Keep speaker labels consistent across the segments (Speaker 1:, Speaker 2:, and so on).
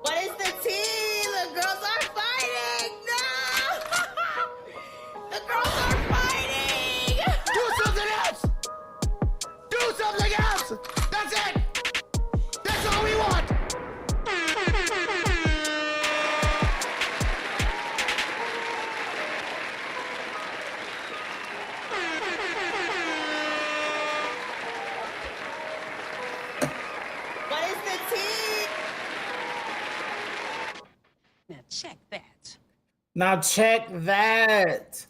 Speaker 1: What is the tea? The girls are fighting! No! The girls are fighting!
Speaker 2: Do something else! Do something else! That's it! That's all we want!
Speaker 1: What is the tea?
Speaker 3: Now check that.
Speaker 4: Now check that.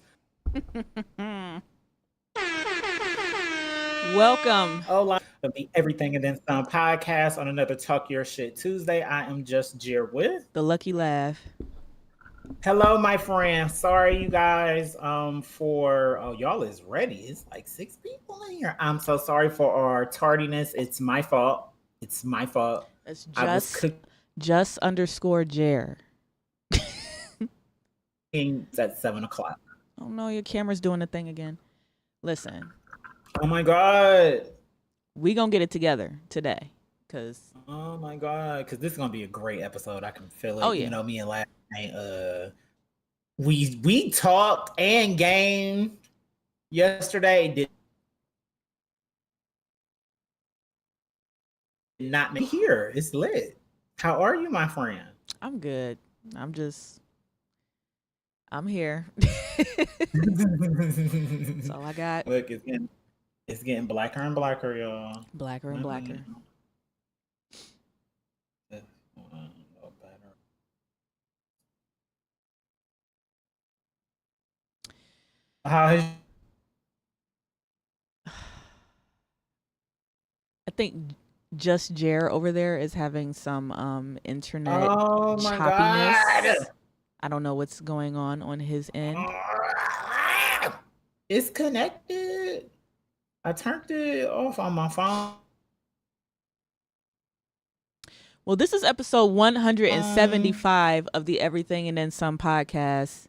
Speaker 3: Welcome.
Speaker 4: Of the Everything and Then Some podcast on another Talk Your Shit Tuesday. I am just Jer with
Speaker 3: The Lucky Laugh.
Speaker 4: Hello, my friend. Sorry, you guys. Y'all is ready. It's like 6 people in here. I'm so sorry for our tardiness. It's my fault. It's my fault.
Speaker 3: It's
Speaker 4: I was
Speaker 3: just_Jer.
Speaker 4: cooking at 7:00.
Speaker 3: Oh no, your camera's doing the thing again. Listen,
Speaker 4: Oh my god.
Speaker 3: we gonna get it together today, cause
Speaker 4: Oh my god. Because this is gonna be a great episode. I can feel it.
Speaker 3: Oh, yeah.
Speaker 4: You know, me and last night, we talked and gamed yesterday. Did not make here. It's lit. How are you, my friend?
Speaker 3: I'm good. I'm here. That's all I got.
Speaker 4: Look, it's getting blacker and blacker, y'all.
Speaker 3: Blacker and blacker.
Speaker 4: How is
Speaker 3: I think just Jer over there is having some internet
Speaker 4: Oh my
Speaker 3: choppiness.
Speaker 4: god.
Speaker 3: I don't know what's going on his end.
Speaker 4: It's connected. I turned it off on my phone.
Speaker 3: Well, this is episode 175 of the Everything and Then Some podcast.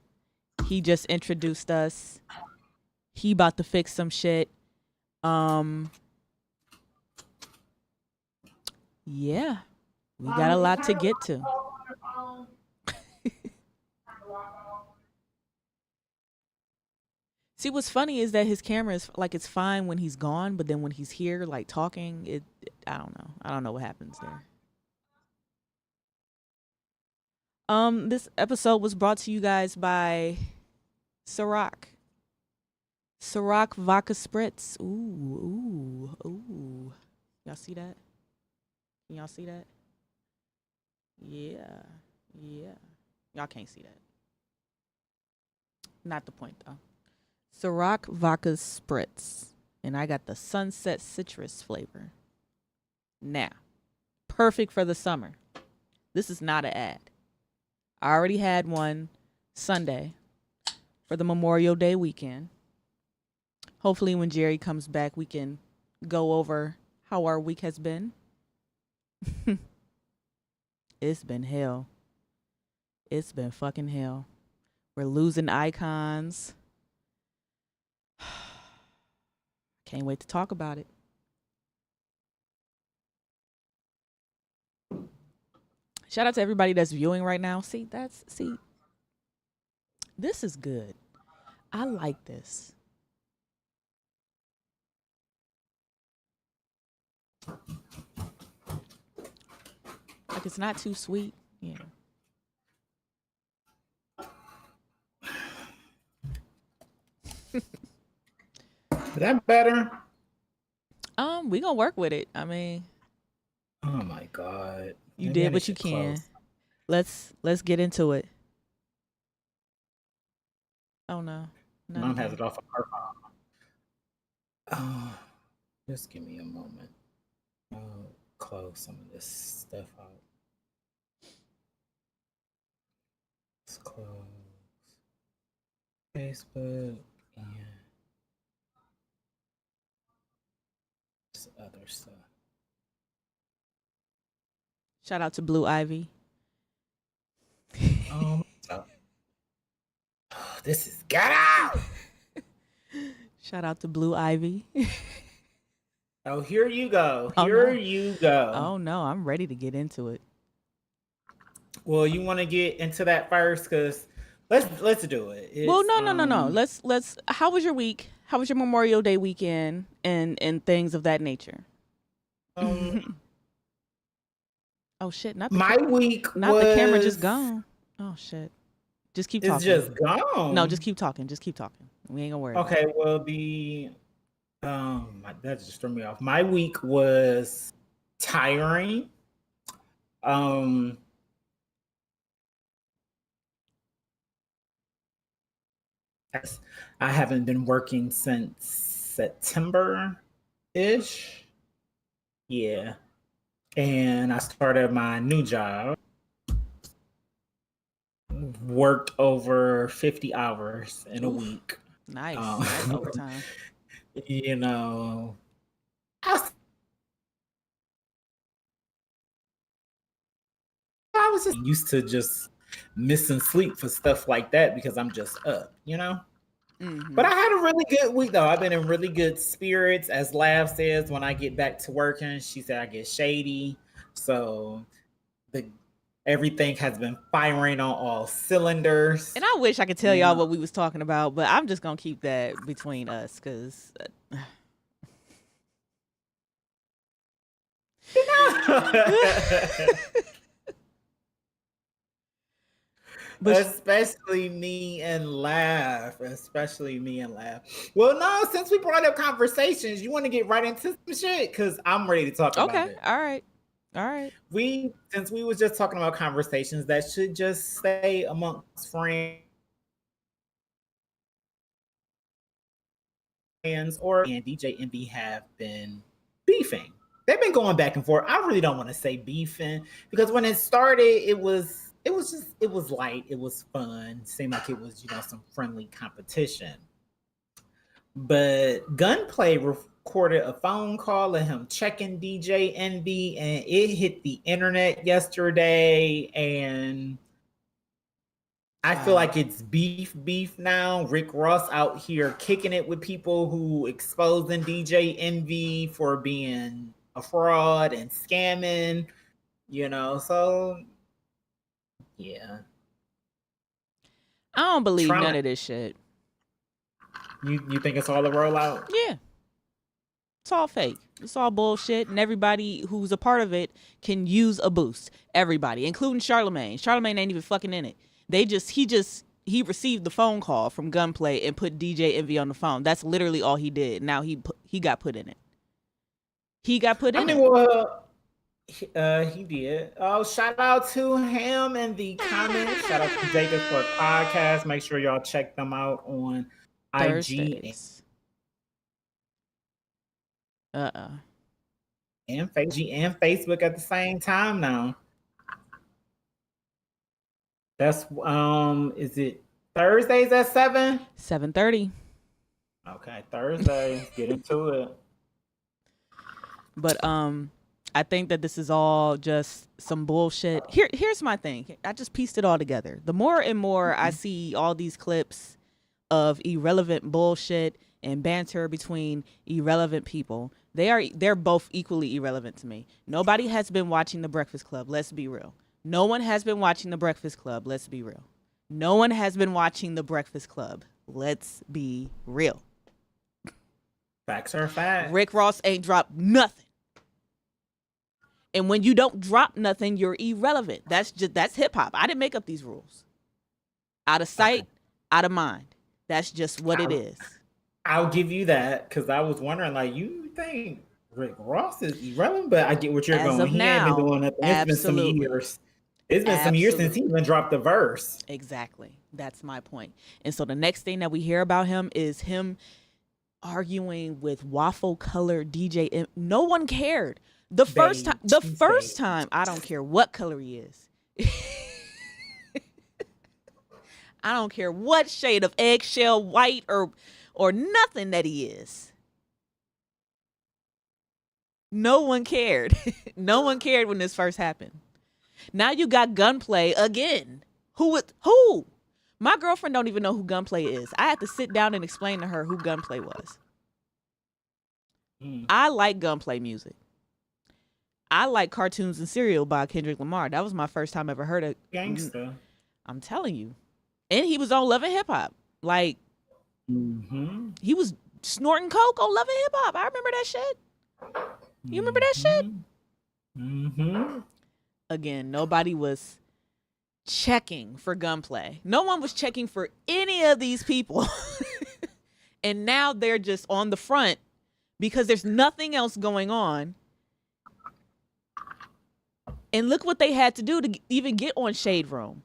Speaker 3: He just introduced us. He about to fix some shit. Yeah. We got a lot to get to. See, what's funny is that his camera is like, it's fine when he's gone, but then when he's here, like talking, I don't know. I don't know what happens there. This episode was brought to you guys by Ciroc. Ciroc Vodka Spritz. Ooh. Y'all see that? Can y'all see that? Yeah. Y'all can't see that. Not the point, though. Ciroc Vodka Spritz. And I got the Sunset Citrus flavor. Now, perfect for the summer. This is not an ad. I already had one Sunday for the Memorial Day weekend. Hopefully when Jerry comes back, we can go over how our week has been. It's been hell. It's been fucking hell. We're losing icons. Can't wait to talk about it. Shout out to everybody that's viewing right now. See, this is good. I like this. Like it's not too sweet. Yeah.
Speaker 4: Is that better?
Speaker 3: We gonna work with it. I mean,
Speaker 4: Oh my God.
Speaker 3: you
Speaker 4: Maybe I
Speaker 3: did what
Speaker 4: need
Speaker 3: you
Speaker 4: to
Speaker 3: can.
Speaker 4: close.
Speaker 3: Let's get into it. Oh no. Not
Speaker 4: Mom has
Speaker 3: again.
Speaker 4: it off of her phone. Oh, just give me a moment. I'll close some of this stuff out. Let's close Facebook and this other stuff.
Speaker 3: Shout out to Blue Ivy.
Speaker 4: So, this is get out.
Speaker 3: Shout out to Blue Ivy.
Speaker 4: Oh, here you go.
Speaker 3: Oh,
Speaker 4: Here
Speaker 3: no.
Speaker 4: you go.
Speaker 3: Oh no, I'm ready to get into it.
Speaker 4: Well, you want to get into that first, cause let's do it.
Speaker 3: Well,
Speaker 4: It's,
Speaker 3: no. Let's. How was your week? How was your Memorial Day weekend and things of that nature? Oh shit! Not the
Speaker 4: my week.
Speaker 3: not the camera just
Speaker 4: was-
Speaker 3: gone. Oh shit! Just keep
Speaker 4: It's
Speaker 3: talking.
Speaker 4: just gone.
Speaker 3: No, just keep talking. Just keep talking. We ain't gonna worry. about
Speaker 4: Okay. Well, that just threw me off. My week was tiring. I haven't been working since September ish. Yeah. And I started my new job. Worked over 50 hours in a
Speaker 3: Oof.
Speaker 4: week.
Speaker 3: Nice.
Speaker 4: Um,
Speaker 3: That's overtime.
Speaker 4: You know, I was just used to just missing sleep for stuff like that because I'm just up, you know?
Speaker 3: Mhm.
Speaker 4: But I had a really good week though. I've been in really good spirits. As Lav says, when I get back to working, she said I get shady. So everything has been firing on all cylinders.
Speaker 3: And I wish I could tell y'all what we was talking about, but I'm just gonna keep that between us, cause but
Speaker 4: Especially me and Laugh. Especially me and Laugh. Well, no, since we brought up conversations, you want to get right into some shit? Because I'm ready to talk about
Speaker 3: okay,
Speaker 4: it.
Speaker 3: all right.
Speaker 4: Since we was just talking about conversations that should just stay amongst friends or and DJ Envy have been beefing. They've been going back and forth. I really don't want to say beefing because when it started, it was light, it was fun. It seemed like it was, some friendly competition. But Gunplay recorded a phone call of him checking DJ Envy, and it hit the internet yesterday. And I feel like it's beef now. Rick Ross out here kicking it with people who exposing DJ Envy for being a fraud and scamming, so yeah.
Speaker 3: I don't believe
Speaker 4: Trying-
Speaker 3: none of this shit.
Speaker 4: You think it's all a rollout?
Speaker 3: Yeah. It's all fake. It's all bullshit, and everybody who's a part of it can use a boost. Everybody, including Charlemagne. Charlemagne ain't even fucking in it. He received the phone call from Gunplay and put DJ Envy on the phone. That's literally all he did. Now he got put in it. He got put in it.
Speaker 4: Well, he did. Oh, shout out to him in the comments. Shout out to Jacob for a podcast. Make sure y'all check them out on IG
Speaker 3: Thursdays.
Speaker 4: and Facebook at the same time now. That's is it Thursdays at 7?
Speaker 3: 7:30.
Speaker 4: Okay, Thursday. Get into it.
Speaker 3: But I think that this is all just some bullshit. Here's my thing. I just pieced it all together. The more and more I see all these clips of irrelevant bullshit and banter between irrelevant people, they're both equally irrelevant to me. Nobody has been watching The Breakfast Club. Let's be real. No one has been watching The Breakfast Club. Let's be real. No one has been watching The Breakfast Club. Let's be real.
Speaker 4: Facts are facts.
Speaker 3: Rick Ross ain't dropped nothing. And when you don't drop nothing, you're irrelevant. That's hip hop. I didn't make up these rules. Out of sight, out of mind. That's just what it is.
Speaker 4: I'll give you that, because I was wondering, like, you think Rick Ross is irrelevant, but I get what you're
Speaker 3: As
Speaker 4: going.
Speaker 3: of
Speaker 4: He
Speaker 3: now,
Speaker 4: ain't been doing it. It's been some
Speaker 3: absolutely.
Speaker 4: years. It's been some years since he even dropped the verse.
Speaker 3: Exactly. That's my point. And so the next thing that we hear about him is him arguing with waffle colored DJ. No one cared. The first time, I don't care what color he is. I don't care what shade of eggshell, white, or nothing that he is. No one cared. No one cared when this first happened. Now you got Gunplay again. Who? My girlfriend don't even know who Gunplay is. I had to sit down and explain to her who Gunplay was. I like Gunplay music. I like Cartoons and Cereal by Kendrick Lamar. That was my first time ever heard of
Speaker 4: Gangsta.
Speaker 3: I'm telling you. And he was on Love and Hip Hop. Like, he was snorting coke on Love and Hip Hop. I remember that shit. You remember that shit? Again, nobody was checking for Gunplay. No one was checking for any of these people. And now they're just on the front because there's nothing else going on. And look what they had to do to even get on Shade Room.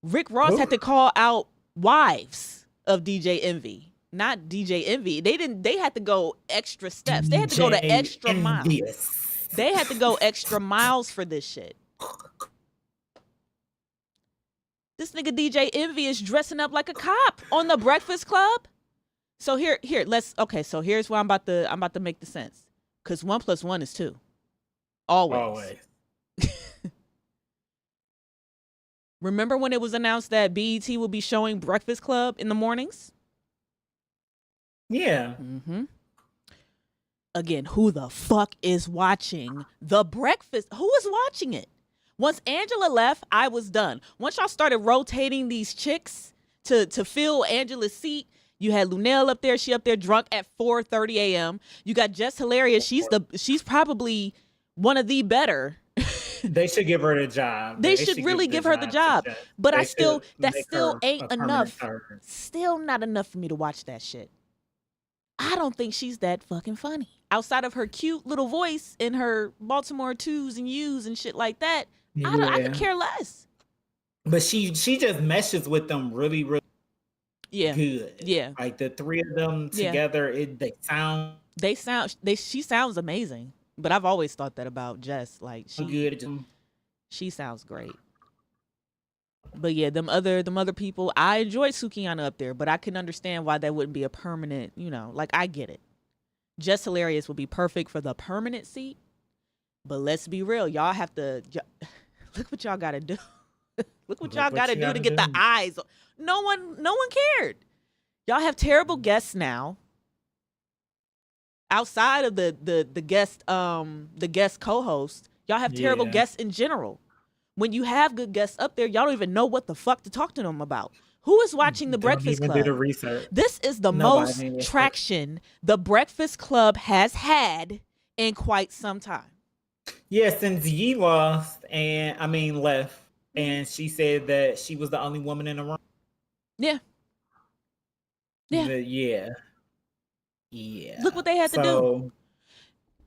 Speaker 3: Rick Ross had to call out wives of DJ Envy, not DJ Envy. They had to go extra steps. They had to go to extra miles. They had to go extra miles for this shit. This nigga DJ Envy is dressing up like a cop on the Breakfast Club. So so here's where I'm about to make the sense. Cause 1 + 1 is 2. Always. Remember when it was announced that BET will be showing Breakfast Club in the mornings?
Speaker 4: Yeah.
Speaker 3: Again, who the fuck is watching The Breakfast? Who is watching it? Once Angela left, I was done. Once y'all started rotating these chicks to fill Angela's seat, you had Lunel up there. She up there drunk at 4:30 a.m. You got Jess Hilarious. She's probably one of the better.
Speaker 4: They should give her the job.
Speaker 3: They should really give her the job. But that still ain't enough. Still not enough for me to watch that shit. I don't think she's that fucking funny. Outside of her cute little voice and her Baltimore 2s and U's and shit like that, I could care less.
Speaker 4: But she just meshes with them really, really good.
Speaker 3: Yeah.
Speaker 4: Like the three of them together,
Speaker 3: she sounds amazing. But I've always thought that about Jess. Like she sounds great. But yeah, them other people, I enjoyed Sukihana up there, but I can understand why that wouldn't be a permanent, like I get it. Jess Hilarious would be perfect for the permanent seat. But let's be real, y'all have to look what y'all gotta do. Look what y'all gotta do to get the eyes. No one cared. Y'all have terrible guests now. Outside of the guest co-host, y'all have terrible guests in general. When you have good guests up there, y'all don't even know what the fuck to talk to them about. Who is watching the Breakfast Club?
Speaker 4: Do the research.
Speaker 3: This is the most traction the Breakfast Club has had in quite some time.
Speaker 4: Yeah, since Yee left, and she said that she was the only woman in the room.
Speaker 3: Yeah.
Speaker 4: Yeah.
Speaker 3: Look what they had to do.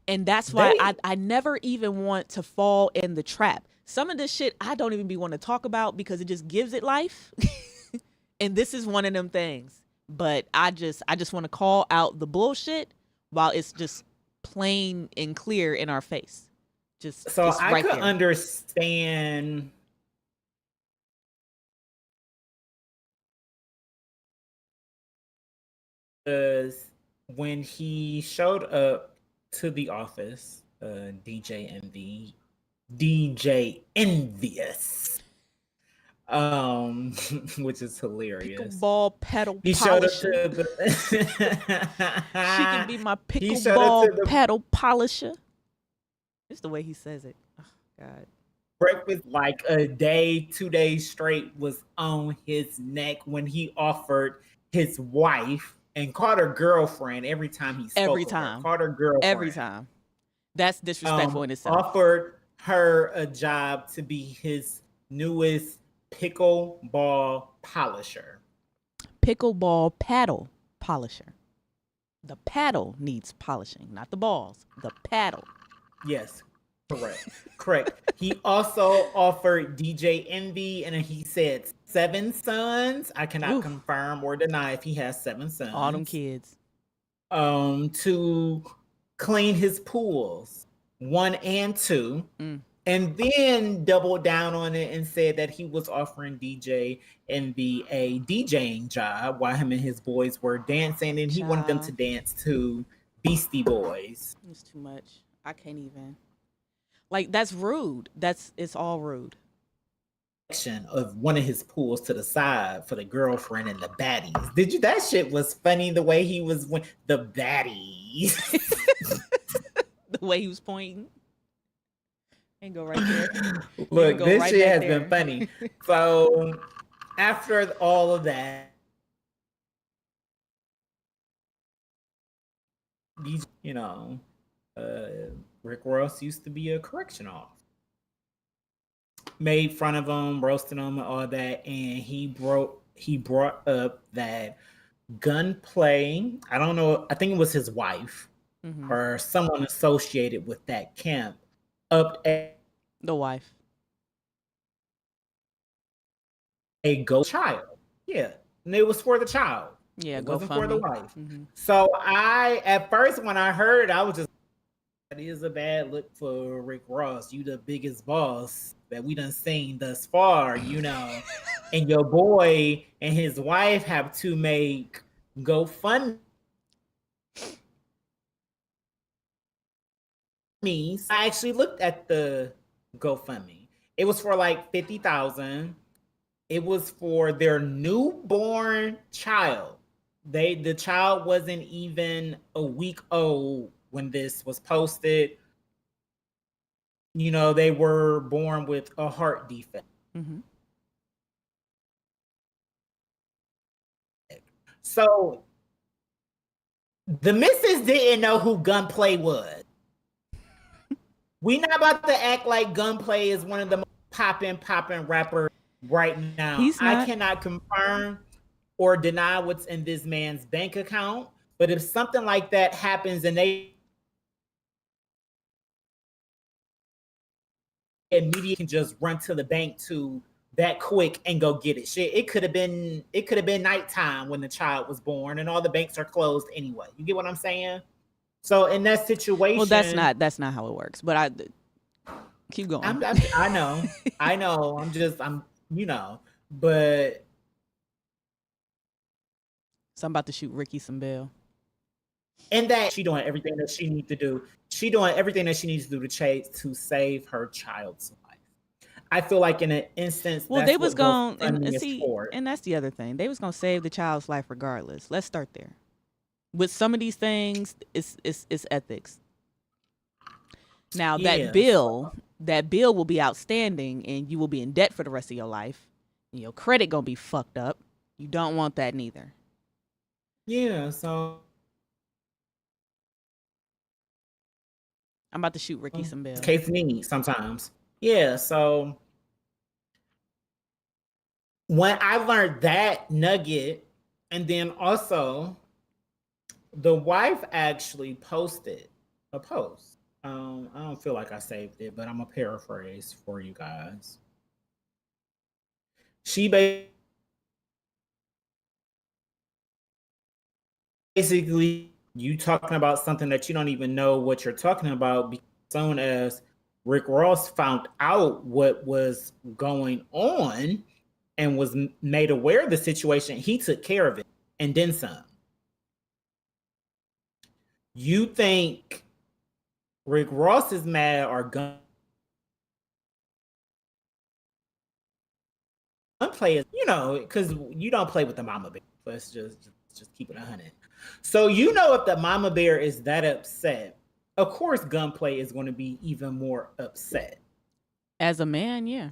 Speaker 3: And that's why I never even want to fall in the trap. Some of this shit I don't even want to talk about because it just gives it life. And this is one of them things. But I just want to call out the bullshit while it's just plain and clear in our face. Just
Speaker 4: I
Speaker 3: right
Speaker 4: could
Speaker 3: there.
Speaker 4: understand because when he showed up to the office, DJ Envious, which is hilarious.
Speaker 3: Pickleball pedal
Speaker 4: He
Speaker 3: polisher.
Speaker 4: showed up to
Speaker 3: She can be my pickleball pedal polisher. It's the way he says it. Oh, God.
Speaker 4: Breakfast like a day, 2 days straight was on his neck when he offered his wife and called her girlfriend every time he spoke. Called her girlfriend.
Speaker 3: Every time. That's disrespectful in itself.
Speaker 4: her a job to be his newest pickleball polisher.
Speaker 3: Pickleball paddle polisher. The paddle needs polishing, not the balls. The paddle.
Speaker 4: Yes, correct. He also offered DJ Envy, and he said 7 sons. I cannot
Speaker 3: Oof.
Speaker 4: confirm or deny if he has 7 sons.
Speaker 3: All them kids.
Speaker 4: To clean his pools, 1 and 2.
Speaker 3: Mm.
Speaker 4: And then doubled down on it and said that he was offering DJ Envy a DJing job while him and his boys were dancing, and he wanted them to dance to Beastie Boys.
Speaker 3: It's too much. I can't even. Like, that's rude. It's all rude.
Speaker 4: Of one of his pools to the side for the girlfriend and the baddies. That shit was funny, the way he was the baddies.
Speaker 3: The way he was pointing. And go right there.
Speaker 4: Look, this
Speaker 3: right
Speaker 4: shit has
Speaker 3: there.
Speaker 4: been funny. So after all of that, these, Rick Ross used to be a correction officer. Made fun of him, roasted him, and all that, and he brought up that Gunplay. I don't know. I think it was his wife or someone associated with that camp. Upped
Speaker 3: the wife.
Speaker 4: A child. Yeah. And it was for the child.
Speaker 3: Yeah,
Speaker 4: it
Speaker 3: go
Speaker 4: wasn't for the
Speaker 3: me.
Speaker 4: wife. So at first when I heard it, I was just, that is a bad look for Rick Ross. You the biggest boss that we done seen thus far, and your boy and his wife have to make GoFundMe. So I actually looked at the GoFundMe. It was for like $50,000. It was for their newborn child. The child wasn't even a week old when this was posted. They were born with a heart defect. So the missus didn't know who Gunplay was. We not about to act like Gunplay is one of the most poppin' rappers right now.
Speaker 3: He's not.
Speaker 4: I cannot confirm or deny what's in this man's bank account, but if something like that happens and they immediately can just run to the bank to that quick and go get it. Shit, it could have been nighttime when the child was born, and all the banks are closed anyway. You get what I'm saying? So in that situation,
Speaker 3: well, that's not how it works. But I keep going.
Speaker 4: I know. But
Speaker 3: so I'm about to shoot Ricky some bail.
Speaker 4: And that she doing everything that she needs to do. She doing everything that she needs to do to save her child's life. I feel like in an instance,
Speaker 3: well, they was going and that's the other thing. They was gonna save the child's life regardless. Let's start there. With some of these things, it's ethics. Now that bill will be outstanding, and you will be in debt for the rest of your life. And your credit gonna be fucked up. You don't want that neither.
Speaker 4: Yeah, so
Speaker 3: I'm about to shoot Ricky some bail.
Speaker 4: Case need sometimes. Yeah, so when I learned that nugget, and then also the wife actually posted a post. I don't feel like I saved it, but I'm gonna paraphrase for you guys. She basically, you talking about something that you don't even know what you're talking about, because as soon as Rick Ross found out what was going on and was made aware of the situation, he took care of it and then some. You think Rick Ross is mad or Gunplay is, because you don't play with the mama bear. Let's just keep it 100. So if the mama bear is that upset, of course Gunplay is going to be even more upset.
Speaker 3: As a man, yeah.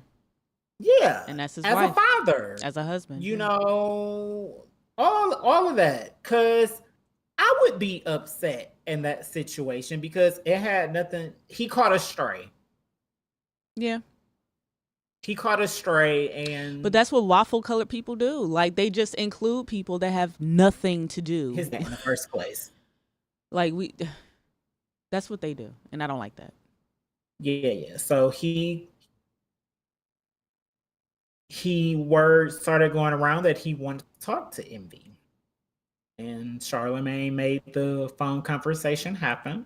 Speaker 4: Yeah.
Speaker 3: And that's his
Speaker 4: wife. As a father.
Speaker 3: As a husband.
Speaker 4: All of that. Because I would be upset in that situation because it had nothing. He caught a stray.
Speaker 3: Yeah.
Speaker 4: He caught a stray, and
Speaker 3: But that's what waffle colored people do. Like they just include people that have nothing to do.
Speaker 4: his name in the first place.
Speaker 3: Like that's what they do. And I don't like that.
Speaker 4: Yeah. So word started going around that he wanted to talk to Envy. And Charlamagne made the phone conversation happen.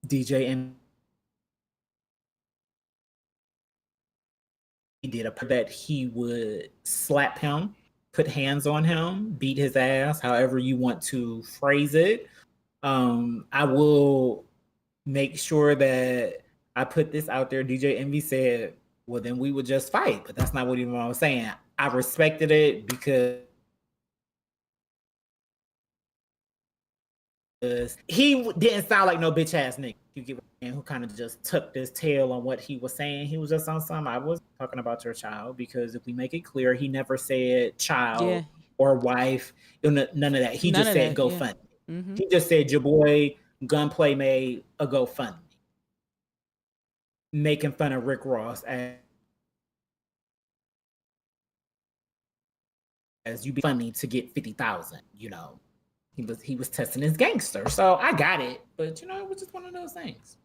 Speaker 4: DJ Envy did that he would slap him, put hands on him, beat his ass, however you want to phrase it. I will make sure that I put this out there. DJ Envy said, well, then we would just fight. But that's not what even I was saying. I respected it because he didn't sound like no bitch ass nigga. You get who kind of just tucked his tail on what he was saying. He was just on some. I was talking about your child because if we make it clear, he never said child or wife. None of that. He just said GoFundMe. Mm-hmm. He just said your boy Gunplay made a GoFundMe, making fun of Rick Ross as you be funny to get 50,000. You know. He was testing his gangster. So I got it. But, you know, it was just one of those things.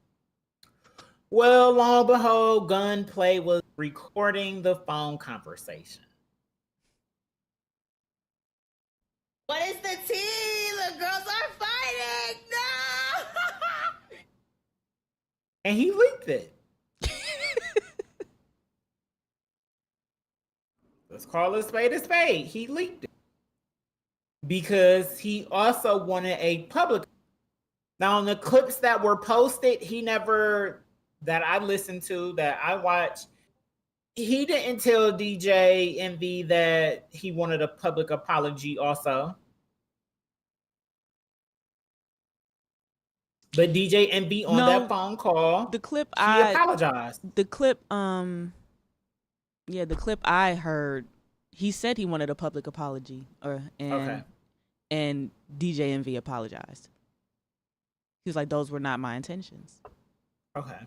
Speaker 4: Well, lo and behold, Gunplay was recording the phone conversation.
Speaker 1: What is the tea? The girls are fighting. No!
Speaker 4: And he leaked it. Let's call a spade a spade. He leaked it. Because he also wanted a public. Now, on the clips that were posted, that I listened to, that I watched, he didn't tell DJ Envy that he wanted a public apology also. But DJ Envy on that phone call,
Speaker 3: he
Speaker 4: apologized.
Speaker 3: The clip I heard, he said he wanted a public apology, and DJ Envy apologized. He was like, "Those were not my intentions."
Speaker 4: Okay.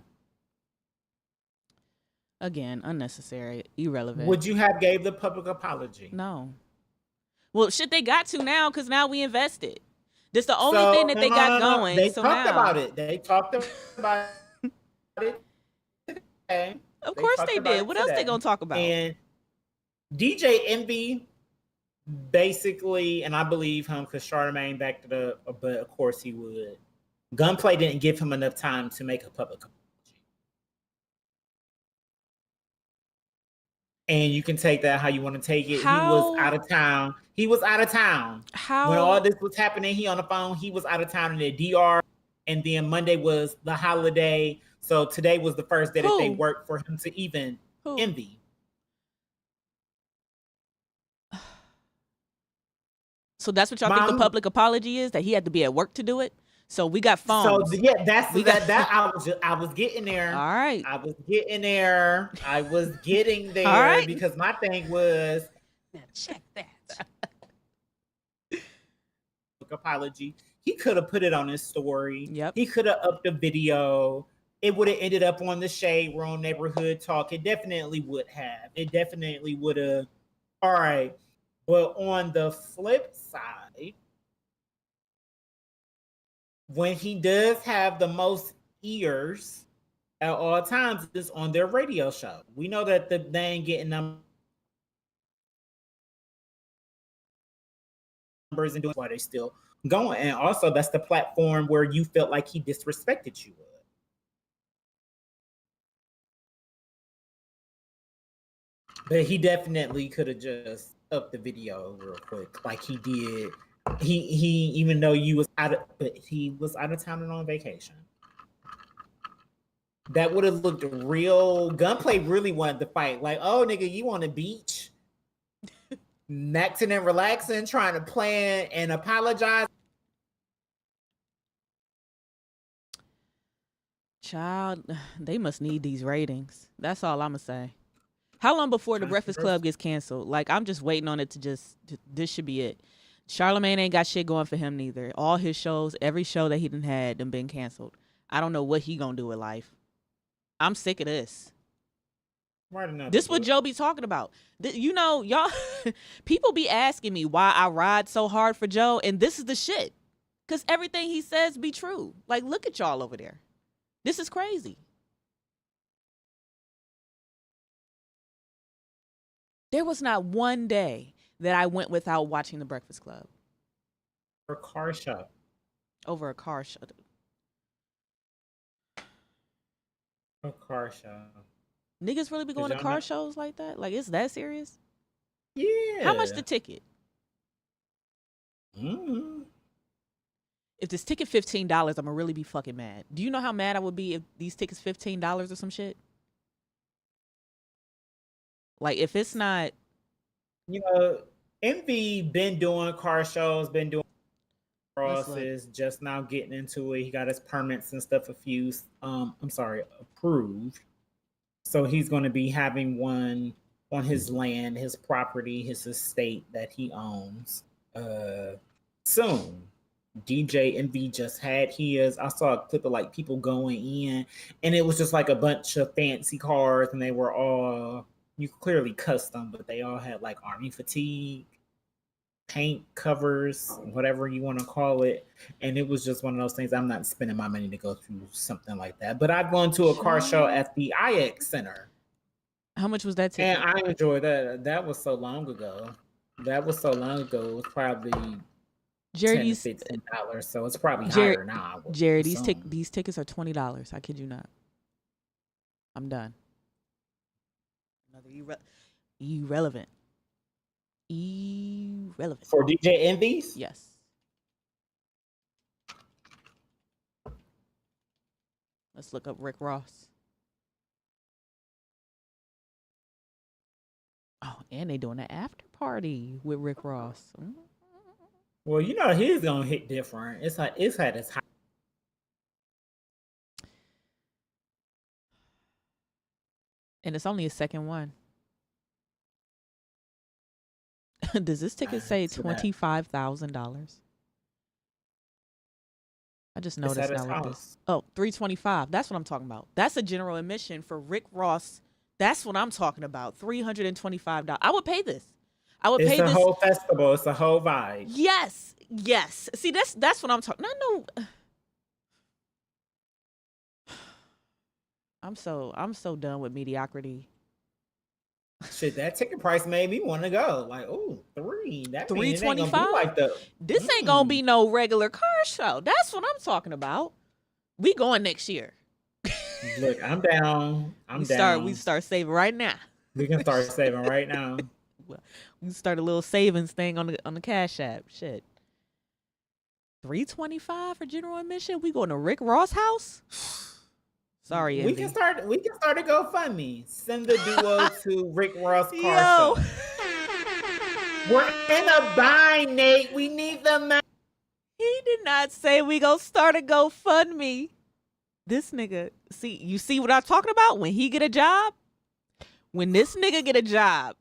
Speaker 3: Again, unnecessary, irrelevant.
Speaker 4: Would you have gave the public apology?
Speaker 3: No. Well, shit, they got to now because now we invested. This the only thing that they got going.
Speaker 4: They talked about it. They talked about it today.
Speaker 3: Of course they did. What else they gonna talk about?
Speaker 4: And DJ Envy basically, and I believe him because Charlamagne backed it up, but of course he would. Gunplay didn't give him enough time to make a public apology. And you can take that how you want to take it. He was out of town. When all this was happening, he on the phone. He was out of town in the DR. And then Monday was the holiday. So today was the first day that they worked for him to even Envy.
Speaker 3: So that's what y'all think the public apology is? That he had to be at work to do it? So we got phones.
Speaker 4: So yeah, I was getting there.
Speaker 3: All right.
Speaker 4: I was getting there. All right. Because my thing was
Speaker 3: check that.
Speaker 4: Apology. He could have put it on his story.
Speaker 3: Yep.
Speaker 4: He could have upped the video. It would have ended up on the Shade Room Neighborhood Talk. It definitely would have. All right. But on the flip side, when he does have the most ears at all times, is on their radio show. We know that they ain't getting numbers and doing why they still going. And also, that's the platform where you felt like he disrespected you. But he definitely could have just upped the video real quick, like he did. He even though he was out of town and on vacation. That would have looked real. Gunplay really wanted to fight. Like, oh nigga, you on the beach, maxing and relaxing, trying to plan and apologize.
Speaker 3: Child, they must need these ratings. That's all I'm gonna say. How long before the Breakfast Club gets canceled? Like, I'm just waiting on it this should be it. Charlamagne ain't got shit going for him neither. All his shows, every show that he done had, been canceled. I don't know what he gonna do with life. I'm sick of this.
Speaker 4: Write another
Speaker 3: This what
Speaker 4: book.
Speaker 3: Joe be talking about. You know, y'all, people be asking me why I ride so hard for Joe, and this is the shit. Because everything he says be true. Like, look at y'all over there. This is crazy. There was not one day that I went without watching The Breakfast Club
Speaker 4: For car show.
Speaker 3: over a car show.
Speaker 4: A car show.
Speaker 3: Niggas really be going to
Speaker 4: y'all
Speaker 3: car
Speaker 4: not-
Speaker 3: shows like that? Like, it's that serious?
Speaker 4: Yeah.
Speaker 3: How much the ticket?
Speaker 4: Mm-hmm.
Speaker 3: If this ticket $15, I'm gonna really be fucking mad. Do you know how mad I would be if these tickets $15 or some shit? Like, if it's not,
Speaker 4: You know, Envy been doing car shows, been doing
Speaker 3: Let's look.
Speaker 4: crosses, just now getting into it. He got his permits and stuff approved. So he's going to be having one on his land, his property, his estate that he owns soon. DJ Envy just had his. I saw a clip of like people going in, and it was just like a bunch of fancy cars, and they were all you clearly custom, but they all had like army fatigue, paint covers, whatever you want to call it. And it was just one of those things. I'm not spending my money to go through something like that. But I've gone to a car show at the IX Center,
Speaker 3: how much was that ticket?
Speaker 4: and I enjoyed that. That was so long ago. It was probably
Speaker 3: Jared,
Speaker 4: $10
Speaker 3: these,
Speaker 4: to $15, so it's probably
Speaker 3: Jared-
Speaker 4: higher now. I would
Speaker 3: Jared,
Speaker 4: assume.
Speaker 3: these tickets are $20. I kid you not. I'm done. Another irrelevant. Irrelevant.
Speaker 4: For DJ Envies?
Speaker 3: Yes. Let's look up Rick Ross. Oh, and they doing an after party with Rick Ross.
Speaker 4: Well, you know he's gonna hit different. It's at its high.
Speaker 3: And it's only a second one. Does this ticket say
Speaker 4: So that-
Speaker 3: $25,000? I just
Speaker 4: It's
Speaker 3: noticed
Speaker 4: at his
Speaker 3: now with this.
Speaker 4: house.
Speaker 3: Oh, $325. That's what I'm talking about. That's a general admission for Rick Ross. That's what I'm talking about. $325. I would pay this. I would
Speaker 4: It's
Speaker 3: pay
Speaker 4: a
Speaker 3: this.
Speaker 4: whole festival. It's a whole vibe.
Speaker 3: Yes. Yes. See, that's what I'm talking. I know. I'm so done with mediocrity.
Speaker 4: Shit, that ticket price made me want to go. Like, oh, $3. That means it ain't gonna be
Speaker 3: $325?
Speaker 4: like the.
Speaker 3: This ain't gonna be no regular car show. That's what I'm talking about. We going next year.
Speaker 4: Look, I'm down.
Speaker 3: We start saving right now.
Speaker 4: We can start saving right now.
Speaker 3: We start a little savings thing on the Cash App. Shit. $325 for general admission. We going to Rick Ross house? Sorry,
Speaker 4: We
Speaker 3: Envy.
Speaker 4: can start a GoFundMe. Send the duo to Rick Ross car
Speaker 3: Yo.
Speaker 4: show. We're in a bind, Nate. We need the money.
Speaker 3: He did not say we gonna start a GoFundMe. This nigga, you see what I'm talking about? When he get a job, when this nigga get a job,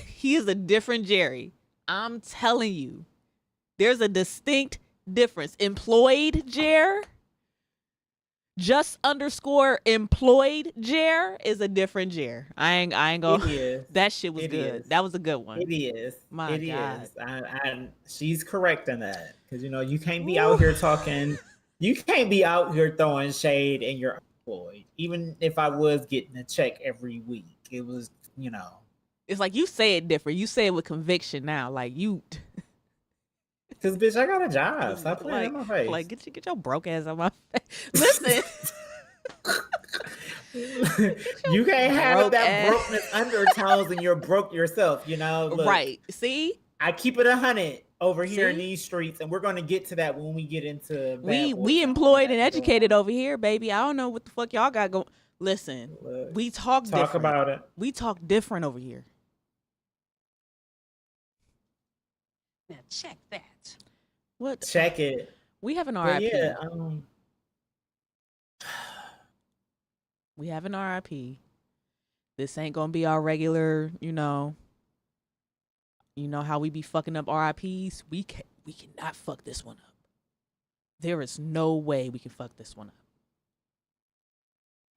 Speaker 3: he is a different Jerry. I'm telling you, there's a distinct difference. Employed Jer, just _ employed Jer is a different Jer. I ain't
Speaker 4: It
Speaker 3: gonna.
Speaker 4: is.
Speaker 3: That shit was
Speaker 4: It
Speaker 3: good.
Speaker 4: is.
Speaker 3: That was a good one.
Speaker 4: It is.
Speaker 3: My
Speaker 4: It
Speaker 3: God.
Speaker 4: is. She's correct in that because you can't be
Speaker 3: Woo.
Speaker 4: out here talking. You can't be out here throwing shade and you're unemployed. Even if I was getting a check every week, it was
Speaker 3: It's like you say it different. You say it with conviction now. Like you.
Speaker 4: Because bitch, I got a job. Stop playing in my face.
Speaker 3: Like get your broke ass on my face. Listen.
Speaker 4: You can't have
Speaker 3: broke
Speaker 4: that
Speaker 3: ass.
Speaker 4: brokenness undertones and you're broke yourself. Look,
Speaker 3: Right. See?
Speaker 4: I keep it 100 over here in
Speaker 3: See?
Speaker 4: these streets, and we're gonna get to that when we get into
Speaker 3: We employed and educated over here, baby. I don't know what the fuck y'all got going. Listen,
Speaker 4: Look,
Speaker 3: we talk different.
Speaker 4: about it.
Speaker 3: We talk different over here.
Speaker 5: Now check that.
Speaker 3: What?
Speaker 4: Check it.
Speaker 3: We have an
Speaker 4: But
Speaker 3: RIP.
Speaker 4: yeah,
Speaker 3: We have an RIP. This ain't gonna be our regular, you know how we be fucking up RIPs. We cannot fuck this one up. There is no way we can fuck this one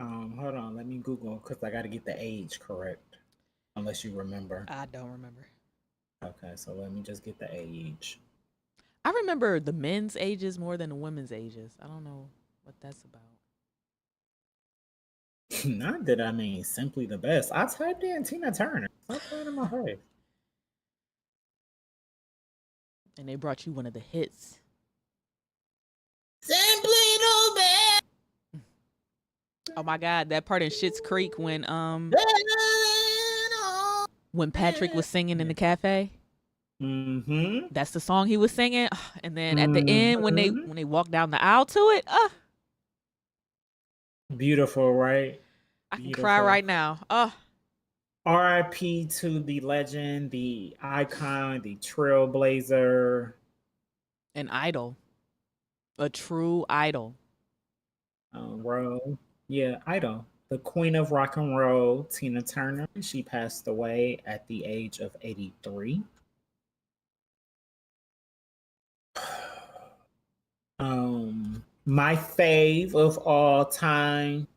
Speaker 3: up.
Speaker 4: Hold on, let me Google because I got to get the age correct. Unless you remember.
Speaker 3: I don't remember.
Speaker 4: Okay, so let me just get the age.
Speaker 3: I remember the men's ages more than the women's ages. I don't know what that's about.
Speaker 4: Not that I mean simply the best. I typed in Tina Turner. Stop playing in my face.
Speaker 3: And they brought you one of the hits.
Speaker 1: Simply the best.
Speaker 3: Oh my God, that part in Schitt's Creek when Patrick was singing in the cafe.
Speaker 4: Mm-hmm.
Speaker 3: That's the song he was singing. And then at the end when they walk down the aisle to it,
Speaker 4: Beautiful, right?
Speaker 3: I can cry right now.
Speaker 4: R.I.P. to the legend, the icon, the trailblazer.
Speaker 3: An idol. A true idol.
Speaker 4: Idol. The queen of rock and roll, Tina Turner. She passed away at the age of 83. My fave of all time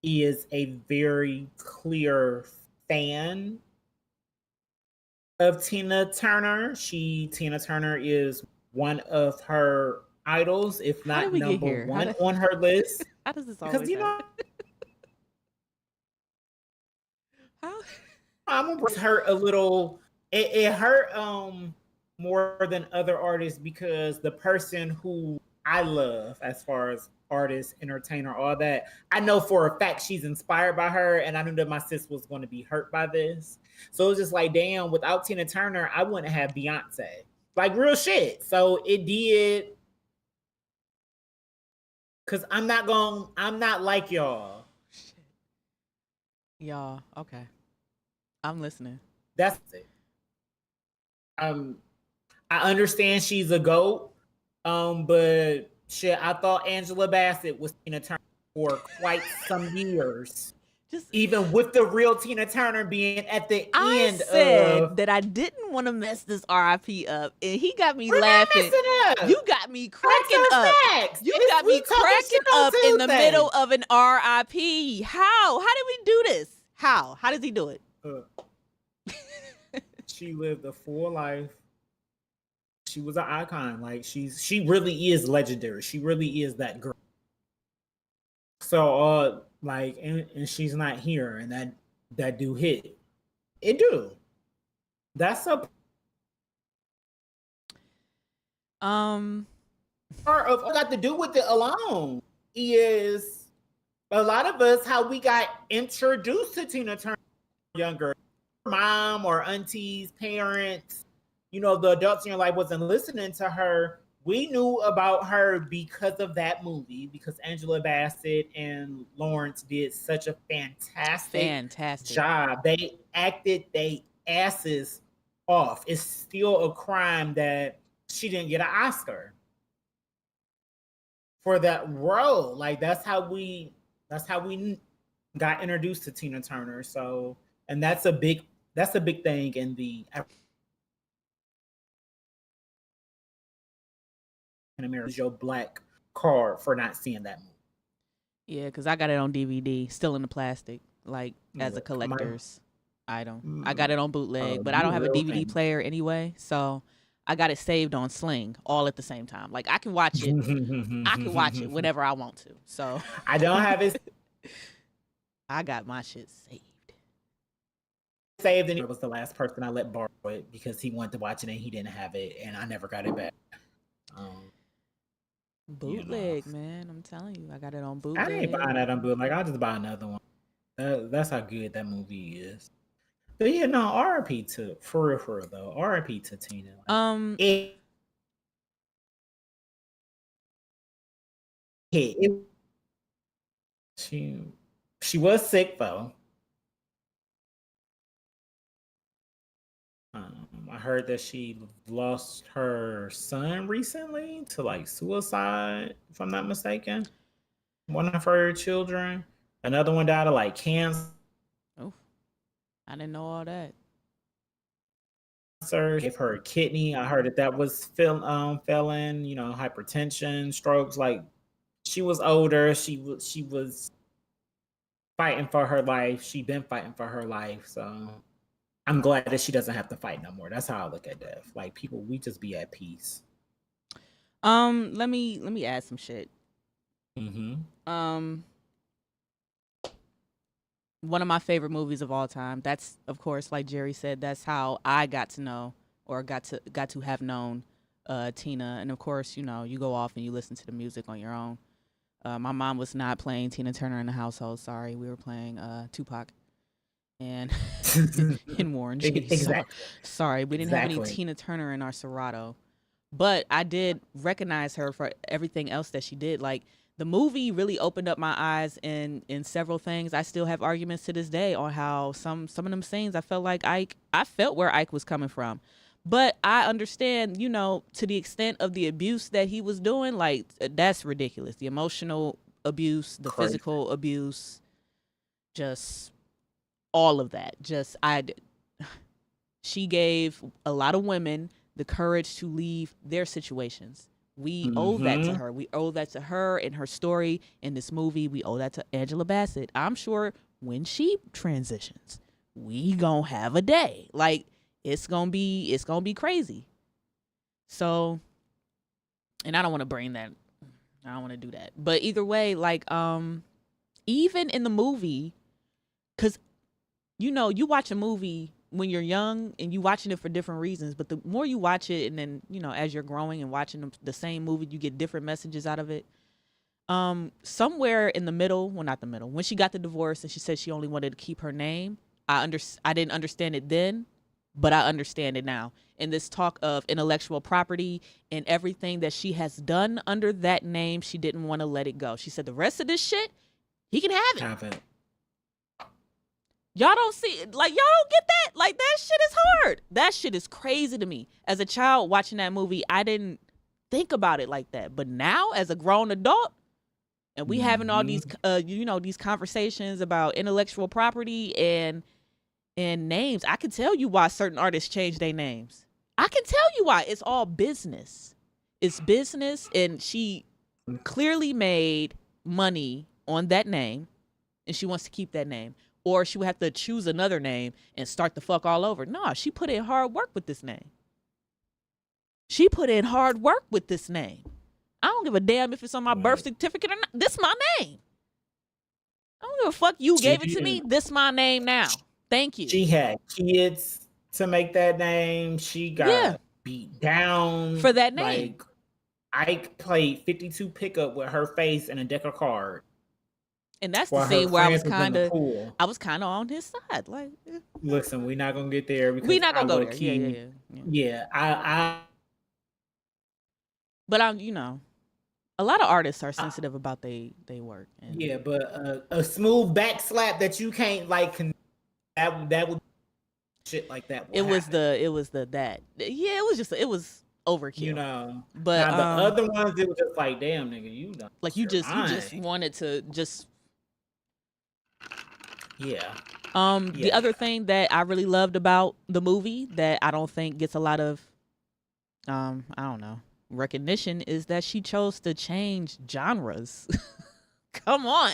Speaker 4: is a very clear fan of Tina Turner. Tina Turner is one of her idols, if not number one on her list.
Speaker 3: How does this always happen? How?
Speaker 4: I'm gonna hurt a little. It hurt more than other artists because the person who I love as far as artist, entertainer, all that, I know for a fact she's inspired by her, and I knew that my sis was going to be hurt by this. So it's just like, damn, without Tina Turner, I wouldn't have Beyonce. Like real shit. So it did. Cause I'm not like y'all.
Speaker 3: Shit. Y'all, okay. I'm listening.
Speaker 4: That's it. I understand she's a GOAT. But shit, I thought Angela Bassett was Tina Turner for quite some years. Even with the real Tina Turner being at the end
Speaker 3: of that I didn't want to mess this RIP up, and he got me laughing. You got me cracking up. You got me cracking up in the middle of an RIP. How? How did we do this? How? How does he do it?
Speaker 4: She lived a full life. She was an icon. Like she really is legendary. She really is that girl. So and she's not here, and that do hit. It do. That's a part of what got to do with it alone is a lot of us how we got introduced to Tina Turner younger. Mom or aunties, parents, the adults in your life wasn't listening to her. We knew about her because of that movie, because Angela Bassett and Lawrence did such a fantastic job. They acted their asses off. It's still a crime that she didn't get an Oscar for that role. Like that's how we got introduced to Tina Turner. So, and that's a big thing in the in America. Your black card for not seeing that movie.
Speaker 3: Yeah, because I got it on DVD, still in the plastic, like as a collector's item. I got it on bootleg, but I don't have a DVD player anyway, so I got it saved on Sling all at the same time. Like I can watch it. I can watch it whenever I want to. So
Speaker 4: I don't have it.
Speaker 3: I got my shit
Speaker 4: saved, and it was the last person I let borrow it because he wanted to watch it and he didn't have it, and I never got it back.
Speaker 3: Bootleg, man. I'm telling you, I got it on bootleg.
Speaker 4: I ain't buying that on bootleg. I'll just buy another one. That's how good that movie is. But yeah, no, RIP to for real though. RIP to Tina. She was sick though. I heard that she lost her son recently to like suicide, if I'm not mistaken. One of her children. Another one died of like cancer.
Speaker 3: Oh, I didn't know all that.
Speaker 4: Gave her a kidney. I heard that was failing, hypertension, strokes. Like she was older. She was fighting for her life. She been fighting for her life. So I'm glad that she doesn't have to fight no more. That's how I look at death. Like people, we just be at peace.
Speaker 3: Let me add some shit.
Speaker 4: Mm-hmm.
Speaker 3: One of my favorite movies of all time. That's, of course, like Jerry said, that's how I got to know or got to have known Tina. And of course, you know, you go off and you listen to the music on your own. My mom was not playing Tina Turner in the household. Sorry, we were playing Tupac and and Warren G.
Speaker 4: Exactly.
Speaker 3: So, sorry, we didn't have any Tina Turner in our Serato, but I did recognize her for everything else that she did. Like, the movie really opened up my eyes in several things. I still have arguments to this day on how some of them scenes I felt like I felt where Ike was coming from. But I understand, you know, to the extent of the abuse that he was doing, like, that's ridiculous. The emotional abuse, the physical abuse, just all of that. She gave a lot of women the courage to leave their situations. We owe that to her. We owe that to her and her story in this movie. We owe that to Angela Bassett. I'm sure when she transitions, we gonna have a day. Like, it's gonna be crazy. So, and I don't want to bring that. I don't want to do that. But either way, like, even in the movie, because, you know, you watch a movie when you're young and you watching it for different reasons, but the more you watch it, and then, you know, as you're growing and watching the same movie, you get different messages out of it. Somewhere in the middle, well, not the middle, when she got the divorce and she said she only wanted to keep her name, I didn't understand it then, but I understand it now. And this talk of intellectual property and everything that she has done under that name, she didn't want to let it go. She said the rest of this shit, he can have it. Y'all don't see, like, y'all don't get that? Like, that shit is hard. That shit is crazy to me. As a child watching that movie, I didn't think about it like that. But now, as a grown adult, and we having all these, you know, these conversations about intellectual property and names, I can tell you why certain artists change their names. I can tell you why. It's all business. It's business, and she clearly made money on that name, and she wants to keep that name. Or she would have to choose another name and start the fuck all over. No, she put in hard work with this name. She put in hard work with this name. I don't give a damn if it's on my birth certificate or not. This my name. I don't give a fuck you gave it to me. This my name now. Thank you.
Speaker 4: She had kids to make that name. She got beat down
Speaker 3: for that name.
Speaker 4: Like, Ike played 52 pickup with her face and a deck of cards.
Speaker 3: And that's the scene where I was kind of on his side. Like,
Speaker 4: listen, we're not gonna get there because
Speaker 3: we're not gonna go there.
Speaker 4: Yeah.
Speaker 3: But I'm, you know, a lot of artists are sensitive about they work. And
Speaker 4: yeah, but a smooth back slap that you can't like, that would shit like that.
Speaker 3: It was overkill.
Speaker 4: You know,
Speaker 3: but
Speaker 4: now, the other ones, it was just like, damn, nigga, you know,
Speaker 3: like you just wanted to just.
Speaker 4: Yeah.
Speaker 3: The other thing that I really loved about the movie that I don't think gets a lot of, I don't know, recognition is that she chose to change genres. Come on.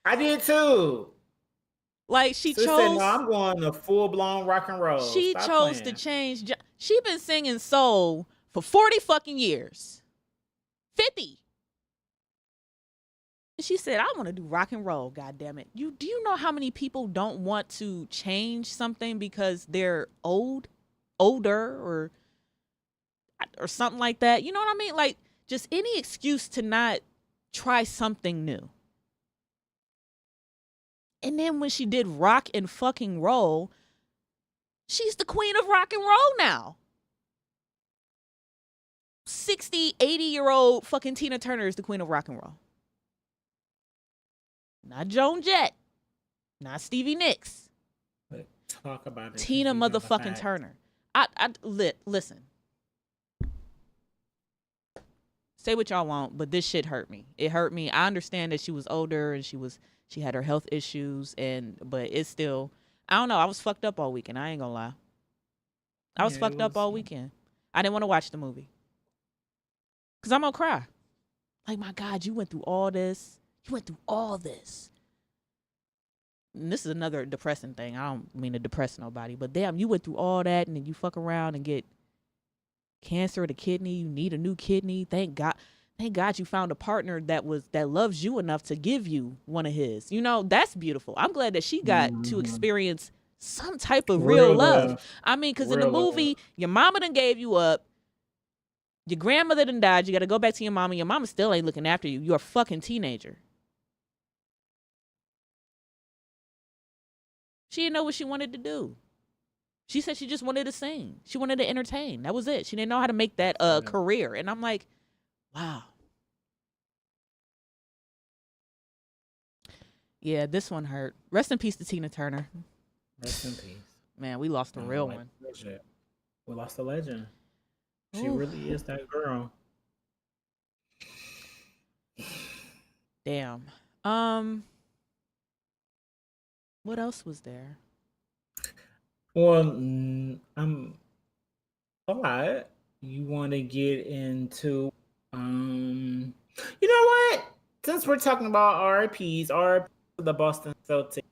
Speaker 4: I did too.
Speaker 3: Like, she chose.
Speaker 4: Said, no, I'm going to full blown rock and roll.
Speaker 3: She chose to change. She been singing soul for 40 fucking years. 50. She said, I want to do rock and roll, God damn it. Do you know how many people don't want to change something because they're older or something like that? You know what I mean? Like, just any excuse to not try something new. And then when she did rock and fucking roll, she's the queen of rock and roll now. 60, 80-year-old fucking Tina Turner is the queen of rock and roll. Not Joan Jett. Not Stevie Nicks.
Speaker 4: But talk about it.
Speaker 3: Tina motherfucking Turner. Listen. Say what y'all want, but this shit hurt me. It hurt me. I understand that she was older and she had her health issues, but it's still, I don't know. I was fucked up all weekend. I ain't gonna lie. I was fucked up all weekend. I didn't want to watch the movie. Because I'm gonna cry. Like, my God, you went through all this. You went through all this. and this is another depressing thing. I don't mean to depress nobody, but damn, you went through all that and then you fuck around and get cancer of the kidney. You need a new kidney. Thank God you found a partner that loves you enough to give you one of his. You know, that's beautiful. I'm glad that she got to experience some type of real love. I mean, because in the movie, your mama done gave you up. Your grandmother done died. You got to go back to your mama. Your mama still ain't looking after you. You're a fucking teenager. She didn't know what she wanted to do. She said she just wanted to sing. She wanted to entertain. That was it. She didn't know how to make that a career. And I'm like, wow. Yeah, this one hurt. Rest in peace to Tina Turner.
Speaker 4: Rest in peace.
Speaker 3: Man, we lost a real one.
Speaker 4: We lost a legend. She
Speaker 3: Ooh.
Speaker 4: really is that girl.
Speaker 3: Damn. What else was there?
Speaker 4: Well, I'm a lot. You want to get into, you know what? Since we're talking about RIPs, RIP the Boston Celtics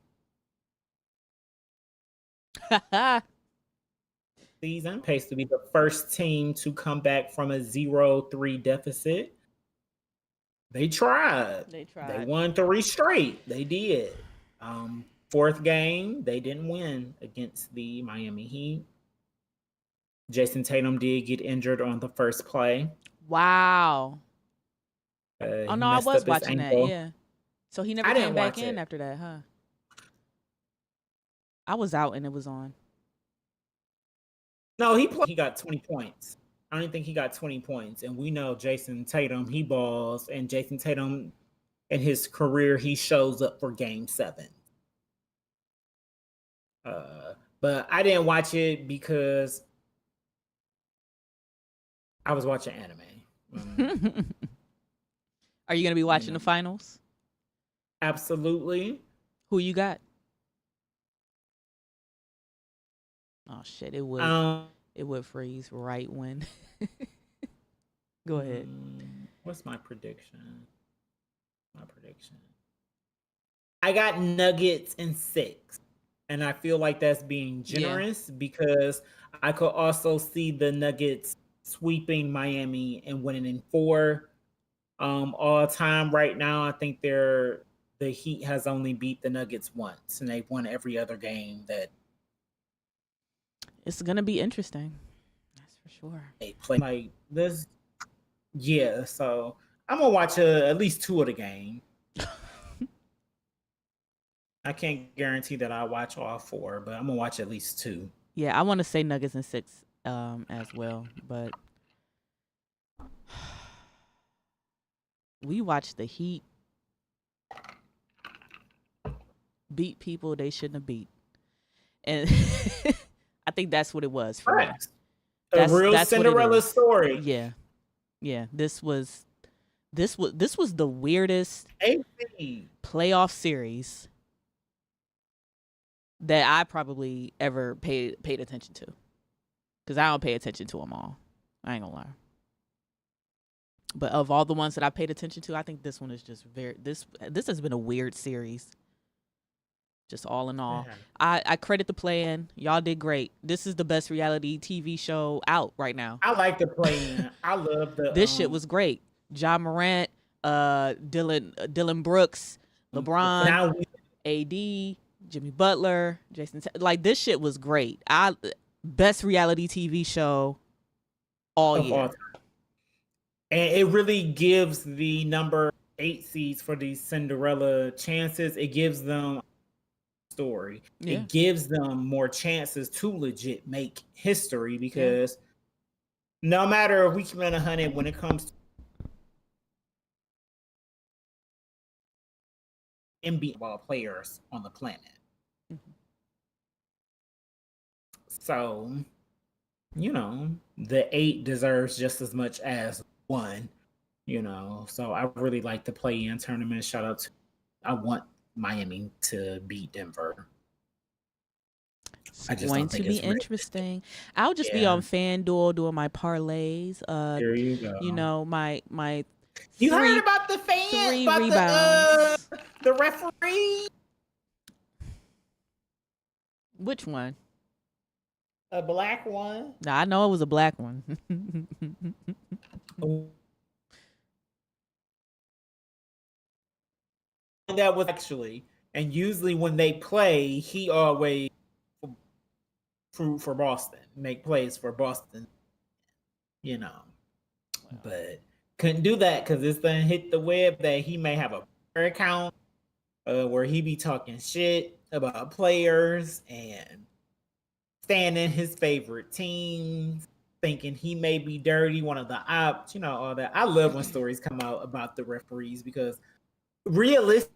Speaker 4: season. Pace to be the first team to come back from a 0-3 deficit. They tried. They won 3 straight. They did. Fourth game, they didn't win against the Miami Heat. Jason Tatum did get injured on the first play.
Speaker 3: Wow. Oh no, I was watching that. Yeah. So he never came back in after that, huh? I was out and it was on.
Speaker 4: No, he got 20 points. I don't think he got 20 points. And we know Jason Tatum, he balls. And Jason Tatum, in his career, he shows up for Game 7. But I didn't watch it because I was watching anime.
Speaker 3: Are you going to be watching the finals?
Speaker 4: Absolutely.
Speaker 3: Who you got? Oh shit! It would freeze right when. Go ahead.
Speaker 4: What's my prediction? I got Nuggets in 6, and I feel like that's being generous because I could also see the Nuggets sweeping Miami and winning in 4. All time right now, I think the Heat has only beat the Nuggets once, and they've won every other game that.
Speaker 3: It's gonna be interesting. That's for sure.
Speaker 4: They play like this. Yeah, so I'm gonna watch at least 2 of the game. I can't guarantee that I'll watch all 4, but I'm gonna watch at least 2.
Speaker 3: Yeah, I want to say Nuggets in 6 as well, but we watched the Heat beat people they shouldn't have beat, and I think that's what it was for me.
Speaker 4: A real Cinderella story.
Speaker 3: Yeah. This was the weirdest playoff series that I probably ever paid attention to, because I don't pay attention to them all. I ain't gonna lie. But of all the ones that I paid attention to, I think this one is just this has been a weird series. Just all in all, I credit the play-in. Y'all did great. This is the best reality TV show out right now.
Speaker 4: I like the play-in. I love
Speaker 3: this shit was great. Ja Morant, Dylan Brooks, LeBron, AD, Jimmy Butler, Jason. Like, this shit was great. Best reality TV show all year.
Speaker 4: And it really gives the number 8 seeds for these Cinderella chances. It gives them story. Yeah. It gives them more chances to legit make history, because no matter if we come in 100 when it comes to NBA ball players on the planet. So, the 8 deserves just as much as 1, So I really like the play-in tournament. Shout out to, I want Miami to beat Denver.
Speaker 3: It's going to be interesting. I'll just be on FanDuel doing my parlays.
Speaker 4: There you go.
Speaker 3: My
Speaker 4: you heard about the fans?
Speaker 3: 3
Speaker 4: about
Speaker 3: rebounds.
Speaker 4: The referee?
Speaker 3: Which one?
Speaker 4: A black one.
Speaker 3: Nah, I know it was a black one.
Speaker 4: That was actually, and usually when they play, he always for Boston, make plays for Boston, you know. But couldn't do that because it's gonna hit the web that he may have a Twitter account where he be talking shit about players and standing his favorite teams, thinking he may be dirty, one of the ops, you know, all that. I love when stories come out about the referees because realistically,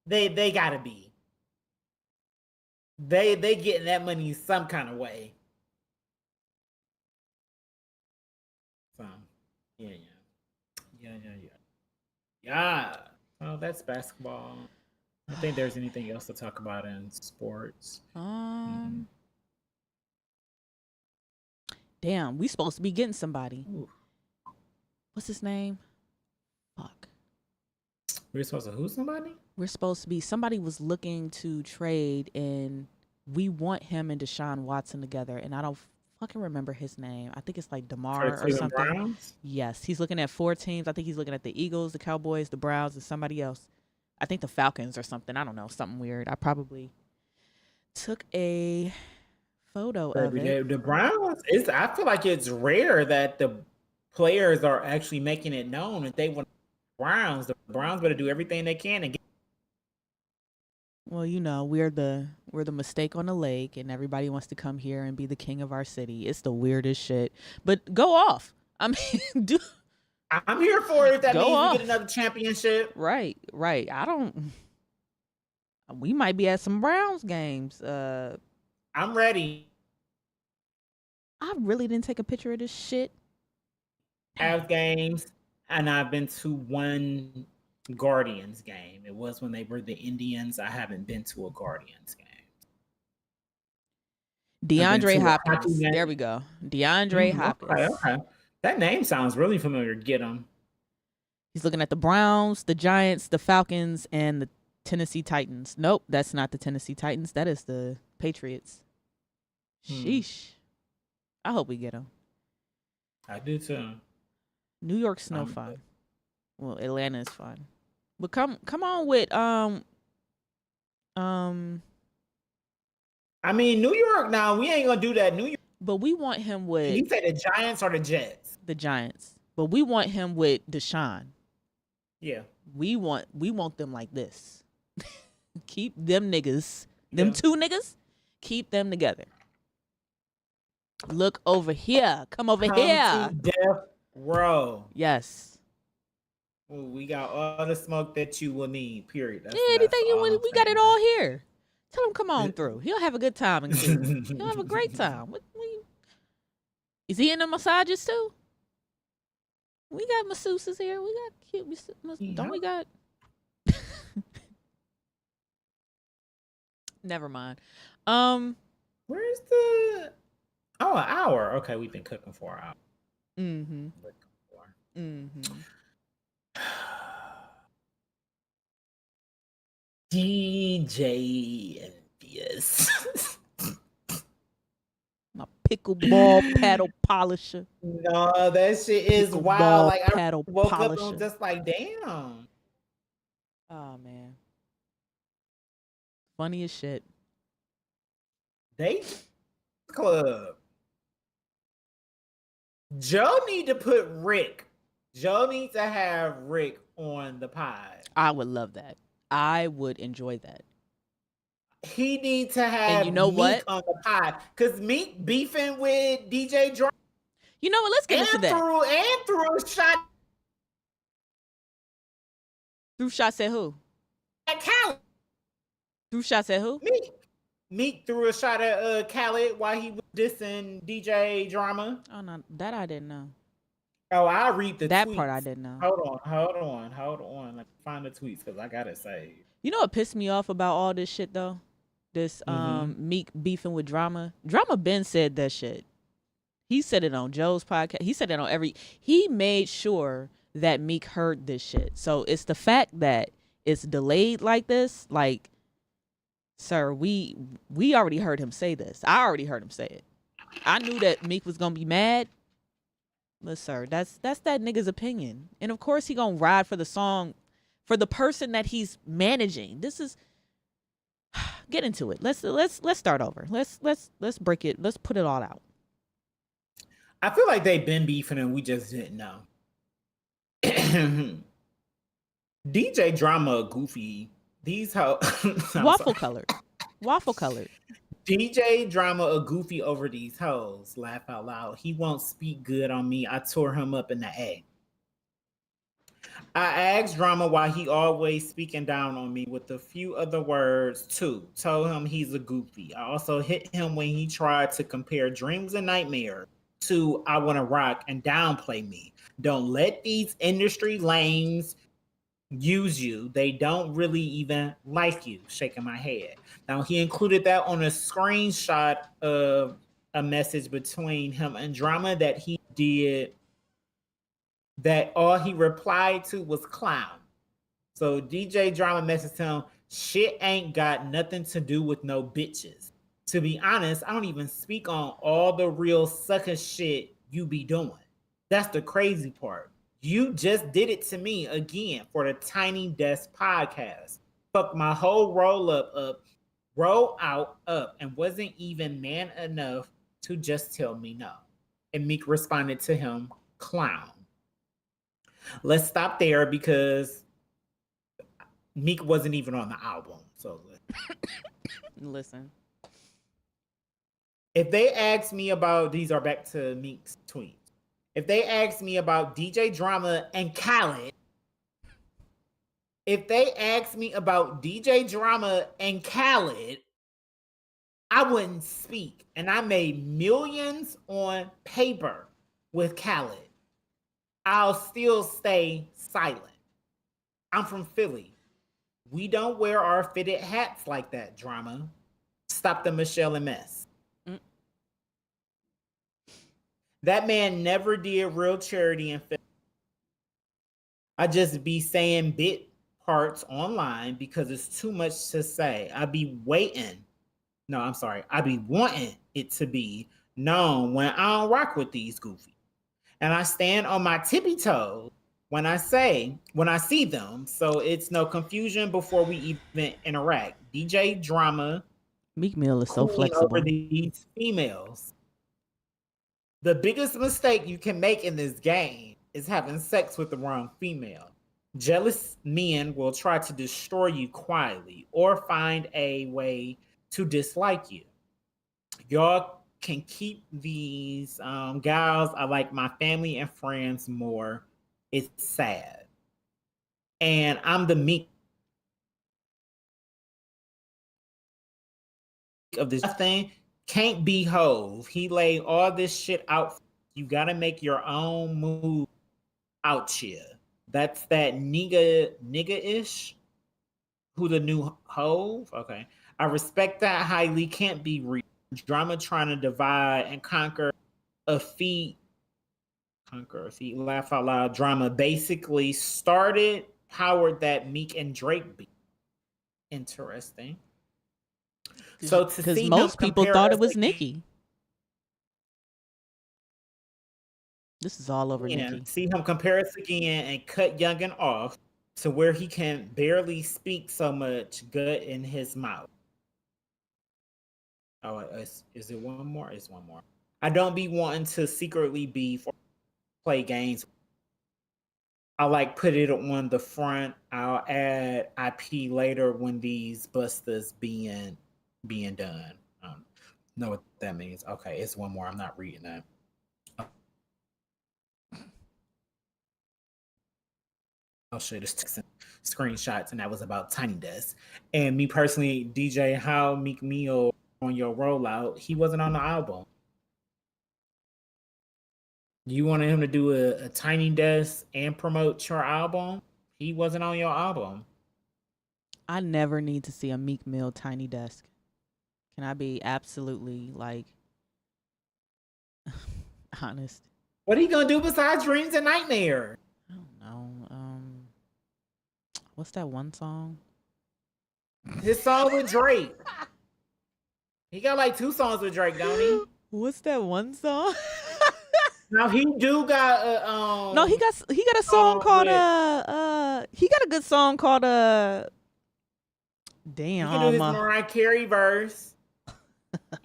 Speaker 4: they gotta be. They getting that money some kind of way. So yeah. Oh, that's basketball. I think there's anything else to talk about in sports.
Speaker 3: Damn, we supposed to be getting somebody.
Speaker 4: Ooh.
Speaker 3: What's his name? Fuck.
Speaker 4: We're supposed to who somebody?
Speaker 3: We're supposed to be, somebody was looking to trade, and we want him and Deshaun Watson together, and I don't fucking remember his name. I think it's like DeMar or something.
Speaker 4: Browns?
Speaker 3: Yes, he's looking at 4 teams. I think he's looking at the Eagles, the Cowboys, the Browns, and somebody else. I think the Falcons or something. I don't know, something weird. I probably took a photo of it.
Speaker 4: The Browns, I feel like it's rare that the players are actually making it known that they want Browns. The Browns better do everything they can and get.
Speaker 3: Well, you know, we're the mistake on the lake, and everybody wants to come here and be the king of our city. It's the weirdest shit. But go off. I mean,
Speaker 4: I'm here for it. If that
Speaker 3: Go
Speaker 4: means
Speaker 3: off.
Speaker 4: we get another championship.
Speaker 3: Right. We might be at some Browns games.
Speaker 4: I'm ready.
Speaker 3: I really didn't take a picture of this shit.
Speaker 4: Have games, and I've been to one Guardians game. It was when they were the Indians. I haven't been to a Guardians game.
Speaker 3: DeAndre
Speaker 4: to a hockey
Speaker 3: Hopkins.
Speaker 4: game.
Speaker 3: There we go. DeAndre Hopkins.
Speaker 4: Okay. That name sounds really familiar. Get him.
Speaker 3: He's looking at the Browns, the Giants, the Falcons, and the Tennessee Titans. Nope, that's not the Tennessee Titans. That is the Patriots. Sheesh. I hope we get him.
Speaker 4: I do too.
Speaker 3: New York's no fun. Well, Atlanta is fun. But come on with
Speaker 4: I mean, New York now, we ain't gonna do that. New York.
Speaker 3: But we want him with
Speaker 4: You say the Giants or the Jets?
Speaker 3: the Giants. But we want him with Deshaun.
Speaker 4: Yeah.
Speaker 3: We want them like this. Keep them niggas, them 2 niggas, keep them together. Look over here. Come over here.
Speaker 4: To death row.
Speaker 3: Yes.
Speaker 4: Ooh, we got all the smoke that you will need. Period.
Speaker 3: Anything you
Speaker 4: all
Speaker 3: want,
Speaker 4: I'm
Speaker 3: we got
Speaker 4: saying.
Speaker 3: it all here. Tell him come on through. He'll have a good time. He'll have a great time. Is he in the massages too? We got masseuses here. We got cute. Don't we got? Never mind.
Speaker 4: Where's the? Oh, an hour. Okay, we've been cooking for an hour.
Speaker 3: Mm-hmm. Mm-hmm.
Speaker 4: DJ Envious.
Speaker 3: My pickleball paddle polisher.
Speaker 4: No, that shit is
Speaker 3: Pickleball
Speaker 4: wild. Like I
Speaker 3: paddle
Speaker 4: woke up and
Speaker 3: polisher.
Speaker 4: was just like, damn.
Speaker 3: Oh man. Funny as shit.
Speaker 4: They club. Joe need to put Rick. Joe needs to have Rick on the pod.
Speaker 3: I would love that. I would enjoy that.
Speaker 4: He needs to have
Speaker 3: you know
Speaker 4: Meek
Speaker 3: what?
Speaker 4: on the pod because Meek beefing with DJ Drama
Speaker 3: You know what? Let's get into that.
Speaker 4: threw a shot
Speaker 3: Through shots at who?
Speaker 4: at Khaled.
Speaker 3: Through shots at who?
Speaker 4: Meek threw a shot at Khaled while he was dissing DJ Drama.
Speaker 3: Oh no, that I didn't know.
Speaker 4: Oh, I read the
Speaker 3: That
Speaker 4: tweets.
Speaker 3: part I didn't know.
Speaker 4: Hold on. Let me find the tweets because I got it saved.
Speaker 3: You know what pissed me off about all this shit though? This Meek beefing with Drama. Drama Ben said that shit. He said it on Joe's podcast. He said it on he made sure that Meek heard this shit. So it's the fact that it's delayed like this, like, sir, we already heard him say this. I already heard him say it. I knew that Meek was gonna be mad, but sir, that's that nigga's opinion. And of course he gonna ride for the song, for the person that he's managing. This is get into it. Let's start over. Let's break it. Let's put it all out.
Speaker 4: I feel like they've been beefing and we just didn't know. DJ Drama Goofy. These
Speaker 3: waffle colored.
Speaker 4: DJ Drama a goofy over these hoes. Laugh out loud. He won't speak good on me. I tore him up in the A. I asked Drama why he always speaking down on me with a few other words too. Told him he's a goofy. I also hit him when he tried to compare Dreams and Nightmare to I Wanna Rock and downplay me. Don't let these industry lames use you. They don't really even like you. Shaking my head. Now he included that on a screenshot of a message between him and Drama that he did, that all he replied to was clown. So DJ Drama messaged him, shit ain't got nothing to do with no bitches. To be honest, I don't even speak on all the real sucker shit you be doing. That's the crazy part. You just did it to me again for the Tiny Desk podcast. Fuck my whole roll out up, and wasn't even man enough to just tell me no. And Meek responded to him, clown. Let's stop there because Meek wasn't even on the album. So
Speaker 3: listen.
Speaker 4: If they ask me about, these are back to Meek's tweets. If they ask me about DJ Drama and Khaled, I wouldn't speak. And I made millions on paper with Khaled. I'll still stay silent. I'm from Philly. We don't wear our fitted hats like that, Drama. Stop the Michelle and mess. That man never did real charity in Philly. I just be saying bit parts online because it's too much to say. I be wanting it to be known when I don't rock with these goofies. And I stand on my tippy toes when I see them. So it's no confusion before we even interact. DJ Drama.
Speaker 3: Meek Mill is so flexible.
Speaker 4: Over these females. The biggest mistake you can make in this game is having sex with the wrong female. Jealous men will try to destroy you quietly or find a way to dislike you. Y'all can keep these gals. I like my family and friends more. It's sad. And I'm the Meek of this thing. Can't be Hove. He laid all this shit out. You gotta make your own move out here. That's that nigga-ish. Who the new Hove? Okay. I respect that highly. Can't be real. Drama trying to divide and conquer a feat. Laugh out loud. Drama basically powered that Meek and Drake beat. Interesting. So
Speaker 3: because most people thought it was Nicki. This is all over Nicki.
Speaker 4: See him compare us again and cut Youngin off to where he can barely speak so much gut in his mouth. Oh, is it one more? It's one more. I don't be wanting to secretly beef or play games. I like put it on the front. I'll add IP later when these busters being done. Know what that means. Okay, it's one more. I'm not reading that. I'll show you this screenshots, and that was about Tiny Desk. And me personally, DJ, how Meek Mill on your rollout, he wasn't on the album. You wanted him to do a Tiny Desk and promote your album? He wasn't on your album.
Speaker 3: I never need to see a Meek Mill Tiny Desk. Can I be absolutely honest?
Speaker 4: What are you gonna do besides Dreams and Nightmare?
Speaker 3: I don't know. What's that one song?
Speaker 4: His song with Drake. He got like 2 songs with Drake, don't he?
Speaker 3: What's that one song?
Speaker 4: Now he do got
Speaker 3: No, he got a song called
Speaker 4: with-
Speaker 3: he got a good song called
Speaker 4: he
Speaker 3: damn.
Speaker 4: can do his Mariah Carey verse.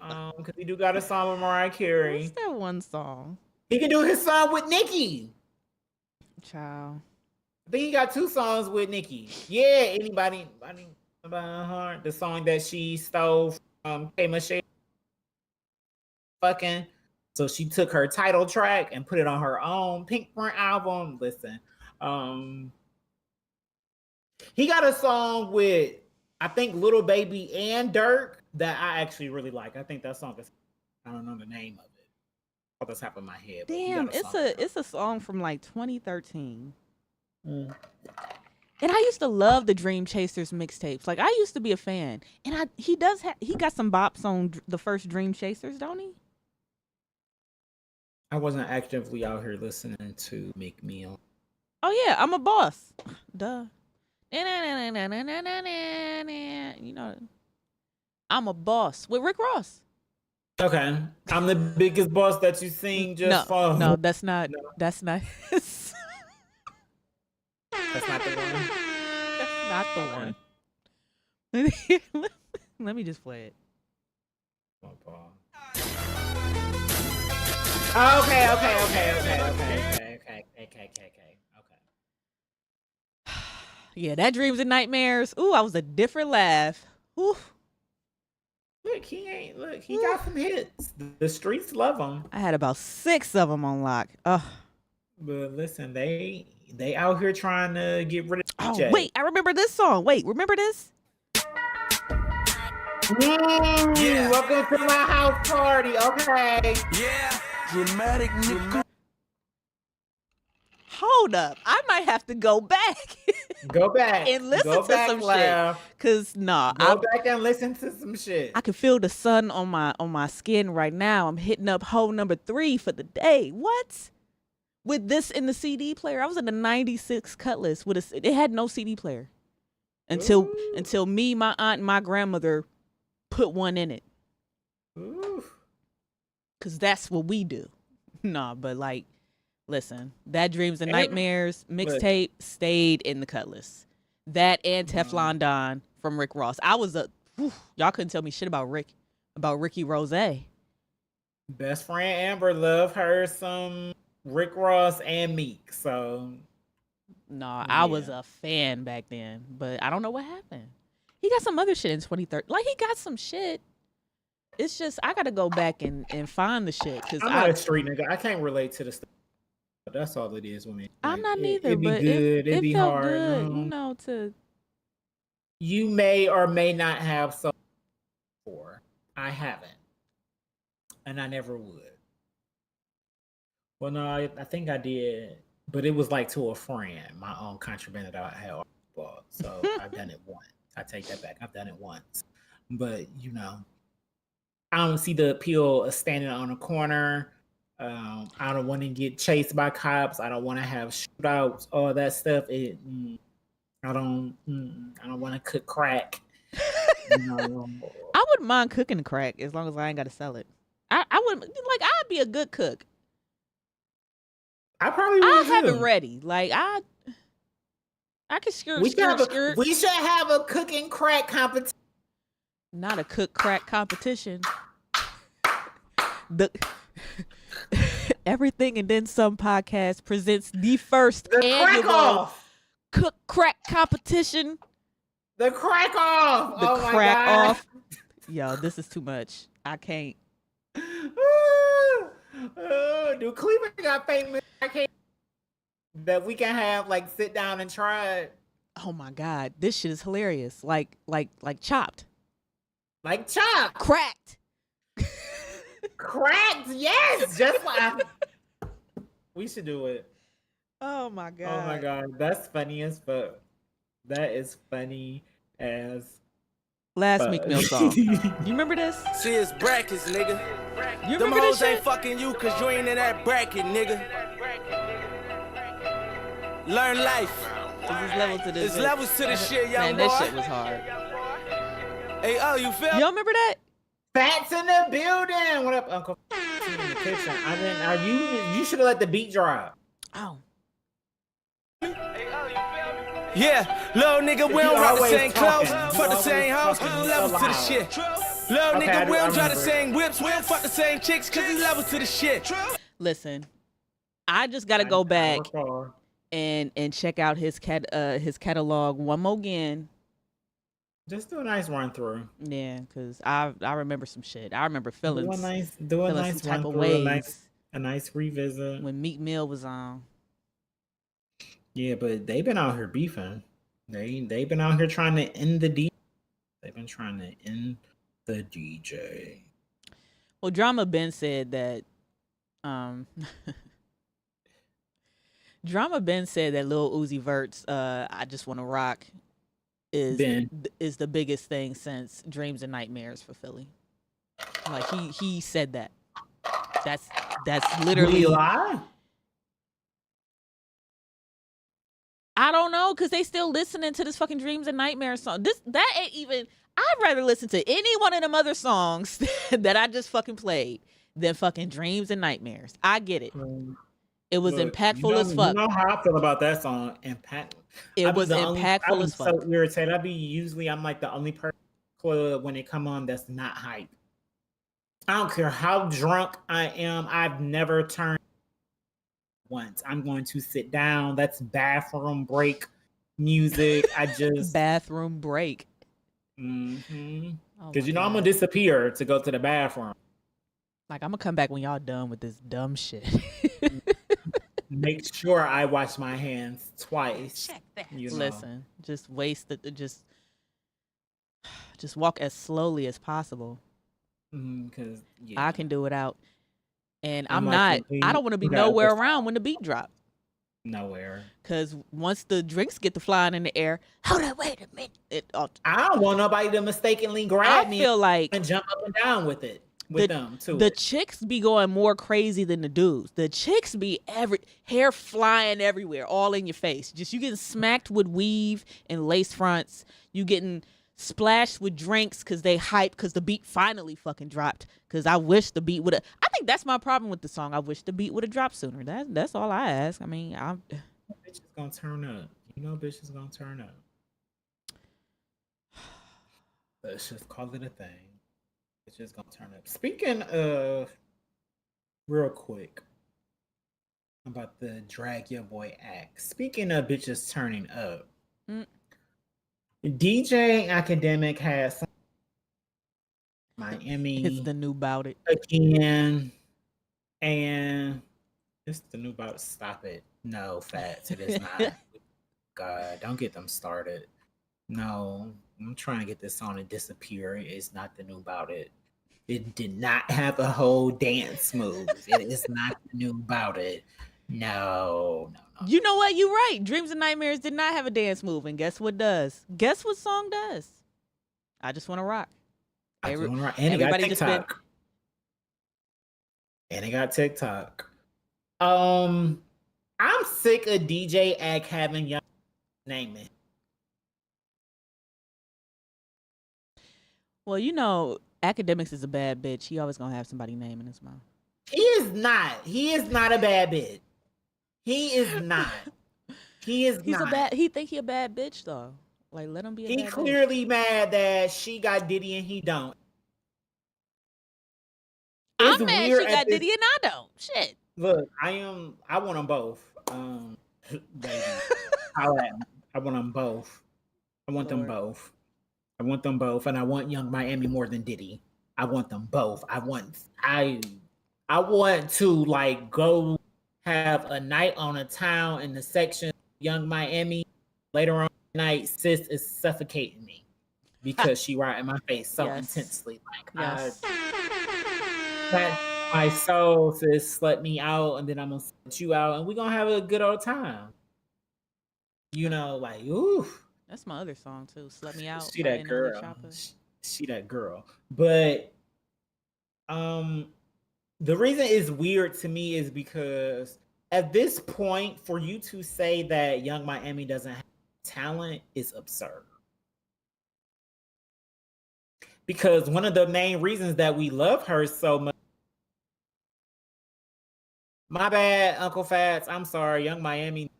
Speaker 4: Cause he do got a song with Mariah Carey.
Speaker 3: What's that one song?
Speaker 4: He can do his song with Nicki.
Speaker 3: Child.
Speaker 4: I think he got 2 songs with Nicki. Yeah, anybody about her? The song that she stole from K Michelle. Fucking. So she took her title track and put it on her own Pink Print album. Listen, he got a song with I think Lil Baby and Dirk that I actually really like. I think that song is I don't know the name of it off the top of my head. but he got
Speaker 3: Damn,
Speaker 4: song.
Speaker 3: it's a song from like 2013.
Speaker 4: Mm.
Speaker 3: And I used to love the Dream Chasers mixtapes. Like I used to be a fan. And he got some bops on the first Dream Chasers, don't he?
Speaker 4: I wasn't actively out here listening to Meek Mill.
Speaker 3: Oh yeah, I'm a boss. Duh. You know, I'm a boss with Rick Ross.
Speaker 4: Okay, I'm the biggest boss that you seen just for.
Speaker 3: No, that's not.
Speaker 4: No.
Speaker 3: That's not.
Speaker 4: That's not the one.
Speaker 3: That's not the one. Let me just play it.
Speaker 4: My ball. Okay.
Speaker 3: Yeah, that Dreams and Nightmares. Ooh, I was a different laugh. Ooh.
Speaker 4: Look, he got some hits. The streets love him.
Speaker 3: I had about 6 of them on lock. Ugh.
Speaker 4: But listen, they out here trying to get rid of
Speaker 3: Oh,
Speaker 4: DJ.
Speaker 3: wait, I remember this song. Wait, remember this?
Speaker 4: Welcome to my house party. Okay.
Speaker 2: Yeah, dramatic nigga.
Speaker 3: Hold up. I might have to go back.
Speaker 4: Go back
Speaker 3: And listen
Speaker 4: Go
Speaker 3: to
Speaker 4: back,
Speaker 3: some shit.
Speaker 4: Flav.
Speaker 3: Cause nah,
Speaker 4: Go back and listen to some shit.
Speaker 3: I can feel the sun on my skin right now. I'm hitting up hole number 3 for the day. What? With this in the CD player, I was in the '96 Cutlass with it had no CD player until me, my aunt, and my grandmother put one in it.
Speaker 4: Ooh.
Speaker 3: Cause that's what we do. Nah, but like, listen, that Dreams and
Speaker 4: And it-
Speaker 3: Nightmares mixtape stayed in the Cutlass. That and Teflon Don from Rick Ross. I was y'all couldn't tell me shit about Ricky Rose.
Speaker 4: Best friend Amber love her some Rick Ross and Meek. So
Speaker 3: No, I was
Speaker 4: Yeah.
Speaker 3: a fan back then, but I don't know what happened. He got some other shit in 2013. Like he got some shit. It's just I gotta go back and find the shit because
Speaker 4: I'm not a street nigga. I can't relate to the stuff. But that's all it is with me.
Speaker 3: I'm not
Speaker 4: Like,
Speaker 3: neither.
Speaker 4: It'd be
Speaker 3: But
Speaker 4: good. It'd
Speaker 3: it
Speaker 4: be
Speaker 3: felt
Speaker 4: hard.
Speaker 3: good,
Speaker 4: No.
Speaker 3: you know. To
Speaker 4: You may or may not have so before. I haven't. And I never would. Well, no, I think I did. But it was like to a friend, my own contraband that I had bought. So I've done it once. I take that back. I've done it once. But, you know, I don't see the appeal of standing on a corner. I don't want to get chased by cops. I don't want to have shootouts, all that stuff. I don't want to cook crack. You know.
Speaker 3: I wouldn't mind cooking crack as long as I ain't gotta sell it. I wouldn't like. I'd be a good cook.
Speaker 4: I probably
Speaker 3: I
Speaker 4: would
Speaker 3: have
Speaker 4: too.
Speaker 3: it ready. Like I could skirt.
Speaker 4: We should have a cooking crack competition.
Speaker 3: Not a cook crack competition. The Everything and Then Some podcast presents the first
Speaker 4: The crack
Speaker 3: annual
Speaker 4: off.
Speaker 3: cook crack competition.
Speaker 4: The crack off.
Speaker 3: The
Speaker 4: Oh my
Speaker 3: crack
Speaker 4: God.
Speaker 3: off. Yo, this is too much. I can't.
Speaker 4: Do Cleveland got famous crackheads that we can have like sit down and try it?
Speaker 3: Oh my God, this shit is hilarious. Like chopped,
Speaker 4: Like chop.
Speaker 3: cracked.
Speaker 4: Cracked, yes. Just like we should do it.
Speaker 3: Oh my God.
Speaker 4: Oh my God. That's funny as fuck. That is funny as
Speaker 3: Last
Speaker 4: fuck.
Speaker 3: Meek Mill song. You remember this?
Speaker 2: See, it's brackets, nigga.
Speaker 3: You
Speaker 2: Them
Speaker 3: remember this
Speaker 2: hoes ain't
Speaker 3: shit?
Speaker 2: fucking you cause you ain't in that bracket, nigga. Learn life.
Speaker 3: There's levels to this.
Speaker 2: There's levels to this shit, young
Speaker 3: Man, that
Speaker 2: boy.
Speaker 3: shit was hard.
Speaker 2: Hey, oh, you feel?
Speaker 3: You don't remember that?
Speaker 4: Fats in the building. What up, Uncle? In the kitchen. I mean, are you should have let the beat drop.
Speaker 3: Oh.
Speaker 2: Yeah, little nigga, we
Speaker 4: You
Speaker 2: don't rock the
Speaker 4: always
Speaker 2: same clothes,
Speaker 4: talking.
Speaker 2: fuck the
Speaker 4: You
Speaker 2: same
Speaker 4: always
Speaker 2: hoes, cause
Speaker 4: talking
Speaker 2: there's levels
Speaker 4: so
Speaker 2: to the
Speaker 4: loud.
Speaker 2: shit. Little
Speaker 4: Okay,
Speaker 2: nigga, we don't drive the
Speaker 4: remember.
Speaker 2: same whips, we don't fuck the same chicks, cause there's levels to the shit.
Speaker 3: Listen, I just gotta go back and check out his catalog one more again.
Speaker 4: Just do a nice run through.
Speaker 3: Yeah, cause I remember some shit. I remember feeling
Speaker 4: Do a nice
Speaker 3: feeling
Speaker 4: run
Speaker 3: some type of
Speaker 4: through.
Speaker 3: ways
Speaker 4: A nice revisit.
Speaker 3: when Meek Mill was on.
Speaker 4: Yeah, but they've been out here beefing. They've been out here trying to end the DJ. They've been trying to end the DJ.
Speaker 3: Well, Drama Ben said that. Drama Ben said that Lil Uzi Vert's "I Just Want to Rock" is the biggest thing since Dreams and Nightmares for Philly. Like he said that. That's literally.
Speaker 4: Did he lie?
Speaker 3: I don't know, cause they still listening to this fucking Dreams and Nightmares song. That ain't even. I'd rather listen to any one of them other songs that I just fucking played than fucking Dreams and Nightmares. I get it. It was
Speaker 4: Look,
Speaker 3: impactful as fuck.
Speaker 4: You know how I feel about that song.
Speaker 3: It was impactful as fuck.
Speaker 4: I'm so irritated. I'm like the only person when it come on that's not hype. I don't care how drunk I am. I've never turned once. I'm going to sit down. That's bathroom break music. I just
Speaker 3: bathroom break.
Speaker 4: Because
Speaker 3: Oh
Speaker 4: I'm
Speaker 3: my
Speaker 4: gonna
Speaker 3: God.
Speaker 4: disappear to go to the bathroom.
Speaker 3: Like, I'm gonna come back when y'all done with this dumb shit.
Speaker 4: Make sure I wash my hands twice.
Speaker 5: Check that.
Speaker 4: You know.
Speaker 3: Listen, just just walk as slowly as possible.
Speaker 4: Because
Speaker 3: I can do it out. And
Speaker 4: I'm
Speaker 3: I'm
Speaker 4: like,
Speaker 3: not, I don't want to be
Speaker 4: you gotta
Speaker 3: nowhere
Speaker 4: listen.
Speaker 3: around when the beat drop.
Speaker 4: nowhere.
Speaker 3: Because once the drinks get to flying in the air, hold on, wait a minute.
Speaker 4: I don't want nobody to mistakenly grab
Speaker 3: I
Speaker 4: me
Speaker 3: feel like
Speaker 4: and jump up and down with it. With them too.
Speaker 3: the chicks be going more crazy than the dudes. The chicks be hair flying everywhere, all in your face. Just you getting smacked with weave and lace fronts. You getting splashed with drinks because they hype because the beat finally fucking dropped. Because I wish the beat would have. I think that's my problem with the song. I wish the beat would have dropped sooner. That's all I ask. I mean,
Speaker 4: bitch is gonna turn up. You know, bitch is gonna turn up. Let's just call it a thing. It's just gonna turn up. Speaking of, real quick, about the Drag Your Boy act. Speaking of bitches turning up, DJ Academic has some Miami.
Speaker 3: it's the new bout it.
Speaker 4: Again, and it's the new bout. Stop it. No, Fats, it is not. God, don't get them started. No, I'm trying to get this song to disappear. It's not the new bout it. It did not have a whole dance move. It is not the new bout it. No.
Speaker 3: You know what? You're right. Dreams and Nightmares did not have a dance move, and guess what does? Guess what song does? I Just Want to Rock.
Speaker 4: And it got
Speaker 3: everybody just been-
Speaker 4: TikTok. And it got TikTok. I'm sick of DJ Act having young naming.
Speaker 3: Well, you know, Academics is a bad bitch. He always gonna have somebody name in his mouth.
Speaker 4: He is not. He is not a bad bitch. He is not. He's not.
Speaker 3: He think he a bad bitch though. Like, let him be a
Speaker 4: He
Speaker 3: bad bitch.
Speaker 4: clearly mad that she got Diddy and he don't.
Speaker 3: I'm mad she got Diddy and I don't. Shit.
Speaker 4: Look, I want them both. Baby. I want them both. I want them both. I want them both, and I want Young Miami more than Diddy. I want them both. I want to like go have a night on a town in the section Young Miami. Later on tonight, sis is suffocating me because she right in my face so intensely. Like my soul sis, slut me out, and then I'm gonna slut you out, and we're gonna have a good old time. You know, like ooh.
Speaker 3: That's my other song too. Slut Me Out.
Speaker 4: She that girl. She that girl. But the reason it's weird to me is because at this point, for you to say that Young Miami doesn't have talent is absurd. Because one of the main reasons that we love her so much. My bad, Uncle Fats. I'm sorry, Young Miami.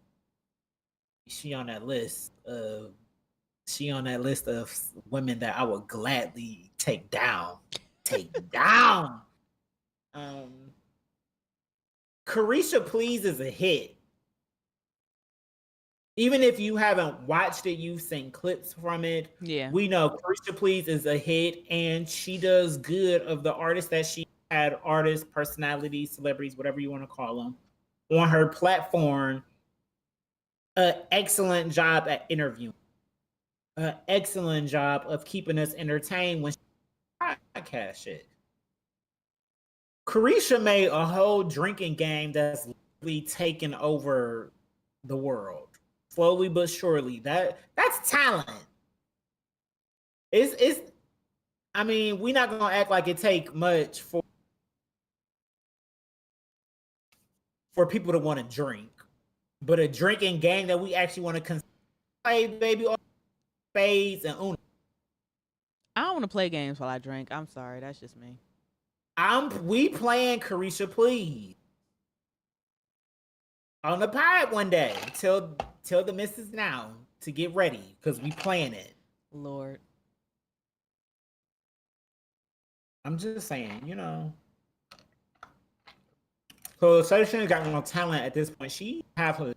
Speaker 4: She on that list of women that I would gladly take down. Take down. Carisha Please is a hit. Even if you haven't watched it, you've seen clips from it.
Speaker 3: Yeah.
Speaker 4: We know Carisha Please is a hit, and she does good of the artists that she had, artists, personalities, celebrities, whatever you want to call them, on her platform. An excellent job at interviewing. An excellent job of keeping us entertained when she podcast shit. Carisha made a whole drinking game that's literally taken over the world. Slowly but surely. That's talent. It's I mean, we're not gonna act like it take much for people to want to drink. But a drinking game that we actually want to play, baby, all spades and Uno.
Speaker 3: I don't want to play games while I drink. I'm sorry. That's just me.
Speaker 4: We playing Carisha Please on the pod one day. Tell the missus now to get ready because we playing it.
Speaker 3: Lord.
Speaker 4: I'm just saying, you know. So Session got no talent at this point. She have her.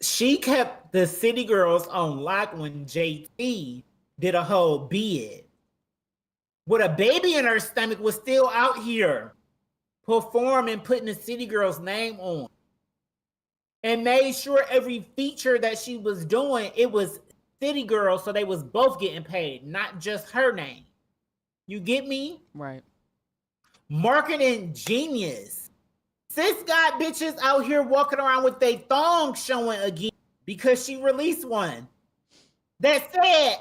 Speaker 4: She kept the City Girls on lock when JT did a whole bid. With a baby in her stomach, was still out here performing, putting the City Girls name on. And made sure every feature that she was doing, it was City Girls, so they was both getting paid, not just her name. You get me?
Speaker 3: Right.
Speaker 4: Marketing genius. Sis got bitches out here walking around with their thongs showing again because she released one that said,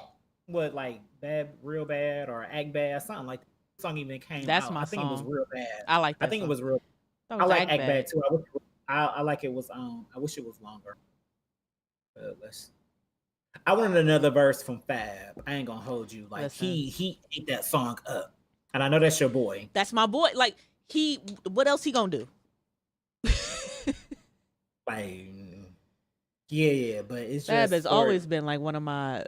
Speaker 4: what, like bad, real bad, or act bad, something like that. The song even came
Speaker 3: That's
Speaker 4: out.
Speaker 3: my
Speaker 4: I think
Speaker 3: song.
Speaker 4: it was real bad.
Speaker 3: I like that
Speaker 4: I think
Speaker 3: song.
Speaker 4: it was real.
Speaker 3: That
Speaker 4: I
Speaker 3: was
Speaker 4: like act bad too. I like it was. I wish it was longer. I wanted another verse from Fab. I ain't gonna hold you. Like
Speaker 3: Listen.
Speaker 4: he ate that song up, and I know that's your boy.
Speaker 3: That's my boy. Like what else he gonna do?
Speaker 4: Like, yeah, but it's
Speaker 3: Fab
Speaker 4: just
Speaker 3: has always been like one of my.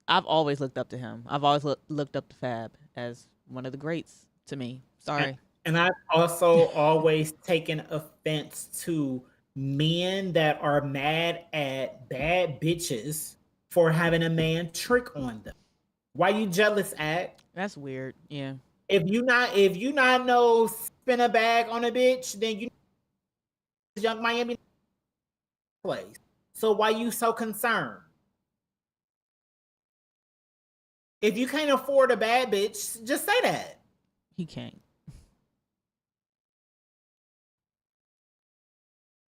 Speaker 3: I've always looked up to him. I've always looked up to Fab as one of the greats to me. Sorry.
Speaker 4: And I've also always taken offense to men that are mad at bad bitches for having a man trick on them. Why you jealous at?
Speaker 3: That's weird. Yeah.
Speaker 4: If you not know spin a bag on a bitch, then you Young Miami place. So why you so concerned? If you can't afford a bad bitch, just say that.
Speaker 3: He can't.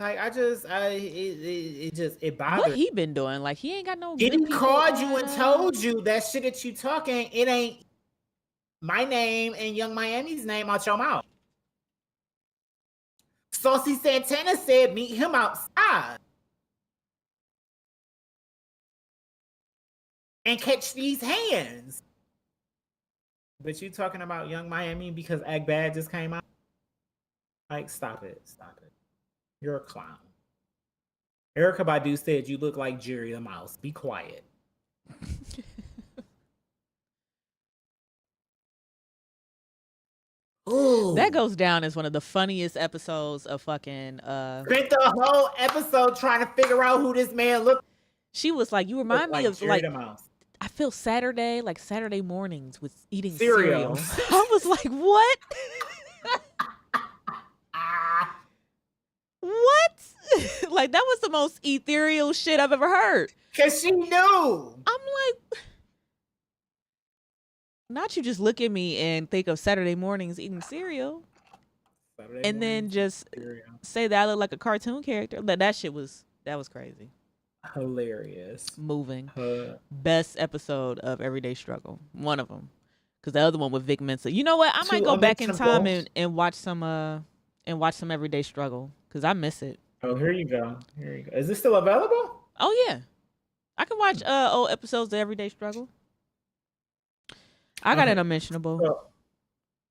Speaker 4: Like it bothers.
Speaker 3: What he been doing? Like he ain't got no.
Speaker 4: He
Speaker 3: good
Speaker 4: didn't
Speaker 3: people
Speaker 4: called you and
Speaker 3: on,
Speaker 4: told you that shit that you talking. It ain't my name and Young Miami's name out your mouth. Saucy Santana said, "Meet him outside and catch these hands." But you talking about Young Miami because Act Bad just came out? Like, stop it. You're a clown. Erykah Badu said you look like Jerry the Mouse. Be quiet. Ooh.
Speaker 3: That goes down as one of the funniest episodes of fucking.
Speaker 4: Spent the whole episode trying to figure out who this man looked.
Speaker 3: She was like, "You remind me of
Speaker 4: Jerry
Speaker 3: like."
Speaker 4: the Mouse.
Speaker 3: I feel Saturday mornings with eating
Speaker 4: Cereal.
Speaker 3: cereal. I was like, what? What? Like, that was the most ethereal shit I've ever heard.
Speaker 4: Because she knew.
Speaker 3: I'm like, not you just look at me and think of Saturday mornings eating cereal and then just say that I look like a cartoon character. That was crazy.
Speaker 4: Hilarious.
Speaker 3: Moving. Best episode of Everyday Struggle. One of them. Because the other one with Vic Mensa. You know what? I might go back in time and watch some and watch some Everyday Struggle because I miss it.
Speaker 4: Oh, here you go. Here you go. Is this still available?
Speaker 3: Oh yeah, I can watch old episodes of Everyday Struggle. I got an unmentionable.
Speaker 4: So,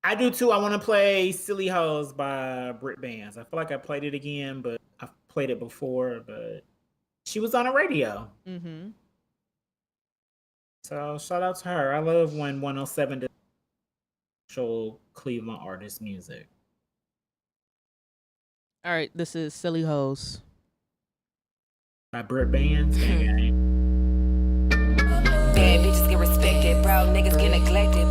Speaker 4: I do too. I want to play "Silly Hoes" by Britt Bands. I feel like I played it again, but I've played it before. But she was on the radio,
Speaker 3: Mm-hmm.
Speaker 4: so shout out to her. I love when 107 does show Cleveland artist music.
Speaker 3: All right, this is "Silly Hoes."
Speaker 4: By Britt Bands.
Speaker 6: Bad bitches get respected, bro. Niggas get neglected,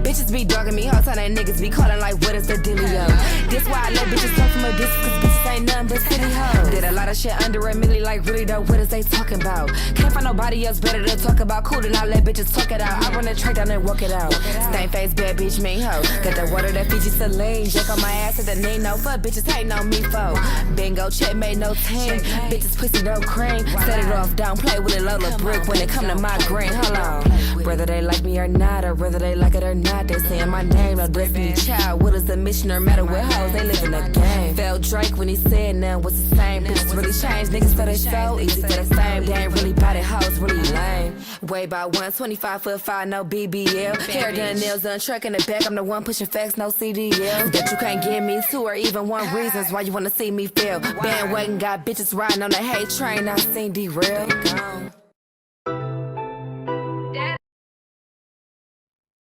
Speaker 6: bitches be dogging me, all time that niggas be calling like, what is the dealio? This why I let bitches talk from a distance, cause bitches ain't nothing but city hoes. Did a lot of shit under a milli, like really though, what is they talking about? Can't find nobody else better to talk about. Cool, then I let bitches talk it out. I run the track down and walk it out. Stain face, bad bitch, mean hoe. Got that water that Fiji Celine. Jack on my ass at the knee, no fuck. Bitches ain't no me for. Bingo, checkmate, no team. Bitches pussy, no cream. Set it off, don't play with it, Lola brick when it come to my green. Hold on. Whether they like me or not, or whether they like it or not, they saying my name, no Destiny Child. What is the mission or matter with hoes? They live in a game. Felt Drake when he said nothing was the same. Bitches really changed, niggas felt it so easy for the same. They ain't really bout it, hoes really lame. Way by 125'5", no BBL. Hair done, nails done, truck in the back. I'm the one pushing facts, no CDL. That you can't get me to, or even one reasons why you wanna see me fail. Bandwagon got bitches riding on the hate train. I seen derail.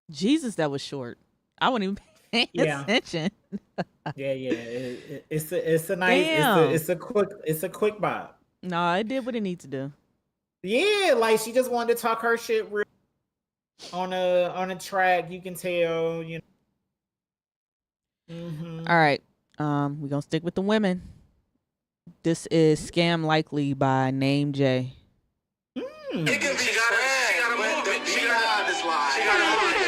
Speaker 3: Jesus, that was short. I wasn't even paying attention.
Speaker 4: Yeah. It's a nice. It's a quick bop.
Speaker 3: No, it did what it needs to do.
Speaker 4: Yeah, like she just wanted to talk her shit real on a track. You can tell, you know. Mm-hmm.
Speaker 3: All right, we're gonna stick with the women. This is "Scam Likely" by Name J.
Speaker 2: She got a movement. She got this line. She got a movement.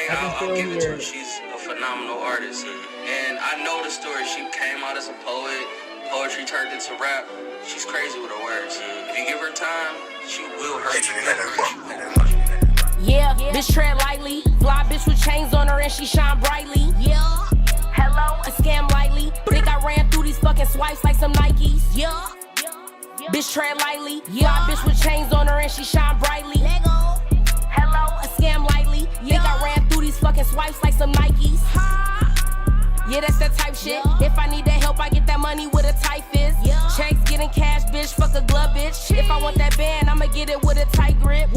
Speaker 7: I'll give it to her. She's a phenomenal artist. And I know the story. She came out as a poet. Poetry turned into rap. She's crazy with her words. If you give her time, she will hurt you.
Speaker 8: Yeah, bitch tread lightly. Fly bitch with chains on her and she shine brightly. Yeah. Hello, a scam lightly. Think I ran through these fucking swipes like some Nikes. Yeah. Bitch tread lightly. Fly bitch with chains on her and she shine brightly. Hello, a scam lightly. Think I ran through these fucking swipes like some Nikes. Yeah, that's that type shit. If I need that help, I get that money with a tight fist. Checks getting cash, bitch, fuck a glove, bitch. If I want that band, I'ma get it with a tight grip.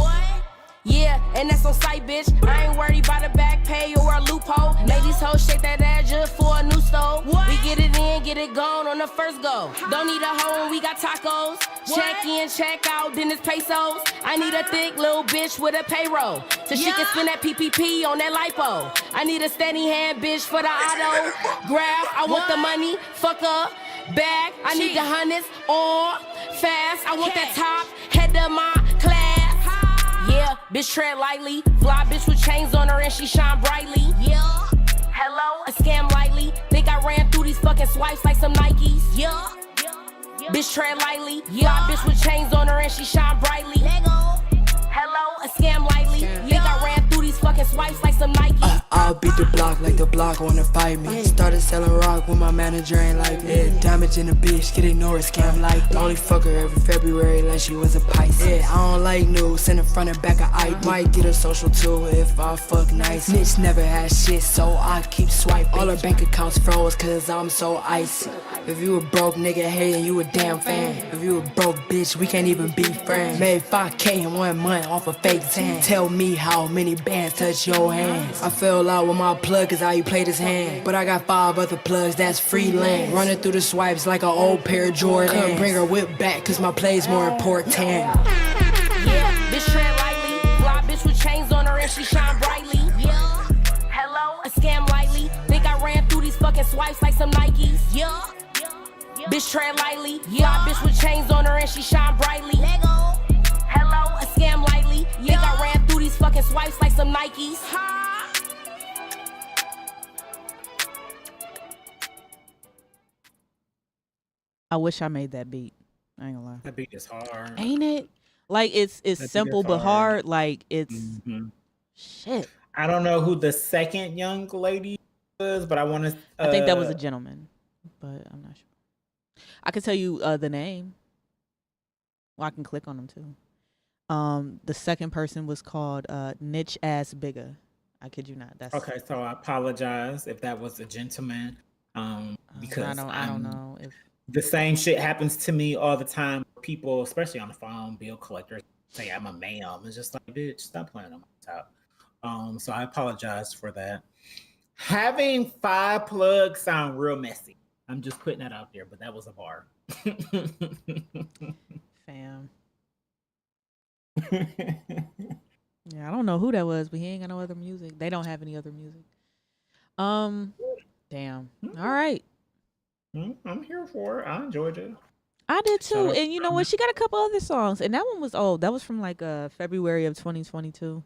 Speaker 8: Yeah, and that's on site, bitch. I ain't worried about a back pay or a loophole. Make these hoes shake that ass just for a new stove. We get it in, get it gone on the first go. Don't need a hoe when we got tacos. Check in, check out, then it's pesos. I need a thick little bitch with a payroll, so she can spend that PPP on that lipo. I need a steady hand bitch for the auto graph. I want the money, fuck up, bag. I need the hundreds or fast. I want that top, head of my class. Yeah, bitch tread lightly. Fly bitch with chains on her and she shine brightly. Yeah. Hello, a scam lightly. Think I ran through these fucking swipes like some Nikes. Yeah. Bitch tread lightly. Fly bitch with chains on her and she shine brightly. Hello, a scam lightly. Think I ran through these fucking swipes like some Nikes.
Speaker 9: I'll beat the block like the block wanna fight me. Started selling rock when my manager ain't like me. Yeah, damage in the bitch, get ignored, scam like only fuck her every February like she was a Pisces. Yeah, I don't like news, in the front and back of ID. Might get a social too if I fuck nice. Snitch never had shit, so I keep swiping. All her bank accounts froze cause I'm so icy. If you a broke nigga hating, you a damn fan. If you a broke bitch, we can't even be friends. Made 5K in 1 month off a fake tan. Tell me how many bands touch your hands. I fell out with my plug is how you play this hand. But I got 5 other plugs, that's freelance. Running through the swipes like an old pair of Jordans. Couldn't bring her whip back cause my play's more important.
Speaker 8: Yeah, bitch tread lightly. Fly bitch with chains on her and she shine brightly. Yeah. Hello, a scam lightly. Think I ran through these fucking swipes like some Nikes. Yeah. Bitch tread lightly. Fly bitch with chains on her and she shine brightly. Hello, a scam lightly. Think I ran through these fucking swipes like some Nikes.
Speaker 3: I wish I made that beat. I ain't gonna lie.
Speaker 4: That beat is hard.
Speaker 3: Ain't it? Like it's simple but hard. Like it's shit.
Speaker 4: I don't know who the second young lady was, but I want to.
Speaker 3: I think that was a gentleman, but I'm not sure. I can tell you the name. Well, I can click on them too. The second person was called Niche Ass Bigger. I kid you not. That's
Speaker 4: okay. So I apologize if that was a gentleman. Because
Speaker 3: I don't know if
Speaker 4: the same shit happens to me all the time. People, especially on the phone, bill collectors say I'm a ma'am. It's just like, bitch, stop playing on my top. So I apologize for that. Having 5 plugs sound real messy. I'm just putting that out there, but that was a bar.
Speaker 3: fam. Yeah, I don't know who that was, but he ain't got no other music. They don't have any other music. Damn. All right.
Speaker 4: I'm here for it. I enjoyed it.
Speaker 3: I did too. And you know what? She got a couple other songs, and that one was old. That was from like February of 2022.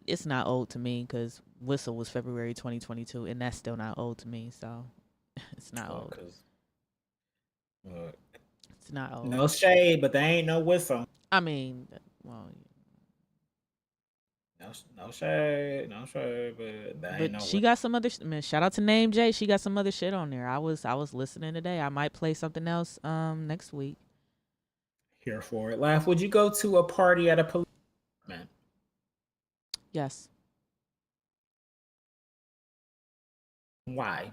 Speaker 3: It's not old to me because Whistle was February 2022, and that's still not old to me. So it's not old. It's not old.
Speaker 4: No shade, but they ain't no Whistle.
Speaker 3: I mean, well,
Speaker 4: no shade, but that ain't no.
Speaker 3: She got some other. Man, shout out to Name J. She got some other shit on there. I was listening today. I might play something else next week.
Speaker 4: Here for it. Laugh. Would you go to a party at a police department?
Speaker 3: Yes.
Speaker 4: Why?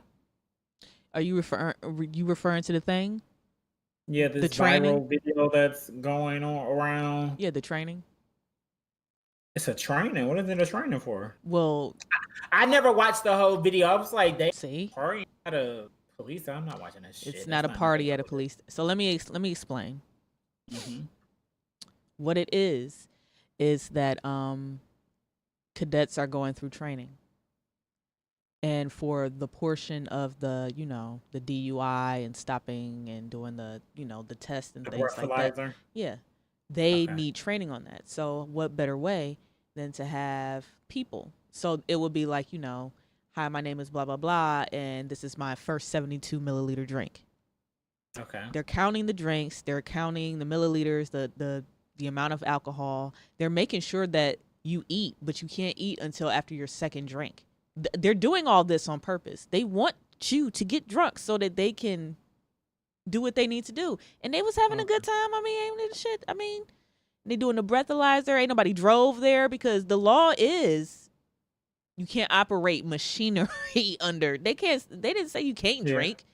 Speaker 3: Are you referring to the thing?
Speaker 4: Yeah, this
Speaker 3: the training
Speaker 4: viral video that's going on around.
Speaker 3: Yeah, the training.
Speaker 4: It's a training. What is it a training for?
Speaker 3: Well,
Speaker 4: I never watched the whole video. I was like, they
Speaker 3: see
Speaker 4: party at a police. I'm not watching that shit.
Speaker 3: It's not a party at a police. So let me explain. What it is that cadets are going through training. And for the portion of the, the DUI and stopping and doing the, the test and things like that. Yeah. They need training on that. So what better way than to have people? So it would be like, hi, my name is blah, blah, blah. And this is my first 72 milliliter drink.
Speaker 4: Okay.
Speaker 3: They're counting the drinks. They're counting the milliliters, the amount of alcohol. They're making sure that you eat, but you can't eat until after your second drink. They're doing all this on purpose. They want you to get drunk so that they can do what they need to do. And they was having a good time. I mean, aiming at the shit. I mean, they doing the breathalyzer. Ain't nobody drove there because the law is you can't operate machinery under. They didn't say you can't drink.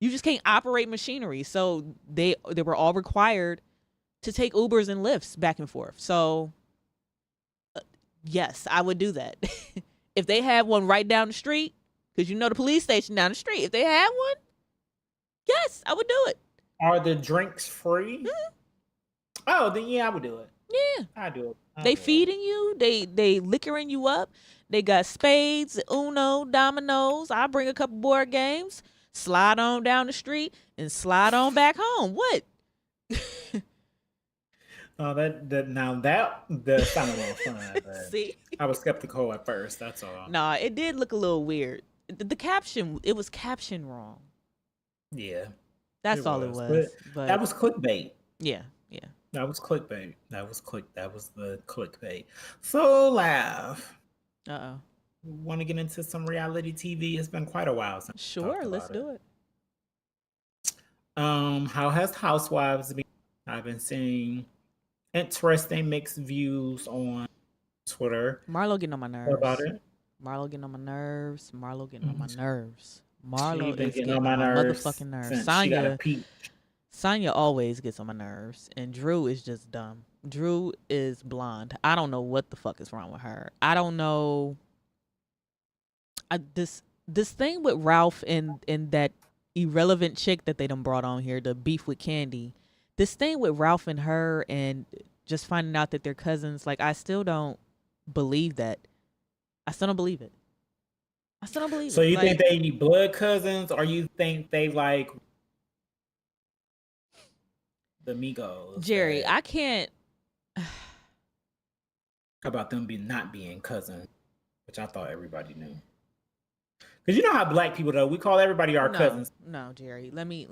Speaker 3: You just can't operate machinery. So they were all required to take Ubers and Lyfts back and forth. So yes, I would do that. If they had one right down the street, because the police station down the street, if they had one, yes, I would do it.
Speaker 4: Are the drinks free?
Speaker 3: Mm-hmm.
Speaker 4: Oh, then yeah, I would do it.
Speaker 3: Yeah.
Speaker 4: I do it.
Speaker 3: They feeding you. They liquoring you up. They got spades, Uno, dominoes. I bring a couple board games, slide on down the street, and slide on back home. What?
Speaker 4: Oh, that sounded a little fun.
Speaker 3: See,
Speaker 4: I was skeptical at first. That's all.
Speaker 3: Nah, it did look a little weird. The caption, it was captioned wrong.
Speaker 4: Yeah,
Speaker 3: that's all it was. But
Speaker 4: that was clickbait.
Speaker 3: Yeah.
Speaker 4: That was clickbait. That was the clickbait. So laugh. Want to get into some reality TV? It's been quite a while since.
Speaker 3: Sure, let's do it.
Speaker 4: How has Housewives been? I've been seeing interesting mixed views on Twitter.
Speaker 3: Marlo getting on my nerves.
Speaker 4: What about it?
Speaker 3: Marlo getting on my nerves. Marlo is getting on my motherfucking nerves. Sonya always gets on my nerves, and Drew is just dumb. Drew is blonde. I don't know what the fuck is wrong with her. I don't know. This thing with Ralph and that irrelevant chick that they done brought on here, the beef with Candy. This thing with Ralph and her and just finding out that they're cousins, like, I still don't believe that. I still don't believe it.
Speaker 4: So you think they blood cousins, or you think they like the Migos?
Speaker 3: Jerry, I can't.
Speaker 4: About them not being cousins, which I thought everybody knew. Because you know how black people do, we call everybody our cousins.
Speaker 3: No, Jerry. Let me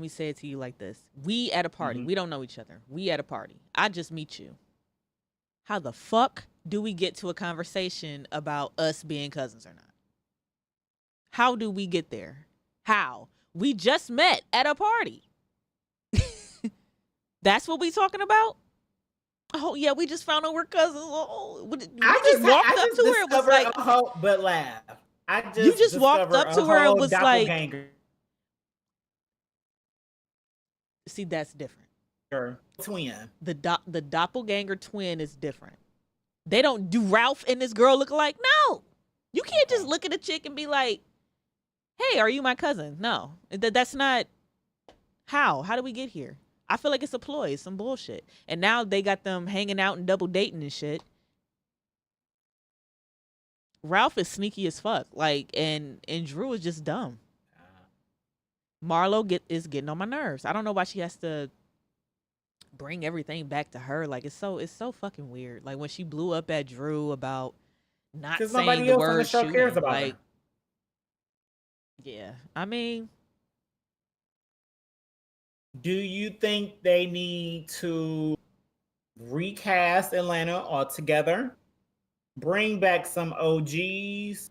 Speaker 3: say it to you like this. We at a party. We don't know each other. We at a party. I just meet you. How the fuck do we get to a conversation about us being cousins or not? How do we get there? How? We just met at a party. That's what we talking about? Oh yeah, we just found out we're cousins. Oh, we just walked up to her. It was like,
Speaker 4: but laugh.
Speaker 3: You just walked up to her. It was like, see, that's different.
Speaker 4: Twin.
Speaker 3: The doppelganger twin is different. They don't do Ralph and this girl look alike. No, you can't just look at a chick and be like, "Hey, are you my cousin?" No, that's not. How do we get here? I feel like it's a ploy, it's some bullshit. And now they got them hanging out and double dating and shit. Ralph is sneaky as fuck. Like, and Drew is just dumb. Marlo is getting on my nerves. I don't know why she has to bring everything back to her. Like, it's so fucking weird. Like when she blew up at Drew about not saying the word shooting. Cares about like, her. Yeah, I mean,
Speaker 4: do you think they need to recast Atlanta altogether, bring back some OGs,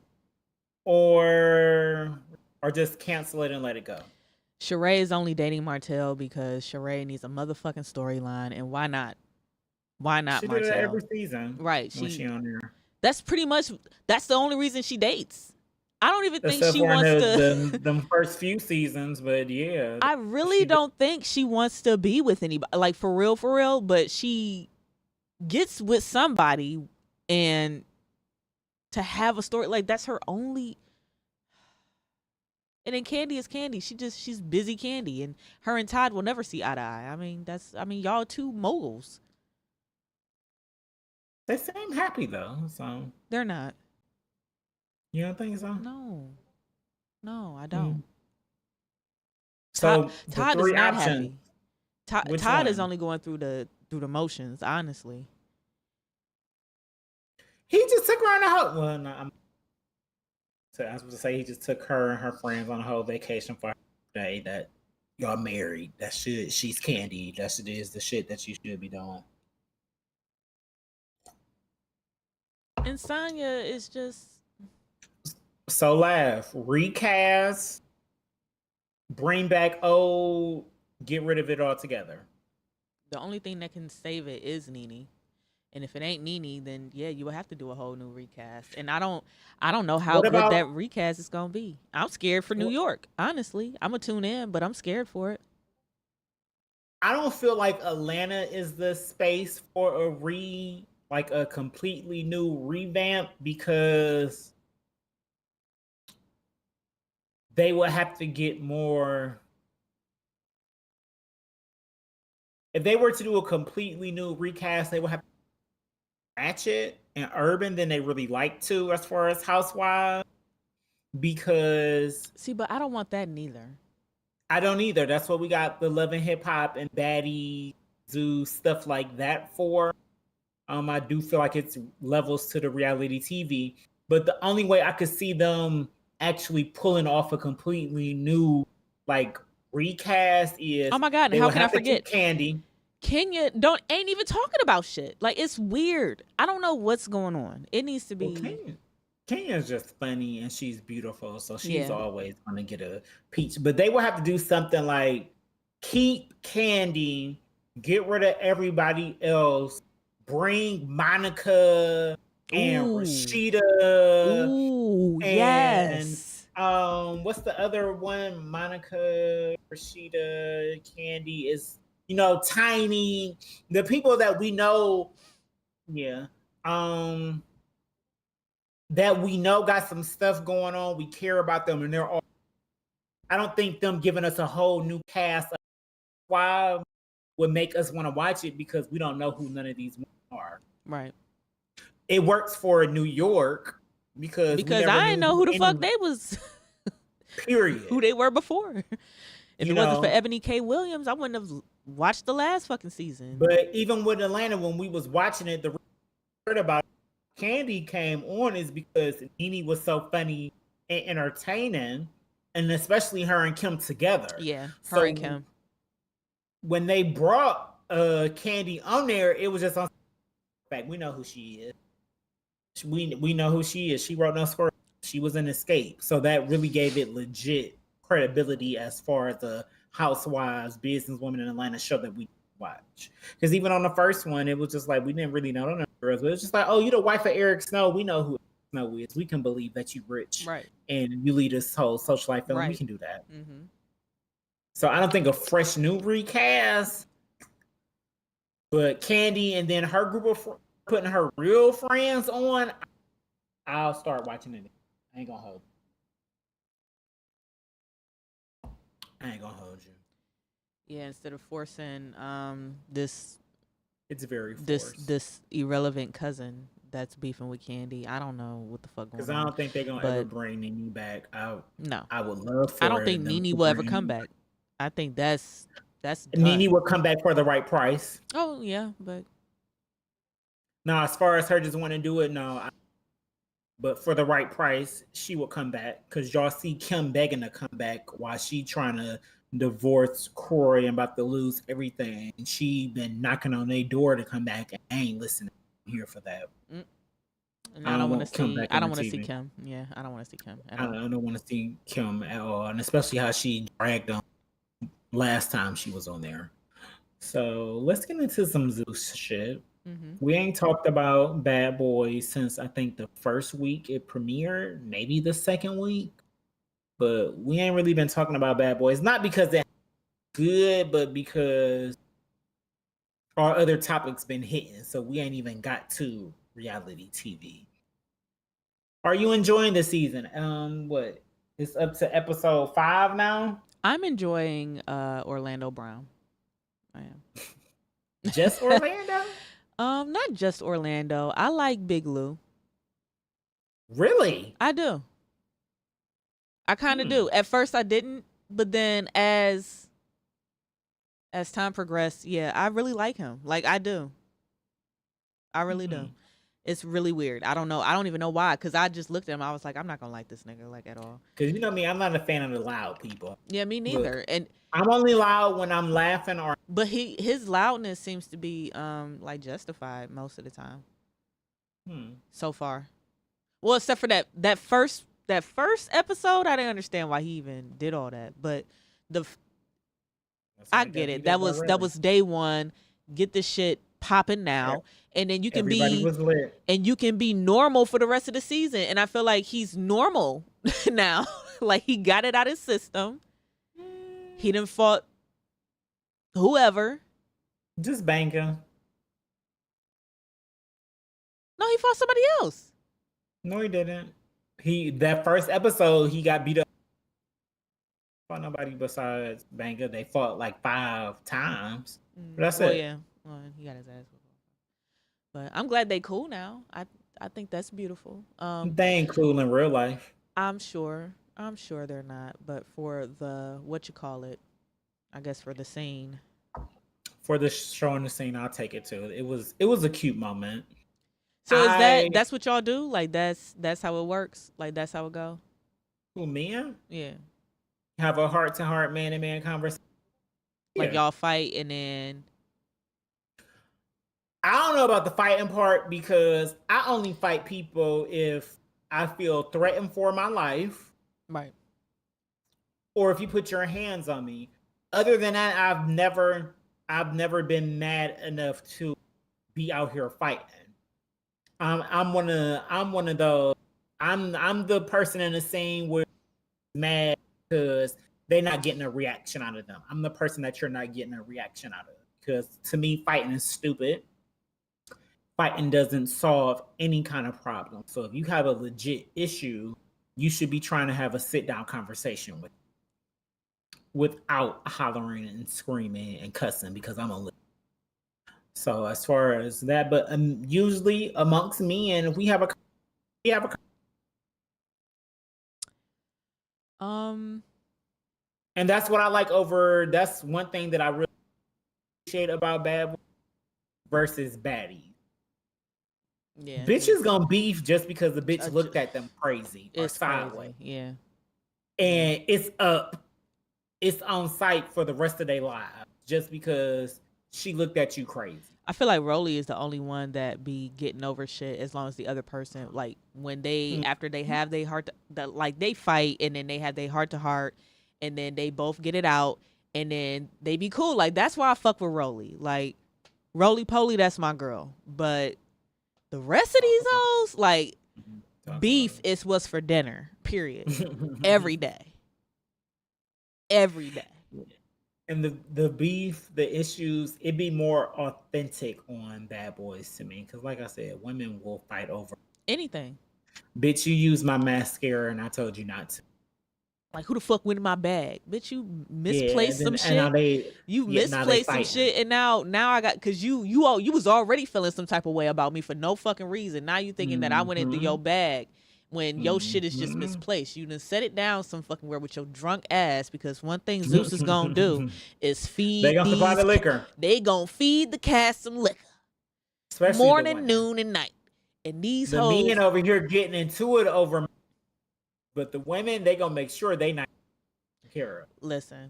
Speaker 4: or just cancel it and let it go?
Speaker 3: Sheree is only dating Martell because Sheree needs a motherfucking storyline, and why not? Why not?
Speaker 4: She
Speaker 3: Martell?
Speaker 4: did it every season,
Speaker 3: right?
Speaker 4: She on there.
Speaker 3: That's the only reason she dates. I don't even think she wants to.
Speaker 4: Them first few seasons, but yeah.
Speaker 3: I really don't think she wants to be with anybody. Like, for real. But she gets with somebody, and to have a story, like, that's her only. And then Candy is Candy. She's busy Candy. And her and Todd will never see eye to eye. I mean, y'all two moguls.
Speaker 4: They seem happy, though, so.
Speaker 3: They're not.
Speaker 4: You don't think so?
Speaker 3: No, I don't.
Speaker 4: So
Speaker 3: Todd is not happy. Todd is only going through the motions, honestly.
Speaker 4: He just took her on a whole. Well, no, I was going to say he just took her and her friends on a whole vacation for her day. That y'all married. She's Candy. That shit is the shit that you should be doing.
Speaker 3: And Sonya is just.
Speaker 4: So laugh, recast, bring back old, get rid of it altogether.
Speaker 3: The only thing that can save it is Nene. And if it ain't Nene, then yeah, you would have to do a whole new recast. And I don't know how good that recast is gonna be. I'm scared for New York. Honestly, I'm gonna tune in, but I'm scared for it.
Speaker 4: I don't feel like Atlanta is the space for a completely new revamp, because they will have to get more. If they were to do a completely new recast, they would have to Ratchet and Urban than they really like to, as far as Housewives. Because
Speaker 3: but I don't want that neither.
Speaker 4: I don't either. That's what we got the Love and Hip Hop and Baddie Zoo stuff like that for. I do feel like it's levels to the reality TV, but the only way I could see them actually pulling off a completely new recast is,
Speaker 3: oh my god, how can I forget
Speaker 4: Candy?
Speaker 3: Kenya ain't even talking about shit. Like, it's weird. I don't know what's going on. It needs to be.
Speaker 4: Well, Kenya's just funny and she's beautiful, so she's always gonna get a peach. But they will have to do something like keep Candy, get rid of everybody else, bring Monica and Rashida.
Speaker 3: Ooh,
Speaker 4: and,
Speaker 3: yes.
Speaker 4: What's the other one? Monica, Rashida, Candy is, Tiny. The people that we know, that we know got some stuff going on. We care about them, and they're all. I don't think them giving us a whole new cast of would make us want to watch it, because we don't know who none of these are.
Speaker 3: Right.
Speaker 4: It works for New York because
Speaker 3: I didn't know who the fuck they was.
Speaker 4: Period.
Speaker 3: Who they were before. If it wasn't for Ebony K. Williams, I wouldn't have watched the last fucking season.
Speaker 4: But even with Atlanta, when we was watching it, the heard about Candy came on is because Nene was so funny and entertaining, and especially her and Kim together.
Speaker 3: Yeah, her and Kim.
Speaker 4: When they brought Candy on there, it was just on fact. We know who she is. We know who she is. She wrote No Score. She was an Escape, so that really gave it legit credibility as far as the housewives, businesswoman in Atlanta show that we watch. Because even on the first one, it was just like we didn't really know the girls, but it was just like, oh, you the wife of Eric Snow. We know who Eric Snow is. We can believe that you rich,
Speaker 3: Right.
Speaker 4: and you lead this whole social life film. We
Speaker 3: Right.
Speaker 4: can do that.
Speaker 3: Mm-hmm.
Speaker 4: So I don't think a fresh new recast, but Candy and then her group of putting her real friends on, I'll start watching it. I ain't gonna hold you. I ain't gonna hold you.
Speaker 3: Yeah, instead of forcing this
Speaker 4: It's very forced.
Speaker 3: this irrelevant cousin that's beefing with Candy. I don't know what the fuck going on.
Speaker 4: Because I don't think they're gonna ever bring Nene back.
Speaker 3: No.
Speaker 4: I would love for
Speaker 3: I don't think
Speaker 4: them
Speaker 3: Nene
Speaker 4: to
Speaker 3: will ever
Speaker 4: bring-
Speaker 3: come back. I think that's done.
Speaker 4: Nene will come back for the right price.
Speaker 3: Oh yeah, but
Speaker 4: Now, as far as her just want to do it, no. But for the right price, she will come back. Because y'all see Kim begging to come back while she trying to divorce Corey and about to lose everything. And she been knocking on their door to come back, and I ain't listening. I'm here for that.
Speaker 3: and
Speaker 4: I
Speaker 3: I don't
Speaker 4: don't
Speaker 3: want
Speaker 4: want
Speaker 3: to
Speaker 4: Kim
Speaker 3: see.
Speaker 4: back
Speaker 3: I
Speaker 4: on
Speaker 3: don't
Speaker 4: the
Speaker 3: want to see
Speaker 4: TV.
Speaker 3: Kim. Yeah, I don't want to see Kim. At
Speaker 4: I
Speaker 3: all.
Speaker 4: don't want to see Kim at all. And especially how she dragged on last time she was on there. So let's get into some Zeus shit.
Speaker 3: Mm-hmm.
Speaker 4: We ain't talked about Bad Boys since I think the first week it premiered, maybe the second week. But we ain't really been talking about Bad Boys. Not because they're good, but because our other topics been hitting. So we ain't even got to reality TV. Are you enjoying the season? What? It's up to episode 5 now?
Speaker 3: I'm enjoying Orlando Brown. I am.
Speaker 4: Just Orlando?
Speaker 3: Not just Orlando. I like Big Lou.
Speaker 4: Really?
Speaker 3: I do. I kind of do. At first I didn't, but then as time progressed, yeah, I really like him. Like I do. I really do. It's really weird. I don't know. I don't even know why. Cause I just looked at him. I was like, I'm not gonna like this nigga like at all.
Speaker 4: Because you know me, I'm not a fan of the loud people.
Speaker 3: Yeah, me neither.
Speaker 4: Look,
Speaker 3: and
Speaker 4: I'm only loud when I'm laughing or.
Speaker 3: But his loudness seems to be like justified most of the time. So far. Well, except for that first episode, I didn't understand why he even did all that. But I get it. That was day one. Get the shit popping now, and then you can
Speaker 4: Everybody was lit.
Speaker 3: and you can be normal for the rest of the season. And I feel like he's normal now. Like he got it out of his system. He done fought whoever.
Speaker 4: Just banking.
Speaker 3: No, he fought somebody else.
Speaker 4: No, he didn't. That first episode he got beat up. Fought nobody besides Banker. They fought like 5 times. But that's it.
Speaker 3: Yeah. Well, he got his ass whooped. But I'm glad they cool now. I think that's beautiful.
Speaker 4: They ain't cool in real life.
Speaker 3: I'm sure they're not. But for the I guess for the scene.
Speaker 4: For the showing the scene, I'll take it too. It was a cute moment.
Speaker 3: So that's what y'all do? Like that's how it works? Like that's how it go?
Speaker 4: Who, Mia?
Speaker 3: Yeah.
Speaker 4: Have a heart-to-heart, man-to-man conversation.
Speaker 3: Like y'all fight and then
Speaker 4: I don't know about the fighting part because I only fight people if I feel threatened for my life.
Speaker 3: Right.
Speaker 4: Or if you put your hands on me. Other than that, I've never been mad enough to be out here fighting. I'm one of those. I'm the person in the scene where mad because they're not getting a reaction out of them. I'm the person that you're not getting a reaction out of. Because to me, fighting is stupid. Fighting doesn't solve any kind of problem. So if you have a legit issue, you should be trying to have a sit-down conversation without hollering and screaming and cussing because I'm a. So as far as that, but usually amongst me and we have a. And that's what I like that's one thing that I really appreciate about Bad Boys versus Baddies.
Speaker 3: Yeah.
Speaker 4: Bitches gonna beef just because the bitch looked at them crazy or
Speaker 3: It's
Speaker 4: sideways.
Speaker 3: crazy. Yeah.
Speaker 4: And it's on site for the rest of their lives just because she looked at you crazy.
Speaker 3: I feel like Rolly is the only one that be getting over shit as long as the other person, like when they after they have their heart like they fight and then they have their heart to heart and then they both get it out and then they be cool. Like that's why I fuck with Rolly. Like Roly Poly, that's my girl. But the rest of these hoes, like beef is what's for dinner. Period. Every day. Every day.
Speaker 4: And the beef, the issues, it be more authentic on Bad Boys to me. Because like I said, women will fight over
Speaker 3: anything.
Speaker 4: Bitch, you use my mascara and I told you not to.
Speaker 3: Like, who the fuck went in my bag? Bitch, you misplaced some shit. You misplaced some shit, and now I got, because you was already feeling some type of way about me for no fucking reason. Now you thinking that I went into your bag when your shit is just misplaced. You done set it down some fucking where with your drunk ass, because one thing Zeus is gonna do is feed
Speaker 4: they gonna supply the liquor.
Speaker 3: They gonna feed the cast some liquor.
Speaker 4: Especially
Speaker 3: morning, noon, and night. And these
Speaker 4: the
Speaker 3: hoes,
Speaker 4: men over here getting into it over, but the women, they gonna make sure they not care.
Speaker 3: Listen.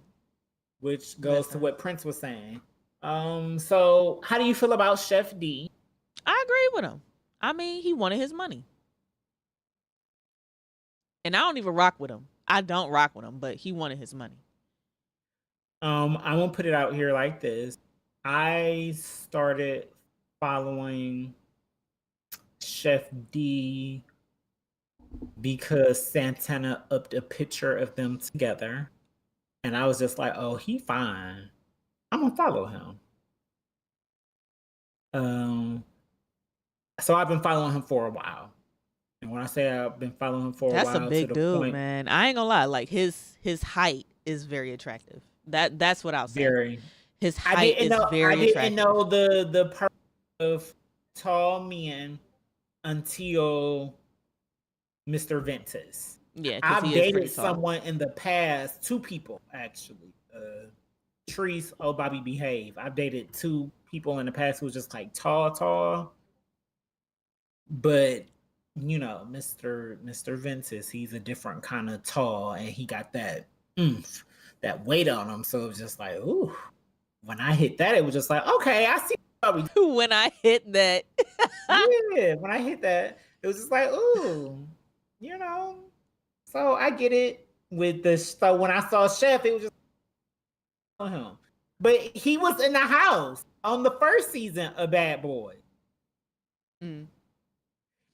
Speaker 4: Which goes to what Prince was saying. So how do you feel about Chef D?
Speaker 3: I agree with him. I mean, he wanted his money. And I don't even rock with him. I don't rock with him, but he wanted his money.
Speaker 4: I'm gonna put it out here like this. I started following Chef D because Santana upped a picture of them together. And I was just like, oh, he fine. I'm gonna follow him. So I've been following him for a while. And when I say I've been following him for a while,
Speaker 3: that's a big dude, man. I ain't gonna lie. Like his height is very attractive. That's what I'll say.
Speaker 4: Very.
Speaker 3: His height is very attractive.
Speaker 4: I didn't know the purpose of tall men until Mr. Ventus.
Speaker 3: Yeah,
Speaker 4: I've dated someone in the past, two people actually. Treese, oh Bobby Behave. I've dated two people in the past who was just like tall. But you know, Mr. Ventus, he's a different kind of tall, and he got that that weight on him. So it was just like, ooh. When I hit that, it was just like, okay, I see.
Speaker 3: When I hit that,
Speaker 4: yeah, when I hit that, it was just like, ooh, you know. So I get it with this. So when I saw Chef, it was just on him. But he was in the house on the first season of Bad Boys.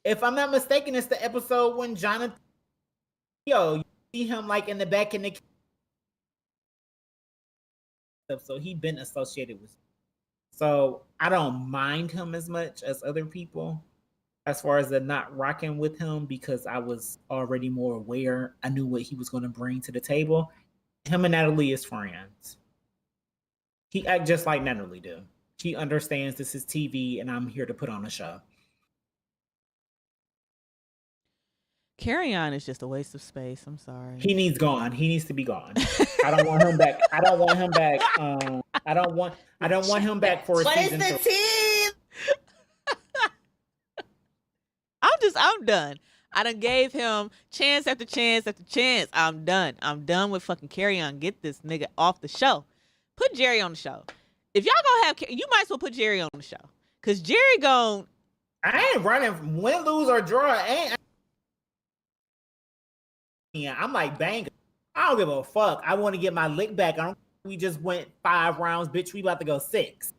Speaker 4: If I'm not mistaken, it's the episode when Jonathan, you see him like in the back in the. So he'd been associated with. So I don't mind him as much as other people as far as the not rocking with him, because I was already more aware. I knew what he was going to bring to the table. Him and Natalie is friends. He act just like Natalie do. She understands this is TV and I'm here to put on a show.
Speaker 3: Carry On is just a waste of space. I'm sorry.
Speaker 4: He needs gone. He needs to be gone. I don't want him back. I don't want him back. I don't want him back for a season.
Speaker 1: What is the team?
Speaker 3: I'm done. I done gave him chance after chance after chance. I'm done. I'm done with fucking Carry On. Get this nigga off the show. Put Jerry on the show. If y'all gonna have, you might as well put Jerry on the show. Cause Jerry gon'.
Speaker 4: I ain't running win, lose, or draw. I'm like bang. I don't give a fuck. I want to get my lick back. We just went 5 rounds, bitch. We about to go 6.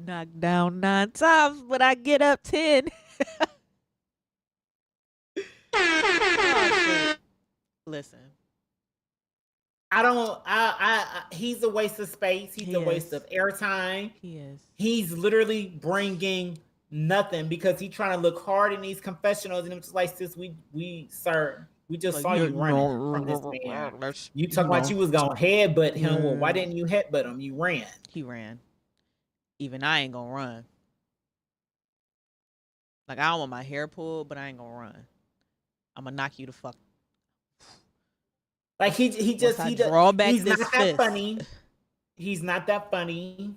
Speaker 3: Knocked down 9 times, but I get up 10. Oh, listen.
Speaker 4: He's a waste of space. He's a waste of airtime.
Speaker 3: He is.
Speaker 4: He's literally bringing nothing because he's trying to look hard in these confessionals, and it's just like, sis, we just saw you running from this man. You talking about you was gonna headbutt him. Well, why didn't you headbutt him? You ran.
Speaker 3: He ran. Even I ain't gonna run. Like, I don't want my hair pulled, but I ain't gonna run. I'm gonna knock you the fuck.
Speaker 4: Like he
Speaker 3: draw back
Speaker 4: he's
Speaker 3: this
Speaker 4: not
Speaker 3: fist.
Speaker 4: that funny. He's not that funny.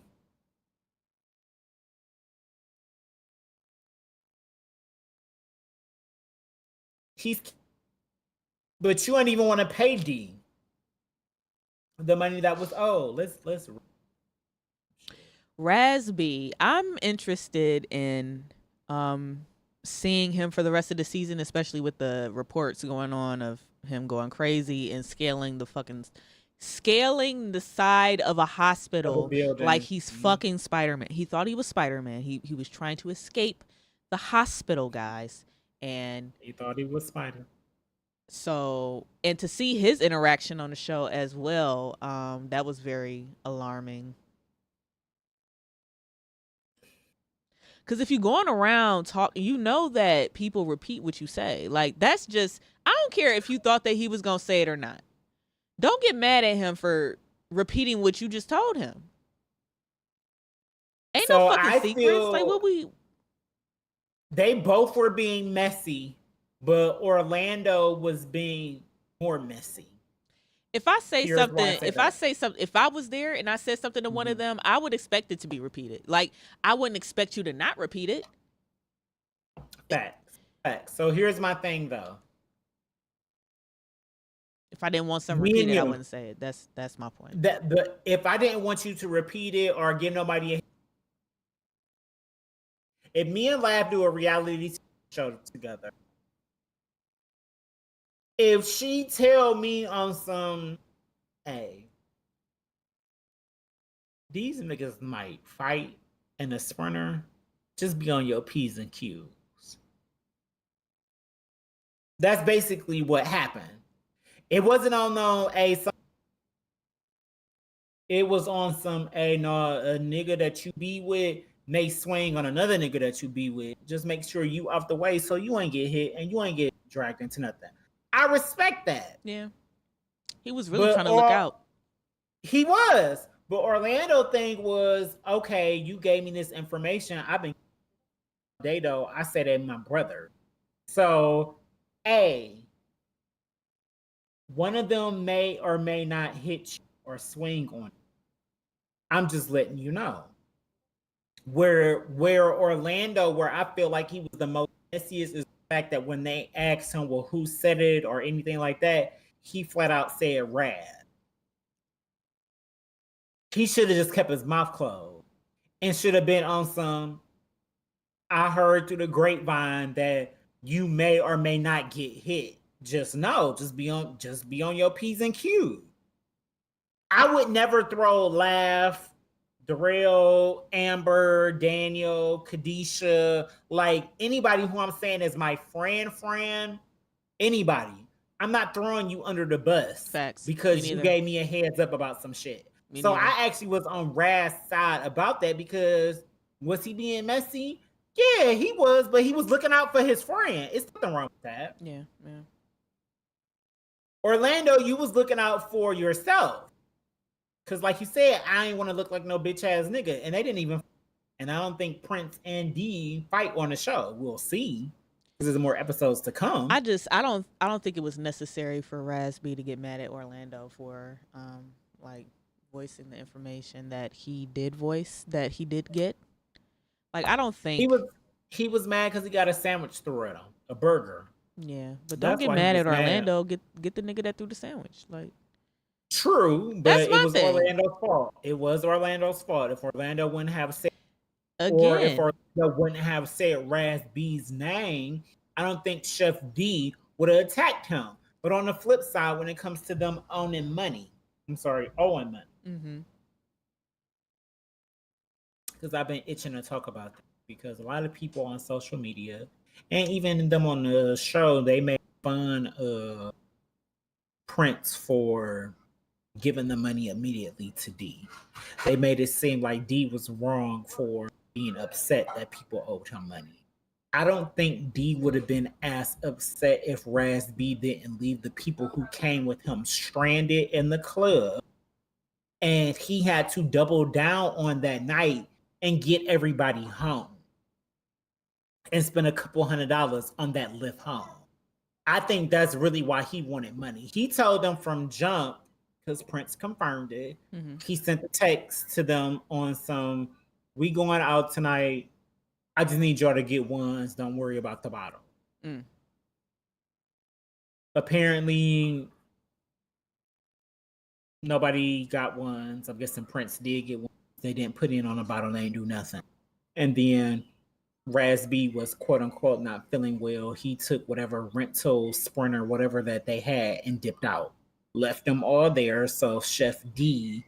Speaker 4: But you don't even want to pay D the money that was owed. Let's.
Speaker 3: Raz B, I'm interested in seeing him for the rest of the season, especially with the reports going on of him going crazy and scaling the side of a hospital like he's fucking Spider-Man. He thought he was Spider-Man. He was trying to escape the hospital, guys, and
Speaker 4: he thought he was Spider.
Speaker 3: So, and to see his interaction on the show as well, that was very alarming. Because if you're going around talking, you know that people repeat what you say. Like, that's just, I don't care if you thought that he was going to say it or not. Don't get mad at him for repeating what you just told him. Ain't no fucking secrets. Like, what we...
Speaker 4: They both were being messy, but Orlando was being more messy.
Speaker 3: If I say something, if I was there and I said something to one of them, I would expect it to be repeated. Like, I wouldn't expect you to not repeat it.
Speaker 4: Facts. So here's my thing, though.
Speaker 3: If I didn't want something repeated, I wouldn't say it. That's my point.
Speaker 4: If I didn't want you to repeat it or give nobody if me and Lab do a reality show together, if she tell me on some, hey, these niggas might fight in a sprinter, just be on your P's and Q's. That's basically what happened. It wasn't on it was on some, a nigga that you be with may swing on another nigga that you be with. Just make sure you off the way so you ain't get hit and you ain't get dragged into nothing. I respect that.
Speaker 3: Yeah. He was really trying to look out.
Speaker 4: He was. But Orlando thing was, okay, you gave me this information. I've been Dado. I said it my brother. So, one of them may or may not hit you or swing on you. I'm just letting you know. Where Orlando, where I feel like he was the most messiest, is the fact that when they asked him, well, who said it or anything like that, he flat out said Rad. He should have just kept his mouth closed and should have been on some, I heard through the grapevine that you may or may not get hit. Just know, just be on your P's and Q's. I would never throw Laugh, Darrell, Amber, Daniel, Kadisha, like anybody who I'm saying is my friend, anybody. I'm not throwing you under the bus.
Speaker 3: Facts.
Speaker 4: Because you gave me a heads up about some shit. I actually was on Raz's side about that because was he being messy? Yeah, he was, but he was looking out for his friend. It's nothing wrong with that.
Speaker 3: Yeah.
Speaker 4: Orlando, you was looking out for yourself. Because like you said, I ain't want to look like no bitch ass nigga. And they didn't even, and I don't think Prince and D fight on the show. We'll see. Because there's more episodes to come.
Speaker 3: I don't think it was necessary for Raz B to get mad at Orlando for like voicing the information that he did get. Like, I don't think
Speaker 4: he was mad because he got a sandwich through at him, a burger.
Speaker 3: Yeah, but don't get mad at Orlando. Get the nigga that threw the sandwich. Like,
Speaker 4: true, but it was Orlando's fault. It was Orlando's fault. If Orlando wouldn't have said, or if Orlando wouldn't have said Raz B's name, I don't think Chef D would have attacked him. But on the flip side, when it comes to them owing money, because I've been itching to talk about that. Because a lot of people on social media, and even them on the show, they make fun of Prince for giving the money immediately to D. They made it seem like D was wrong for being upset that people owed him money. I don't think D would have been as upset if Raz B didn't leave the people who came with him stranded in the club, and he had to double down on that night and get everybody home and spend a couple $100 on that lift home. I think that's really why he wanted money. He told them from jump, because Prince confirmed it, he sent the text to them on some, we going out tonight, I just need y'all to get ones, don't worry about the bottle. Apparently, nobody got ones. I'm guessing Prince did get ones They didn't put in on a bottle. They ain't do nothing. And then Raz B was quote unquote not feeling well. He took whatever rental Sprinter, whatever that they had, and dipped out. Left them all there. So Chef D,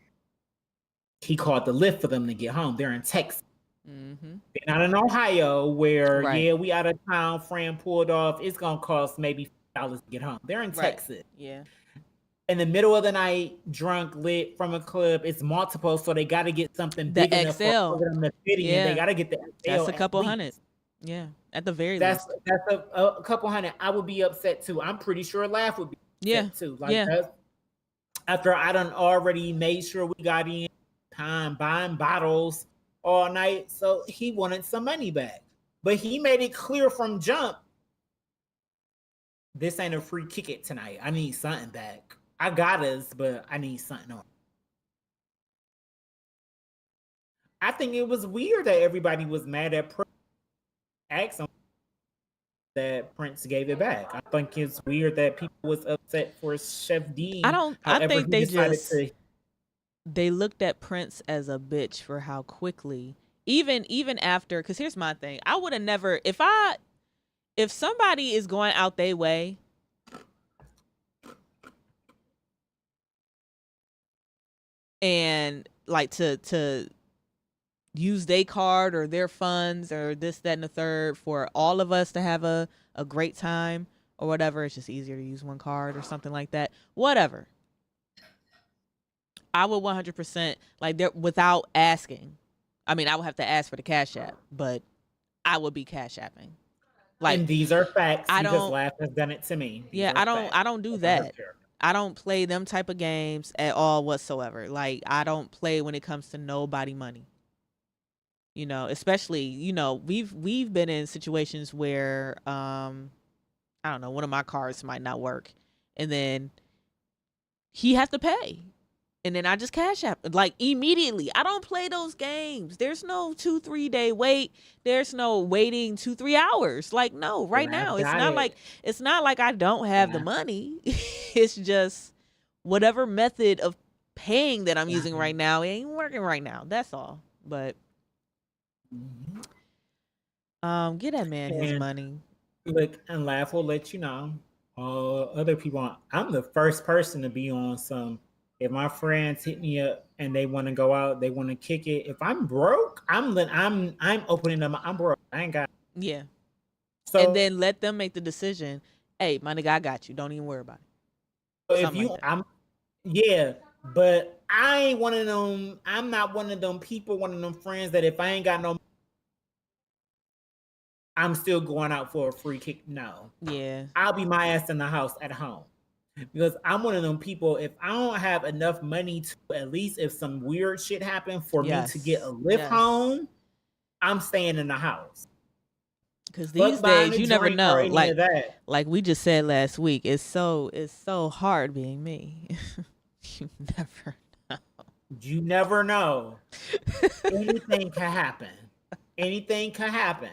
Speaker 4: he called the lift for them to get home. They're in Texas.
Speaker 3: Mm-hmm.
Speaker 4: They're not in Ohio where,
Speaker 3: Right.
Speaker 4: yeah, we out of town, Fran pulled off. It's going to cost maybe $5 to get home. They're in Texas.
Speaker 3: Yeah.
Speaker 4: In the middle of the night, drunk, lit from a club. It's multiple, so they got to get something
Speaker 3: The
Speaker 4: big enough
Speaker 3: XL.
Speaker 4: for them to fit in.
Speaker 3: Yeah.
Speaker 4: They got to get the XL.
Speaker 3: That's a
Speaker 4: at
Speaker 3: couple
Speaker 4: least.
Speaker 3: hundred. Yeah, at the very
Speaker 4: That's
Speaker 3: least.
Speaker 4: a couple hundred. I would be upset too. I'm pretty sure Laugh would be upset too. Like
Speaker 3: Yeah.
Speaker 4: after I done already made sure we got in time buying bottles all night, so he wanted some money back. But he made it clear from jump, this ain't a free kick it tonight. I need something back. I got us, but I need something on. I think it was weird that everybody was mad at Prince. Asked him that Prince gave it back. I think it's weird that people was upset for Chef D.
Speaker 3: I think
Speaker 4: However,
Speaker 3: they
Speaker 4: he decided
Speaker 3: just they looked at Prince as a bitch for how quickly, even after, because here's my thing. I would have never, if somebody is going out their way and like to use their card or their funds or this, that, and the third for all of us to have a great time or whatever. It's just easier to use one card or something like that. Whatever. I would 100% like there without asking. I mean, I would have to ask for the Cash App, but I would be Cash Apping. Like,
Speaker 4: and these are facts
Speaker 3: I
Speaker 4: because
Speaker 3: don't-
Speaker 4: Laugh has done it to me. These
Speaker 3: yeah,
Speaker 4: are facts.
Speaker 3: I don't do that. I don't play them type of games at all whatsoever. Like, I don't play when it comes to nobody money. You know, especially, you know, we've been in situations where I don't know, one of my cards might not work, and then he has to pay, and then I just Cash App like immediately. I don't play those games. There's no 2-3 day wait. There's no waiting 2-3 hours. Like, no, right now it's not like I don't have the money. It's just whatever method of paying that I'm using right now, it ain't working right now. That's all. But get that man his
Speaker 4: And
Speaker 3: money.
Speaker 4: Look, and Laugh will let you know. Other people, I'm the first person to be on some. If my friends hit me up and they want to go out, they want to kick it. If I'm broke, I'm opening them. I'm broke. I ain't got.
Speaker 3: Yeah.
Speaker 4: So
Speaker 3: And then let them make the decision. Hey, my nigga, I got you. Don't even worry about it.
Speaker 4: if
Speaker 3: something
Speaker 4: you,
Speaker 3: like that.
Speaker 4: I'm, yeah, but I ain't one of them. I'm not one of them people. One of them friends that if I ain't got no, I'm still going out for a free kick. No.
Speaker 3: Yeah.
Speaker 4: I'll be my ass in the house at home. Because I'm one of them people, if I don't have enough money to, at least if some weird shit happened for me to get a lift
Speaker 3: Yes.
Speaker 4: home, I'm staying in the house.
Speaker 3: Because
Speaker 4: Fuck
Speaker 3: these
Speaker 4: buying
Speaker 3: days
Speaker 4: a
Speaker 3: you never
Speaker 4: drink or
Speaker 3: know.
Speaker 4: any of that.
Speaker 3: Like we just said last week, it's so hard being me. You never know.
Speaker 4: You never know. Anything can happen. Anything can happen.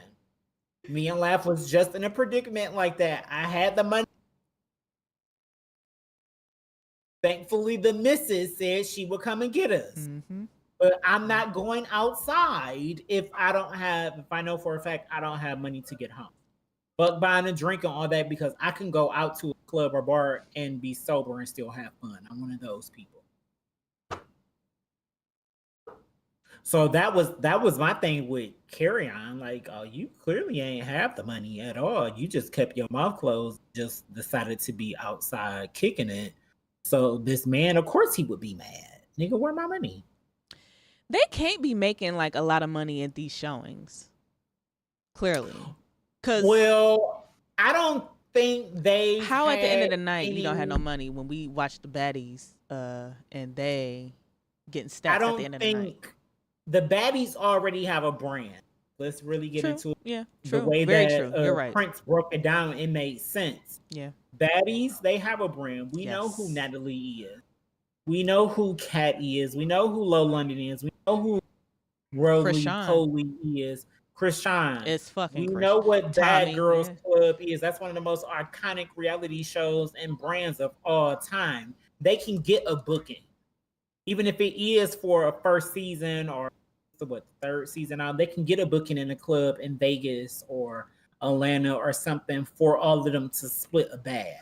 Speaker 4: Me and Laugh was just in a predicament like that. I had the money. Thankfully, the missus said she would come and get us.
Speaker 3: Mm-hmm.
Speaker 4: But I'm not going outside if I know for a fact I don't have money to get home. Fuck buying a drink and all that, because I can go out to a club or bar and be sober and still have fun. I'm one of those people. So that was my thing with Carry On. Like, you clearly ain't have the money at all. You just kept your mouth closed, just decided to be outside kicking it. So this man, of course he would be mad. Nigga, where my money?
Speaker 3: They can't be making like a lot of money at these showings. Clearly.
Speaker 4: Well, I don't think they
Speaker 3: How at the end of the
Speaker 4: had
Speaker 3: night you don't have no
Speaker 4: any-
Speaker 3: money when we watch the baddies and they getting stacks
Speaker 4: I
Speaker 3: at the
Speaker 4: don't
Speaker 3: end of the night.
Speaker 4: think the baddies already have a brand. Let's really get
Speaker 3: True.
Speaker 4: into it.
Speaker 3: Yeah,
Speaker 4: The
Speaker 3: true.
Speaker 4: way
Speaker 3: Very
Speaker 4: that
Speaker 3: true. You're right.
Speaker 4: Prince broke it down, it made sense.
Speaker 3: Yeah.
Speaker 4: Baddies, they have a brand. We know who
Speaker 3: Yes.
Speaker 4: Natalie is. We know who Kat is. We know who Low London is. We know who Roly
Speaker 3: Krishan.
Speaker 4: Poly is. Krishan.
Speaker 3: It's fucking
Speaker 4: We
Speaker 3: Krishan.
Speaker 4: know what Bad
Speaker 3: Tommy,
Speaker 4: Girls
Speaker 3: yeah.
Speaker 4: Club is. That's one of the most iconic reality shows and brands of all time. They can get a booking. even if it is for a first season or third season out, they can get a booking in a club in Vegas or Atlanta or something for all of them to split a bag.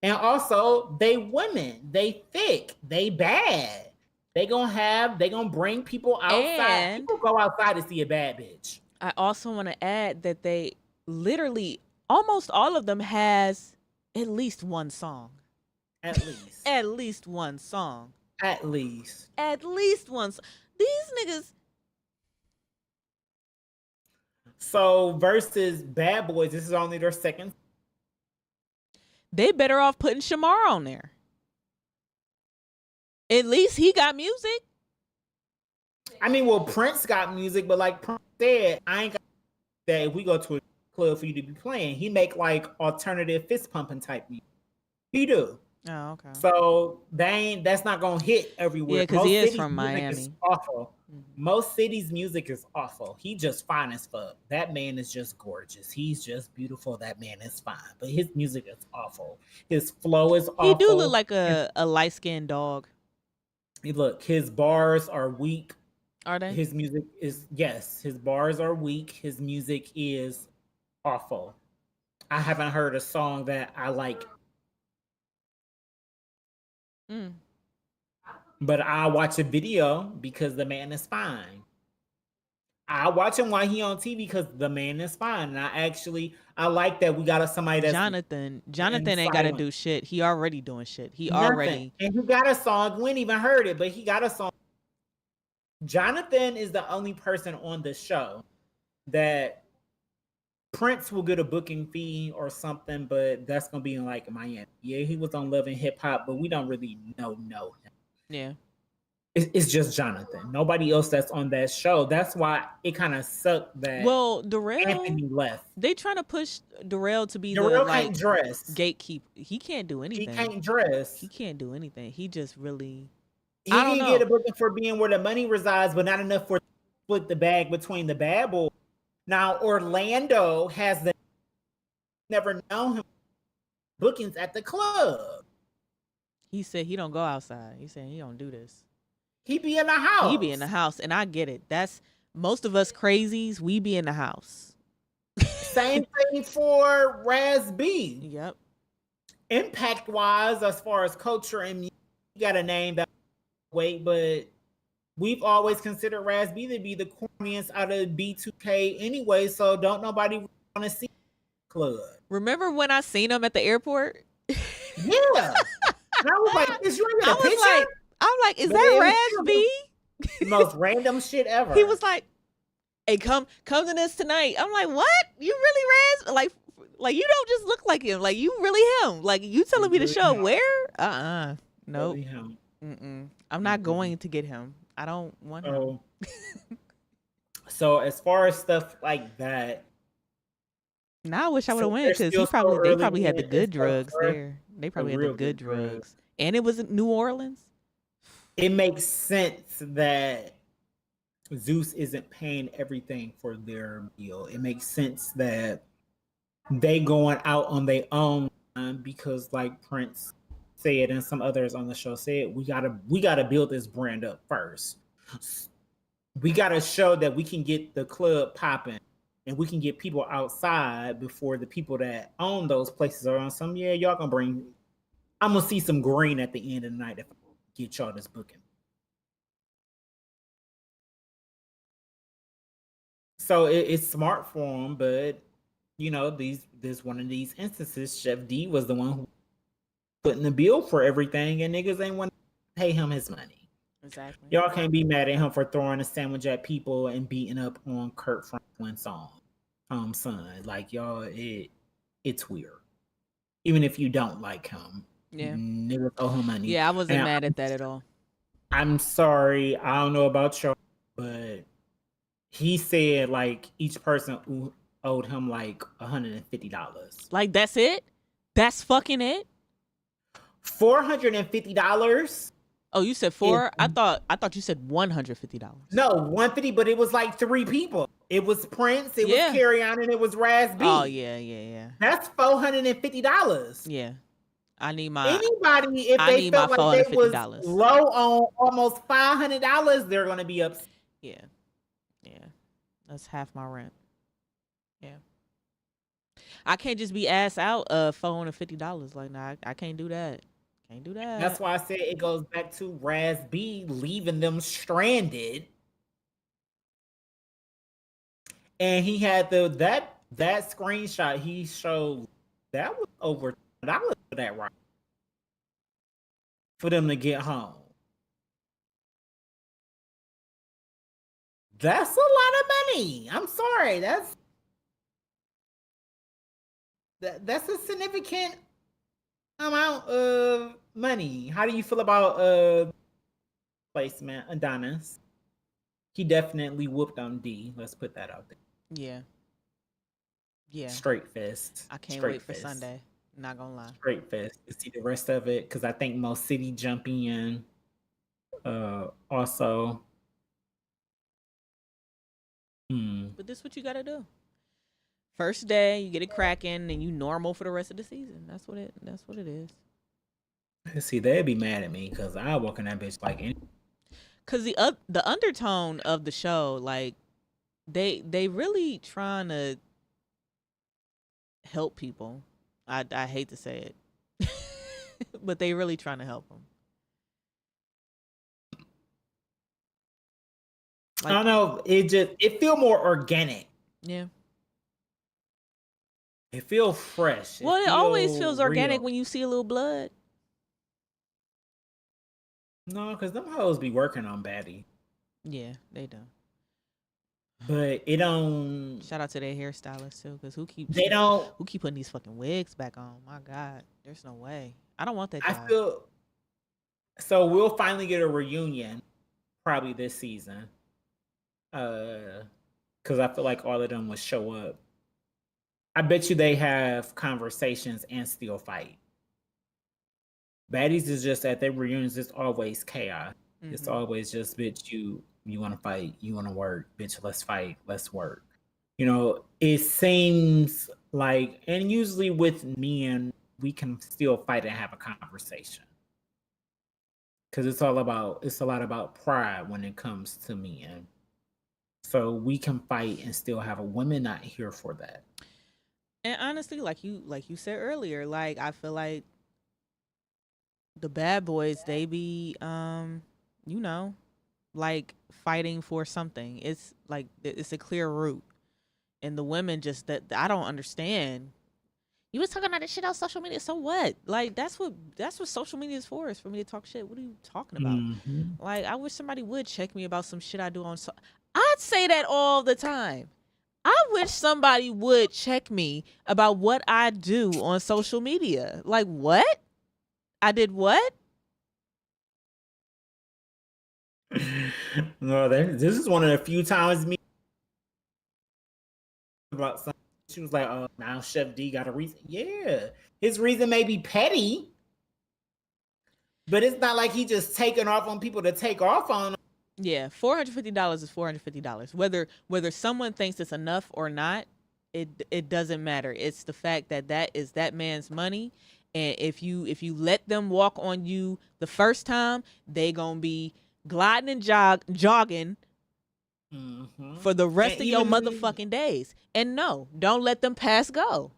Speaker 4: And also, they women, they thick, they bad. They gonna bring people outside.
Speaker 3: And
Speaker 4: people go outside to see a bad bitch.
Speaker 3: I also want to add that they literally, almost all of them has at least one song.
Speaker 4: At least.
Speaker 3: At least one song.
Speaker 4: At least.
Speaker 3: At least one. These niggas.
Speaker 4: So versus Bad Boys, this is only their second.
Speaker 3: They better off putting Shamar on there. At least he got music.
Speaker 4: I mean, well, Prince got music, but like Prince said, I ain't got that if we go to a club for you to be playing. He make like alternative fist pumping type music. He do.
Speaker 3: Oh, okay.
Speaker 4: So that's not gonna hit everywhere.
Speaker 3: Yeah, because he is from Miami.
Speaker 4: Is awful. Most cities' music is awful. He just fine as fuck. That man is just gorgeous. He's just beautiful. That man is fine. But his music is awful. His flow is awful.
Speaker 3: He do look like a light-skinned dog.
Speaker 4: Look, his bars are weak.
Speaker 3: Are they?
Speaker 4: His music is, yes, his bars are weak. His music is awful. I haven't heard a song that I like. But I watch a video because the man is fine. I watch him while he on TV because the man is fine. And I like that we got somebody that's
Speaker 3: Jonathan ain't got to do shit. He already doing shit.
Speaker 4: And he got a song. We ain't even heard it, but he got a song. Jonathan is the only person on the show that Prince will get a booking fee or something, but that's gonna be in like Miami. Yeah, he was on Love and Hip Hop, but we don't really know him.
Speaker 3: Yeah.
Speaker 4: It's just Jonathan. Nobody else that's on that show. That's why it kind of sucked that
Speaker 3: Darrell
Speaker 4: Anthony left.
Speaker 3: They trying to push Darrell to be
Speaker 4: Darrell
Speaker 3: the
Speaker 4: can't dress.
Speaker 3: gatekeeper. He can't do anything.
Speaker 4: He can't dress.
Speaker 3: He can't do anything. He just really.
Speaker 4: He didn't get a booking for being where the money resides, but not enough for split the bag between the Bad Boys. Now Orlando has never known him bookings at the club.
Speaker 3: He said he don't go outside. He said he don't do this.
Speaker 4: He be in the house.
Speaker 3: He be in the house, and I get it. That's most of us crazies. We be in the house.
Speaker 4: Same thing for Raz B.
Speaker 3: Yep.
Speaker 4: Impact wise, as far as culture and music, you got a name that wait, but we've always considered Raz B to be the corniest out of B2K anyway. So don't nobody want to see club.
Speaker 3: Remember when I seen him at the airport?
Speaker 4: Yeah. And I was like, is you in a picture?
Speaker 3: I'm like, is that Raz B?
Speaker 4: The most random shit ever.
Speaker 3: He was like, hey, come to this tonight. I'm like, what? You really Raz? Like you don't just look like him. Like you really him. Like you telling me to show where? Nope.
Speaker 4: Really
Speaker 3: I'm not going to get him. I don't want him.
Speaker 4: So as far as stuff like that.
Speaker 3: Now I wish I would have went because they probably had the good drugs there. They probably had the good drugs. And it was in New Orleans.
Speaker 4: It makes sense that Zeus isn't paying everything for their meal. It makes sense that they going out on their own because like Prince said and some others on the show said, we gotta build this brand up first. We gotta show that we can get the club popping and we can get people outside before the people that own those places are on some, y'all gonna bring, I'm gonna see some green at the end of the night if I get y'all this booking. So it's smart for them, but you know, there's one of these instances, Chef D was the one who putting the bill for everything and niggas ain't want to pay him his money.
Speaker 3: Exactly.
Speaker 4: Y'all can't be mad at him for throwing a sandwich at people and beating up on Kurt Franklin's son. Like y'all, it's weird. Even if you don't like him.
Speaker 3: Yeah.
Speaker 4: Niggas owe him money.
Speaker 3: Yeah, I wasn't mad at that at all.
Speaker 4: I'm sorry. I don't know about y'all, but he said like each person owed him like $150.
Speaker 3: Like that's it? That's fucking it?
Speaker 4: $450.
Speaker 3: Oh, you said four? I thought you said $150.
Speaker 4: No, $150, but it was like three people. It was Prince, it was Carry On, and it was Raz B.
Speaker 3: Oh yeah.
Speaker 4: That's $450.
Speaker 3: Yeah. I need my
Speaker 4: Anybody, if
Speaker 3: I
Speaker 4: they
Speaker 3: need
Speaker 4: felt
Speaker 3: my
Speaker 4: like they was
Speaker 3: $450.
Speaker 4: low on almost $500, they're gonna be upset.
Speaker 3: Yeah. That's half my rent. Yeah. I can't just be ass out $450. Like, nah, I can't do that. Can't do that.
Speaker 4: That's why I said it goes back to Raz B leaving them stranded. And he had that screenshot he showed, that was over $10 for that ride. For them to get home. That's a lot of money. I'm sorry. That's a significant amount of money. How do you feel about placement, Adonis? He definitely whooped on D. Let's put that out there.
Speaker 3: Yeah. Yeah.
Speaker 4: Straight fist.
Speaker 3: I can't
Speaker 4: Straight
Speaker 3: wait for
Speaker 4: fist.
Speaker 3: Sunday. Not gonna lie.
Speaker 4: Straight fist to see the rest of it, because I think Most City jumping in. Also.
Speaker 3: But this is what you gotta do. First day, you get it cracking, and you normal for the rest of the season. That's what it is.
Speaker 4: See, they'd be mad at me because I walk in that bitch like any.
Speaker 3: Cause the undertone of the show, like they really trying to help people. I hate to say it, but they really trying to help them.
Speaker 4: Like, I don't know. It feel more organic.
Speaker 3: Yeah.
Speaker 4: It feels fresh.
Speaker 3: Well, it always feels organic
Speaker 4: real.
Speaker 3: when you see a little blood.
Speaker 4: No, because them hoes be working on baddie.
Speaker 3: Yeah, they do.
Speaker 4: But it don't.
Speaker 3: Shout out to their hairstylist too, because who keep putting these fucking wigs back on? My God, there's no way. I don't want that job.
Speaker 4: I feel. So we'll finally get a reunion, probably this season. Because I feel like all of them will show up. I bet you they have conversations and still fight. Baddies is just at their reunions. It's always chaos. Mm-hmm. It's always just, bitch, you want to fight, you want to work, bitch, let's fight, let's work. You know, it seems like, and usually with men, we can still fight and have a conversation. Because it's a lot about pride when it comes to men. So we can fight and still have a women not here for that.
Speaker 3: And honestly, like you said earlier, like I feel like the bad boys, they be like fighting for something. It's like it's a clear route. And the women just that I don't understand. You was talking about this shit on social media, so what? Like that's what social media is for me to talk shit. What are you talking about? Mm-hmm. Like I wish somebody would check me about some shit I do on I'd say that all the time. I wish somebody would check me about what I do on social media. Like what? I did what?
Speaker 4: No, this is one of the few times me about something. She was like, "Oh, now Chef D got a reason." Yeah, his reason may be petty, but it's not like he just taking off on people to take off on.
Speaker 3: Yeah, $450 is $450. Whether someone thinks it's enough or not, it doesn't matter. It's the fact that is that man's money, and if you let them walk on you the first time, they gonna be gliding and jogging for the rest of your motherfucking days. And no, don't let them pass go.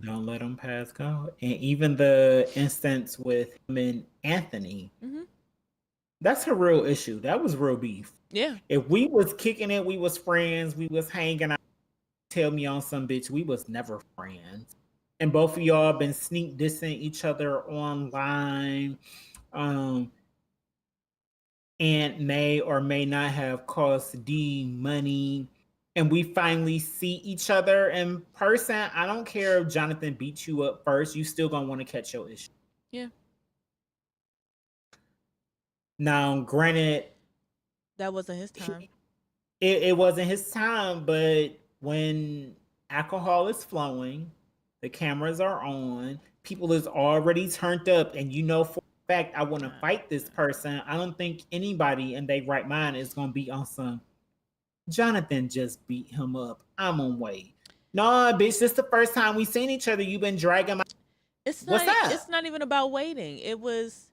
Speaker 4: Don't let them pass go. And even the instance with him and Anthony. Mm-hmm. That's a real issue. That was real beef.
Speaker 3: Yeah.
Speaker 4: If we was kicking it, we was friends, we was hanging out, tell me on some bitch, we was never friends. And both of y'all been sneak dissing each other online. And may or may not have cost D money. And we finally see each other in person. I don't care if Jonathan beat you up first. You still gonna want to catch your issue.
Speaker 3: Yeah.
Speaker 4: Now, granted,
Speaker 3: that wasn't his time.
Speaker 4: It wasn't his time, but when alcohol is flowing, the cameras are on, people is already turned up, and you know for a fact I want to fight this person. I don't think anybody in their right mind is gonna be on some Jonathan just beat him up, I'm on way. No, bitch, this is the first time we seen each other. You've been dragging my
Speaker 3: It's
Speaker 4: What's
Speaker 3: not.
Speaker 4: that?
Speaker 3: It's not even about waiting. It was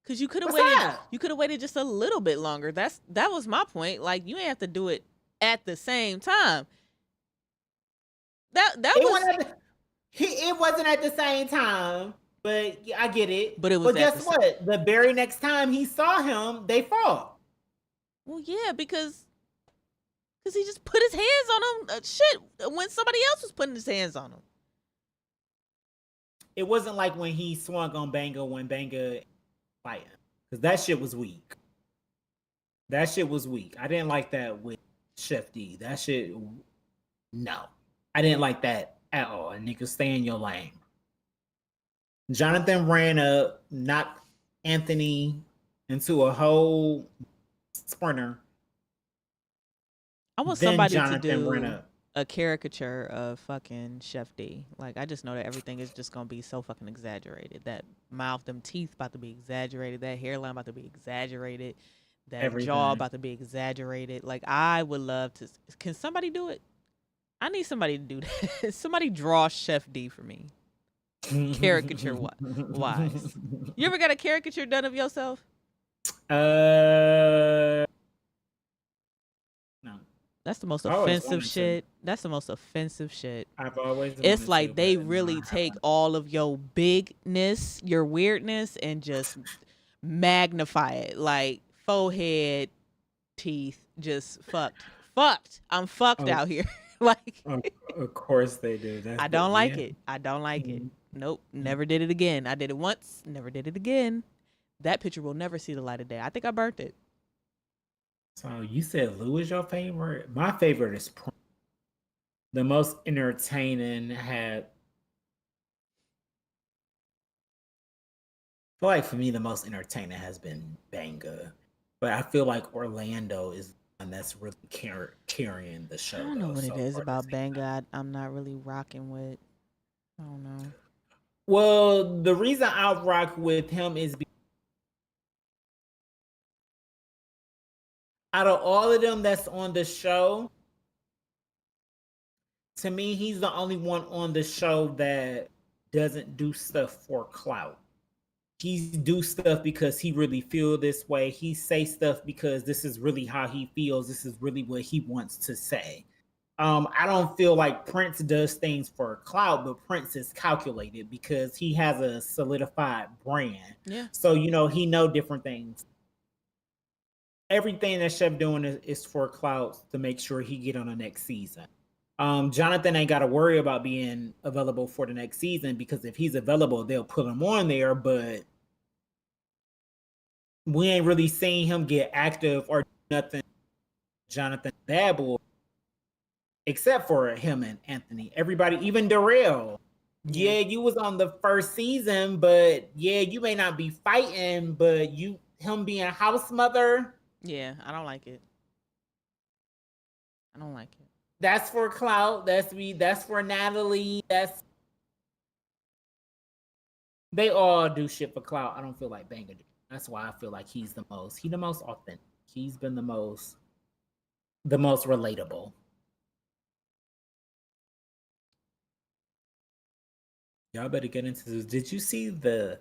Speaker 3: because you could have
Speaker 4: What's
Speaker 3: waited.
Speaker 4: that?
Speaker 3: You could have waited just a little bit longer. That was my point. Like you ain't have to do it at the same time. That
Speaker 4: It
Speaker 3: was.
Speaker 4: wasn't at it wasn't at the same time, but yeah, I get it.
Speaker 3: But it was
Speaker 4: But
Speaker 3: at
Speaker 4: guess
Speaker 3: the
Speaker 4: what? The very next time he saw him, they fought.
Speaker 3: Well, yeah, because he just put his hands on him. Shit, when somebody else was putting his hands on him.
Speaker 4: It wasn't like when he swung on Banga when Banga fighting, because that shit was weak. That shit was weak. I didn't like that with Chef D. That shit, no, I didn't like that at all. And nigga, stay in your lane. Jonathan ran up, knocked Anthony into a whole sprinter.
Speaker 3: I want
Speaker 4: Then
Speaker 3: somebody
Speaker 4: Jonathan
Speaker 3: to
Speaker 4: ran
Speaker 3: do
Speaker 4: up.
Speaker 3: a caricature of fucking Chef D. Like, I just know that everything is just gonna be so fucking exaggerated. That mouth, them teeth about to be exaggerated. That hairline about to be exaggerated. That
Speaker 4: Everything.
Speaker 3: jaw about to be exaggerated. Like, I would love to. Can somebody do it? I need somebody to do that. Somebody draw Chef D for me. Caricature wise. You ever got a caricature done of yourself?
Speaker 4: No.
Speaker 3: That's the most
Speaker 4: I always
Speaker 3: offensive
Speaker 4: wanted to.
Speaker 3: shit. That's the most offensive shit.
Speaker 4: I've always.
Speaker 3: It's
Speaker 4: wanted
Speaker 3: like
Speaker 4: to,
Speaker 3: they
Speaker 4: but
Speaker 3: really
Speaker 4: no.
Speaker 3: take all of your bigness, your weirdness, and just magnify it. Like forehead, teeth, just fucked. I'm fucked out here. Like
Speaker 4: Of course they do.
Speaker 3: I don't like it. I don't like it. Nope. Never did it again. I did it once. Never did it again. That picture will never see the light of day. I think I burnt it.
Speaker 4: So you said Lou is your favorite? My favorite is Prince. The most entertaining had. I feel like for me, the most entertaining has been Banga, but I feel like Orlando is the one that's really carrying the show.
Speaker 3: I don't know
Speaker 4: though,
Speaker 3: what
Speaker 4: so
Speaker 3: it is
Speaker 4: far
Speaker 3: about
Speaker 4: this
Speaker 3: Banga. I'm not really rocking with. I don't know.
Speaker 4: Well, the reason I rock with him is because out of all of them that's on the show, to me, he's the only one on the show that doesn't do stuff for clout. He do stuff because he really feel this way. He say stuff because this is really how he feels. This is really what he wants to say. I don't feel like Prince does things for clout, but Prince is calculated because he has a solidified brand.
Speaker 3: Yeah.
Speaker 4: So, he know different things. Everything that Chef doing is for clout to make sure he get on the next season. Jonathan ain't got to worry about being available for the next season because if he's available, they'll put him on there, but we ain't really seen him get active or nothing. Jonathan Bad Boy, except for him and Anthony. Everybody, even Darrell. Yeah, you was on the first season, but yeah, you may not be fighting, but him being house mother.
Speaker 3: Yeah, I don't like it. I don't like it.
Speaker 4: That's for clout. That's for Natalie. They all do shit for clout. I don't feel like Banga do. That's why I feel like he's the most authentic. He's been the most relatable. Y'all better get into this. Did you see the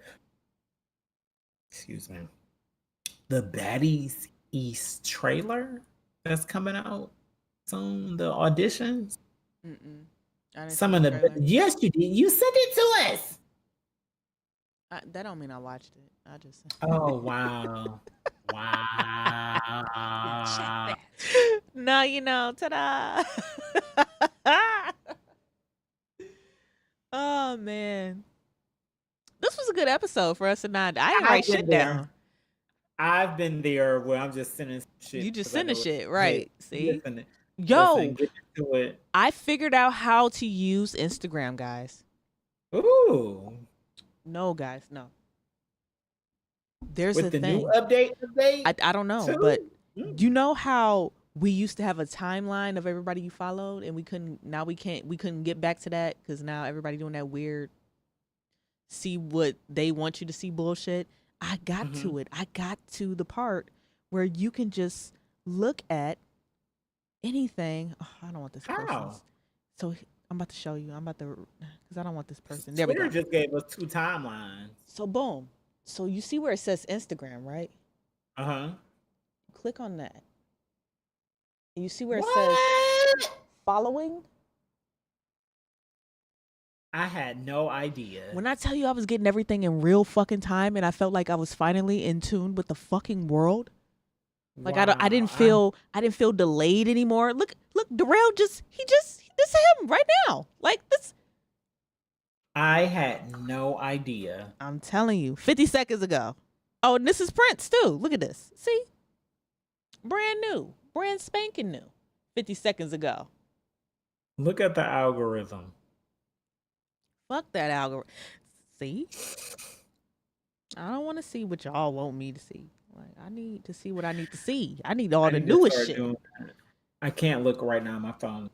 Speaker 4: Baddies East trailer that's coming out soon? The auditions.
Speaker 3: Mm-mm. I didn't
Speaker 4: Some
Speaker 3: see
Speaker 4: of
Speaker 3: the
Speaker 4: the
Speaker 3: trailer.
Speaker 4: yes, you did. You sent it to us.
Speaker 3: That don't mean I watched it. I just.
Speaker 4: Oh wow, wow.
Speaker 5: Check that.
Speaker 3: No, ta-da. Oh man, this was a good episode for us tonight. I didn't write shit down.
Speaker 4: I've been there where I'm just sending shit.
Speaker 3: You just
Speaker 4: 'cause I
Speaker 3: sending
Speaker 4: know
Speaker 3: shit,
Speaker 4: it's
Speaker 3: right?
Speaker 4: good.
Speaker 3: See,
Speaker 4: Listen,
Speaker 3: yo,
Speaker 4: get into it.
Speaker 3: I figured out how to use Instagram, guys.
Speaker 4: Ooh,
Speaker 3: No, guys, no. There's
Speaker 4: with
Speaker 3: a
Speaker 4: the
Speaker 3: thing.
Speaker 4: new update.
Speaker 3: I don't know,
Speaker 4: too?
Speaker 3: but you know how we used to have a timeline of everybody you followed, and we couldn't get back to that because now everybody doing that weird see what they want you to see bullshit. I got to it. I got to the part where you can just look at anything. Oh, I don't want this.
Speaker 4: How?
Speaker 3: So, I'm about to show you. I'm about to, because I don't want this person. There we
Speaker 4: Twitter
Speaker 3: go.
Speaker 4: just gave us 2 timelines.
Speaker 3: So boom. So you see where it says Instagram, right?
Speaker 4: Uh-huh.
Speaker 3: Click on that. And you see where it
Speaker 4: What?
Speaker 3: says following?
Speaker 4: I had no idea.
Speaker 3: When I tell you I was getting everything in real fucking time and I felt like I was finally in tune with the fucking world. Like I didn't feel delayed anymore. Look, Darrell this is him right now. Like this.
Speaker 4: I had no idea.
Speaker 3: I'm telling you, 50 seconds ago. Oh, and this is Prince too. Look at this. See? Brand new. Brand spanking new. 50 seconds ago.
Speaker 4: Look at the algorithm.
Speaker 3: Fuck that algorithm. See? I don't want to see what y'all want me to see. Like, I need to see what I need to see. I need all the newest shit.
Speaker 4: I can't look right now. My phone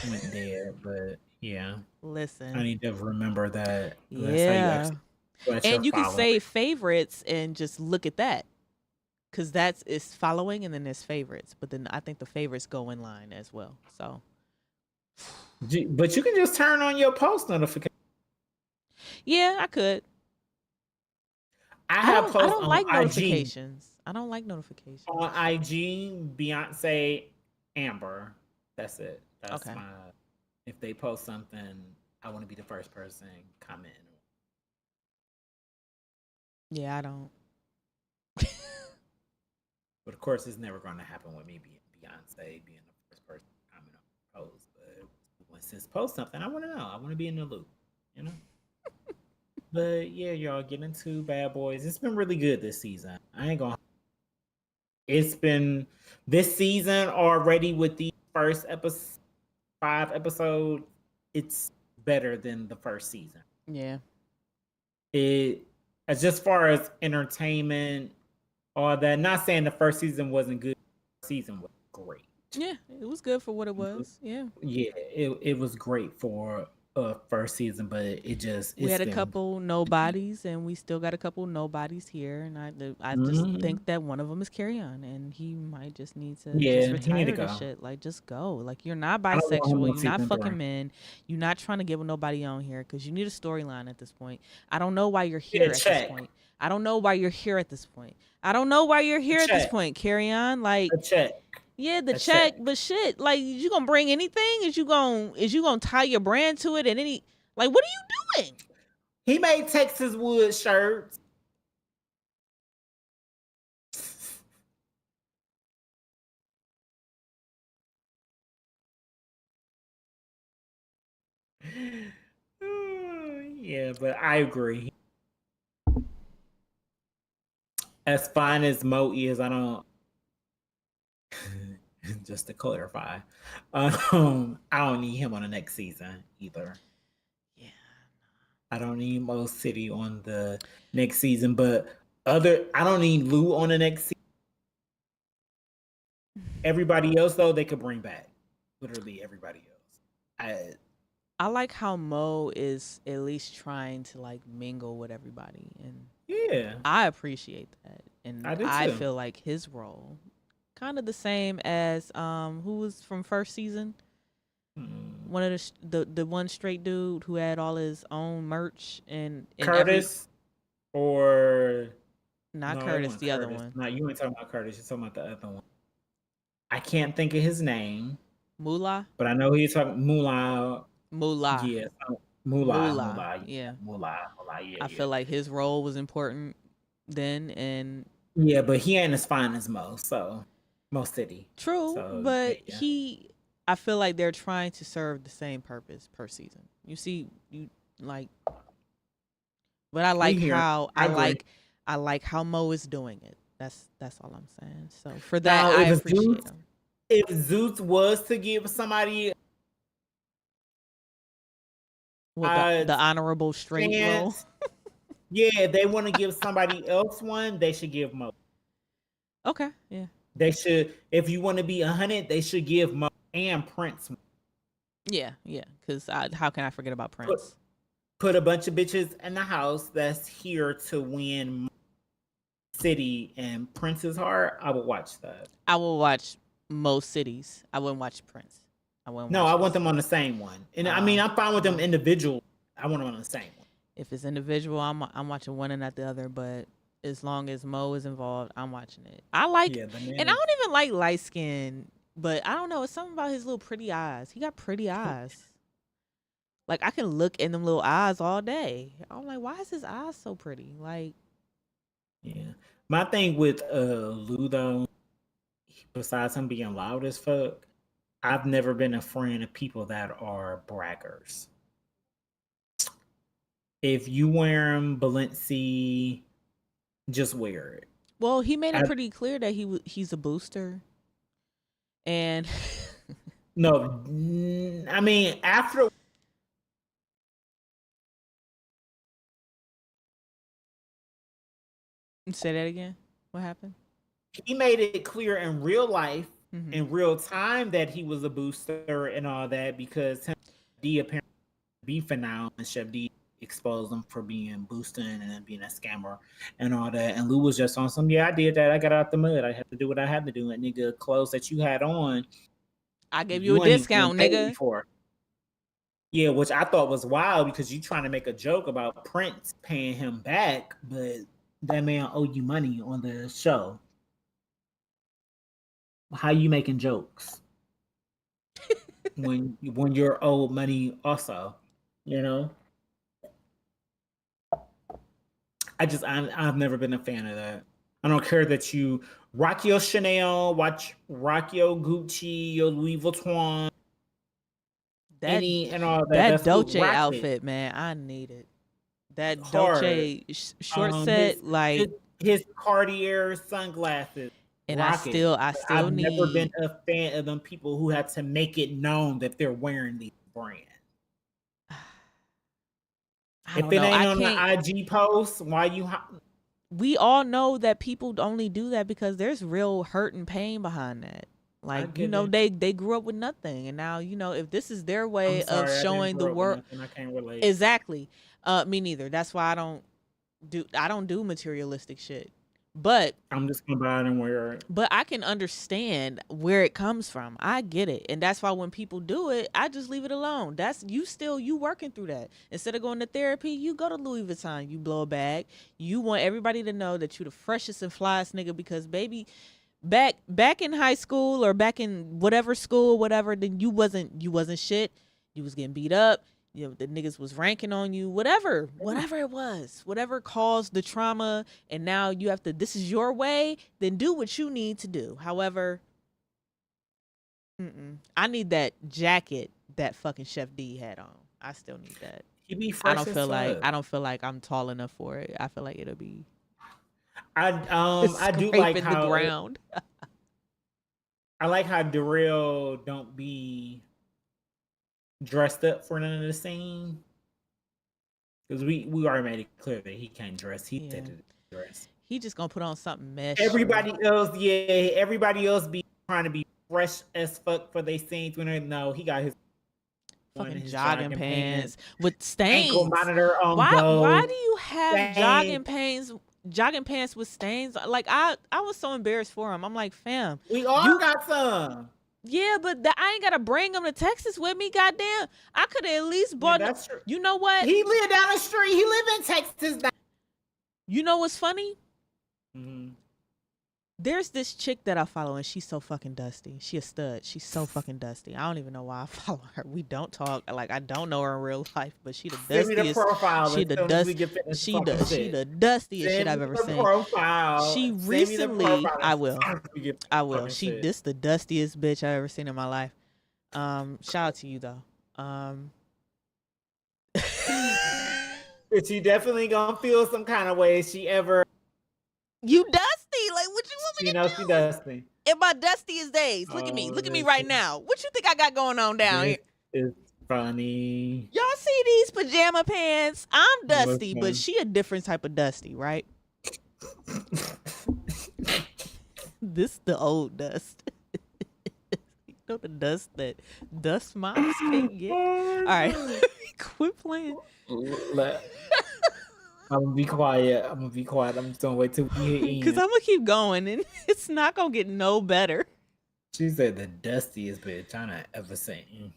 Speaker 4: went dead, but yeah.
Speaker 3: Listen.
Speaker 4: I need to remember that.
Speaker 3: Yeah. And you can save favorites and just look at that. Because it's following and then there's favorites. But then I think the favorites go in line as well. So.
Speaker 4: But you can just turn on your post notification.
Speaker 3: Yeah, I could. I don't like notifications. I don't like notifications.
Speaker 4: On IG, Beyonce, Amber. That's it. That's
Speaker 3: okay.
Speaker 4: If they post something, I want to be the first person comment.
Speaker 3: Yeah, I don't.
Speaker 4: But of course, it's never going to happen with me being Beyonce, being the first person to comment on a post. But when sis post something, I want to know. I want to be in the loop, you know? But yeah, y'all get into Bad Boys. It's been really good this season. I ain't gonna. It's been this season already with the first 5 episodes. It's better than the first season.
Speaker 3: Yeah.
Speaker 4: As just far as entertainment, all that. Not saying the first season wasn't good. The season was great.
Speaker 3: Yeah, it was good for what it was. Yeah.
Speaker 4: Yeah, it was great for first season, but we
Speaker 3: had a couple nobodies, and we still got a couple nobodies here, and I just think that one of them is Carry On, and he might just need to just retire this shit. Like, just go. Like, you're not bisexual, you're not fucking men, you're not trying to get with nobody on here because you need a storyline at this point. I don't know why you're here at this point. I don't know why you're here at this point. I don't know why you're here at this point. Carry On, like
Speaker 4: check.
Speaker 3: Yeah, the check, but shit, like, you gonna bring anything? Is you gonna tie your brand to it? And what are you doing?
Speaker 4: He made Texas Wood shirts. Yeah, but I agree. As fine as Mo is, I don't. Just to clarify, I don't need him on the next season either.
Speaker 3: Yeah,
Speaker 4: I don't need Mo City on the next season, but I don't need Lou on the next season. Everybody else, though, they could bring back. Literally everybody else.
Speaker 3: I like how Mo is at least trying to like mingle with everybody, and
Speaker 4: yeah,
Speaker 3: I appreciate that, and
Speaker 4: I
Speaker 3: feel like his role. Kind of the same as who was from first season, one of the one straight dude who had all his own merch and
Speaker 4: Curtis, or
Speaker 3: not Curtis, the other one.
Speaker 4: No, you ain't talking about Curtis. You're talking about the other one. I can't think of his name.
Speaker 3: Moolah,
Speaker 4: but I know he's talking Moolah.
Speaker 3: Yeah,
Speaker 4: Moolah.
Speaker 3: Yeah,
Speaker 4: Moolah. Yeah.
Speaker 3: I feel like his role was important then, and
Speaker 4: yeah, but he ain't as fine as Mo. So. Mo City.
Speaker 3: True,
Speaker 4: so,
Speaker 3: but yeah. I feel like they're trying to serve the same purpose per season. You see, but I like how I like how Mo is doing it. That's all I'm saying. So for that, I appreciate him.
Speaker 4: If Zeus was to give somebody
Speaker 3: the honorable straight role,
Speaker 4: yeah, they want to give somebody else one, they should give Mo.
Speaker 3: Okay, yeah.
Speaker 4: They should, if you want to be 100, they should give Mo and Prince.
Speaker 3: Yeah, because how can I forget about Prince?
Speaker 4: Put a bunch of bitches in the house that's here to win City and Prince's heart. I would watch that.
Speaker 3: I will watch most cities. I wouldn't watch Prince. I wouldn't.
Speaker 4: No,
Speaker 3: watch
Speaker 4: I want
Speaker 3: this.
Speaker 4: them on the same one. And I mean, I'm fine with them individual. I want them on the same one.
Speaker 3: If it's individual, I'm watching one and not the other. But as long as Mo is involved, I'm watching it. I like,
Speaker 4: Yeah, the man
Speaker 3: and I
Speaker 4: is-
Speaker 3: don't even like light skin, but I don't know. It's something about his little pretty eyes. He got pretty eyes. Like I can look in them little eyes all day. I'm like, why is his eyes so pretty? Like,
Speaker 4: Yeah. My thing with Lou though, besides him being loud as fuck, I've never been a friend of people that are braggers. If you wear them Balenci, just wear it.
Speaker 3: well, he made it
Speaker 4: I-
Speaker 3: pretty clear that he's a booster, and
Speaker 4: No, I mean after
Speaker 3: say that again. What happened?
Speaker 4: he made it clear in real life,
Speaker 3: Mhm.
Speaker 4: in real time, that he was a booster and all that because him and D apparently beefing now, and Chef D exposed him for being boosting and being a scammer and all that. And Lou was just on some, yeah, I did that. I got out the mud. I had to do what I had to do. And nigga, clothes that you had on,
Speaker 3: I gave you a
Speaker 4: ain't even
Speaker 3: discount,
Speaker 4: paid me
Speaker 3: nigga.
Speaker 4: for. Yeah, which I thought was wild because you trying to make a joke about Prince paying him back, but that man owe you money on the show. How you making jokes when you're owed money also? You know, I've never been a fan of that. I don't care that you rock your Chanel, rock your Gucci, your Louis Vuitton,
Speaker 3: That
Speaker 4: and all that.
Speaker 3: that
Speaker 4: That's cool.
Speaker 3: Dolce
Speaker 4: Rock it.
Speaker 3: outfit, man, I need it. That
Speaker 4: Hard.
Speaker 3: Dolce short set, like,
Speaker 4: his Cartier sunglasses.
Speaker 3: and
Speaker 4: rock
Speaker 3: I
Speaker 4: it.
Speaker 3: still
Speaker 4: I've
Speaker 3: need.
Speaker 4: never been a fan of them people who have to make it known that they're wearing these brands.
Speaker 3: I
Speaker 4: If
Speaker 3: don't
Speaker 4: it
Speaker 3: know.
Speaker 4: ain't
Speaker 3: I
Speaker 4: on
Speaker 3: can't.
Speaker 4: the IG post, why you?
Speaker 3: We all know that people only do that because there's real hurt and pain behind that. Like, you
Speaker 4: get
Speaker 3: know,
Speaker 4: it.
Speaker 3: they grew up with nothing, and now, you know, if this is their way
Speaker 4: I'm sorry,
Speaker 3: of
Speaker 4: I didn't
Speaker 3: showing the
Speaker 4: grow up with
Speaker 3: world,
Speaker 4: nothing. I can't relate.
Speaker 3: exactly. Me neither. That's why I don't do materialistic shit. But
Speaker 4: I'm just gonna buy it and wear it.
Speaker 3: I can understand where it comes from. I get it. And that's why when people do it, I just leave it alone. That's you working through that. Instead of going to therapy, you go to Louis Vuitton, you blow a bag. You want everybody to know that you the freshest and flyest nigga because baby, back in high school or back in whatever school, whatever, then you wasn't shit. You was getting beat up. You know, the niggas was ranking on you, whatever it was, whatever caused the trauma. And now you have to, this is your way, then do what you need to do. However, I need that jacket that fucking Chef D had on. I still need that.
Speaker 4: He be fresh
Speaker 3: I
Speaker 4: as
Speaker 3: don't feel like I'm tall enough for it. I feel like it'll be
Speaker 4: I do like
Speaker 3: scraping
Speaker 4: how
Speaker 3: the ground.
Speaker 4: I like how Darrell don't be dressed up for none of the scene. Because we already made it clear that he can't dress. He said to dress.
Speaker 3: He just gonna put on something mesh.
Speaker 4: Everybody else be trying to be fresh as fuck for their scenes when they know he got his
Speaker 3: fucking
Speaker 4: his
Speaker 3: jogging pants with stains.
Speaker 4: ankle monitor on
Speaker 3: Why
Speaker 4: gold.
Speaker 3: do you have jogging pants with stains? Like I was so embarrassed for him. I'm like, fam,
Speaker 4: We all got some.
Speaker 3: yeah, but I ain't gotta bring them to Texas with me. Goddamn, I could have at least bought.
Speaker 4: that's true.
Speaker 3: You know what?
Speaker 4: He live down the street. He live in Texas now.
Speaker 3: You know what's funny?
Speaker 4: Mm-hmm.
Speaker 3: There's this chick that I follow, and she's so fucking dusty. She a stud. She's so fucking dusty. I don't even know why I follow her. We don't talk. Like, I don't know her in real life, but she the
Speaker 4: Send me the
Speaker 3: dustiest.
Speaker 4: profile
Speaker 3: She
Speaker 4: as
Speaker 3: the
Speaker 4: soon as
Speaker 3: dust.
Speaker 4: we get finished
Speaker 3: She
Speaker 4: talking
Speaker 3: the
Speaker 4: shit.
Speaker 3: dustiest
Speaker 4: Send
Speaker 3: shit I've
Speaker 4: me
Speaker 3: ever
Speaker 4: the
Speaker 3: seen.
Speaker 4: profile.
Speaker 3: She
Speaker 4: Send me the
Speaker 3: recently.
Speaker 4: profile
Speaker 3: I
Speaker 4: as
Speaker 3: will.
Speaker 4: soon as we get
Speaker 3: I will.
Speaker 4: talking
Speaker 3: She
Speaker 4: shit.
Speaker 3: this the dustiest bitch I've ever seen in my life. Shout out to you though.
Speaker 4: But she definitely gonna feel some kind of way if she ever.
Speaker 3: You dusty? Like, what you want me
Speaker 4: You
Speaker 3: to
Speaker 4: know
Speaker 3: do?
Speaker 4: she dusty.
Speaker 3: In my dustiest days. Look at me. Look at me right now. What you think I got going on down here?
Speaker 4: It's funny.
Speaker 3: Y'all see these pajama pants? I'm dusty,
Speaker 4: Listen.
Speaker 3: but she a different type of dusty, right? This the old dust. You know the dust that dust moms can't get. All right, quit playing.
Speaker 4: I'm gonna be quiet. I'm just gonna wait till we hit
Speaker 3: Cause
Speaker 4: end.
Speaker 3: I'm gonna keep going, and it's not gonna get no better.
Speaker 4: She said the dustiest bitch I ever seen.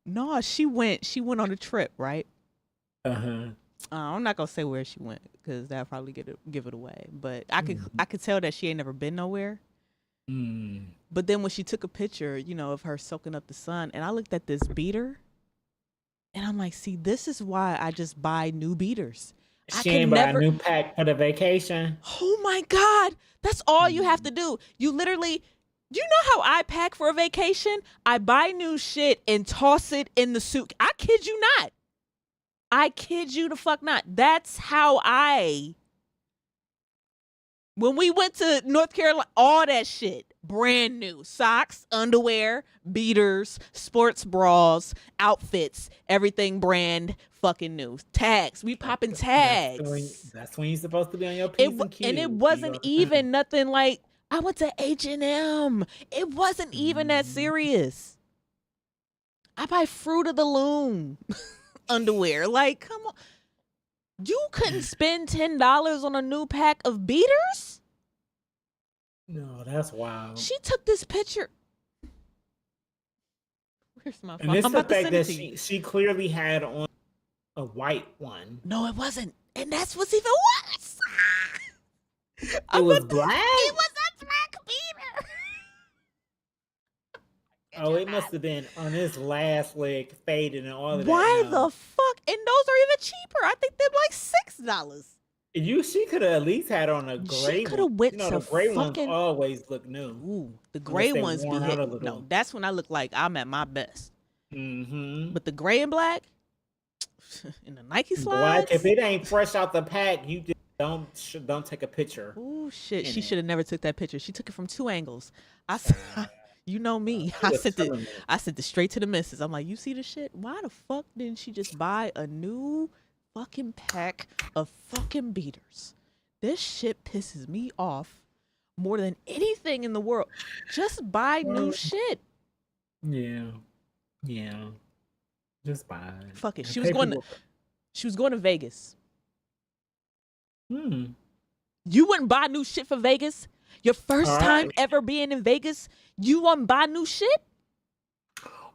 Speaker 3: No, she went on a trip, right?
Speaker 4: Uh-huh.
Speaker 3: I'm not gonna say where she went because that'll probably give it away. But I could tell that she ain't never been nowhere.
Speaker 4: Mm.
Speaker 3: But then when she took a picture, you know, of her soaking up the sun, and I looked at this beater, and I'm like, see, this is why I just buy new beaters.
Speaker 4: She ain't buy a new pack for the vacation.
Speaker 3: Oh my God, that's all you have to do. You literally, you know how I pack for a vacation? I buy new shit and toss it in the suit. I kid you not. I kid you the fuck not. That's how when we went to North Carolina, all that shit, brand new. Socks, underwear, beaters, sports bras, outfits, everything brand fucking new. Tags. We popping tags.
Speaker 4: That's when you're supposed to be on your P's and Q's.
Speaker 3: And it wasn't even nothing like, I went to H&M. It wasn't even that serious. I buy Fruit of the Loom underwear. Like, come on. You couldn't spend $10 on a new pack of beaters?
Speaker 4: No, that's wild.
Speaker 3: She took this picture. Where's my phone?
Speaker 4: And it's
Speaker 3: I'm
Speaker 4: the
Speaker 3: about to
Speaker 4: fact
Speaker 3: send it
Speaker 4: that
Speaker 3: to you.
Speaker 4: she clearly had on a white one.
Speaker 3: No, it wasn't. And that's what's even worse.
Speaker 4: It was black?
Speaker 3: It was a black beater.
Speaker 4: Oh, it must have been on his last leg faded and all of that.
Speaker 3: Why
Speaker 4: now.
Speaker 3: the fuck? And those are even cheaper. I think they're like $6.
Speaker 4: She could have at least had on a gray one.
Speaker 3: She could have went
Speaker 4: you know,
Speaker 3: to
Speaker 4: the gray
Speaker 3: fucking...
Speaker 4: ones always look new.
Speaker 3: Ooh, the gray
Speaker 4: they
Speaker 3: ones be
Speaker 4: worn out a
Speaker 3: hitting.
Speaker 4: little.
Speaker 3: No, that's when I look like I'm at my best.
Speaker 4: Mm-hmm.
Speaker 3: But the gray and black in the Nike
Speaker 4: Black,
Speaker 3: slides.
Speaker 4: if it ain't fresh out the pack, you just don't take a picture.
Speaker 3: Ooh, shit. She
Speaker 4: it.
Speaker 3: should have never took that picture. She took it from 2 angles. I said, you know me. I sent it straight to the missus. I'm like, you see the shit? Why the fuck didn't she just buy a new fucking pack of fucking beaters? This shit pisses me off more than anything in the world. Just buy new shit.
Speaker 4: Yeah. Just buy it.
Speaker 3: Fuck it.
Speaker 4: And
Speaker 3: She was going to Vegas. You wouldn't buy new shit for Vegas? Your first time ever being in Vegas, you wouldn't buy new shit?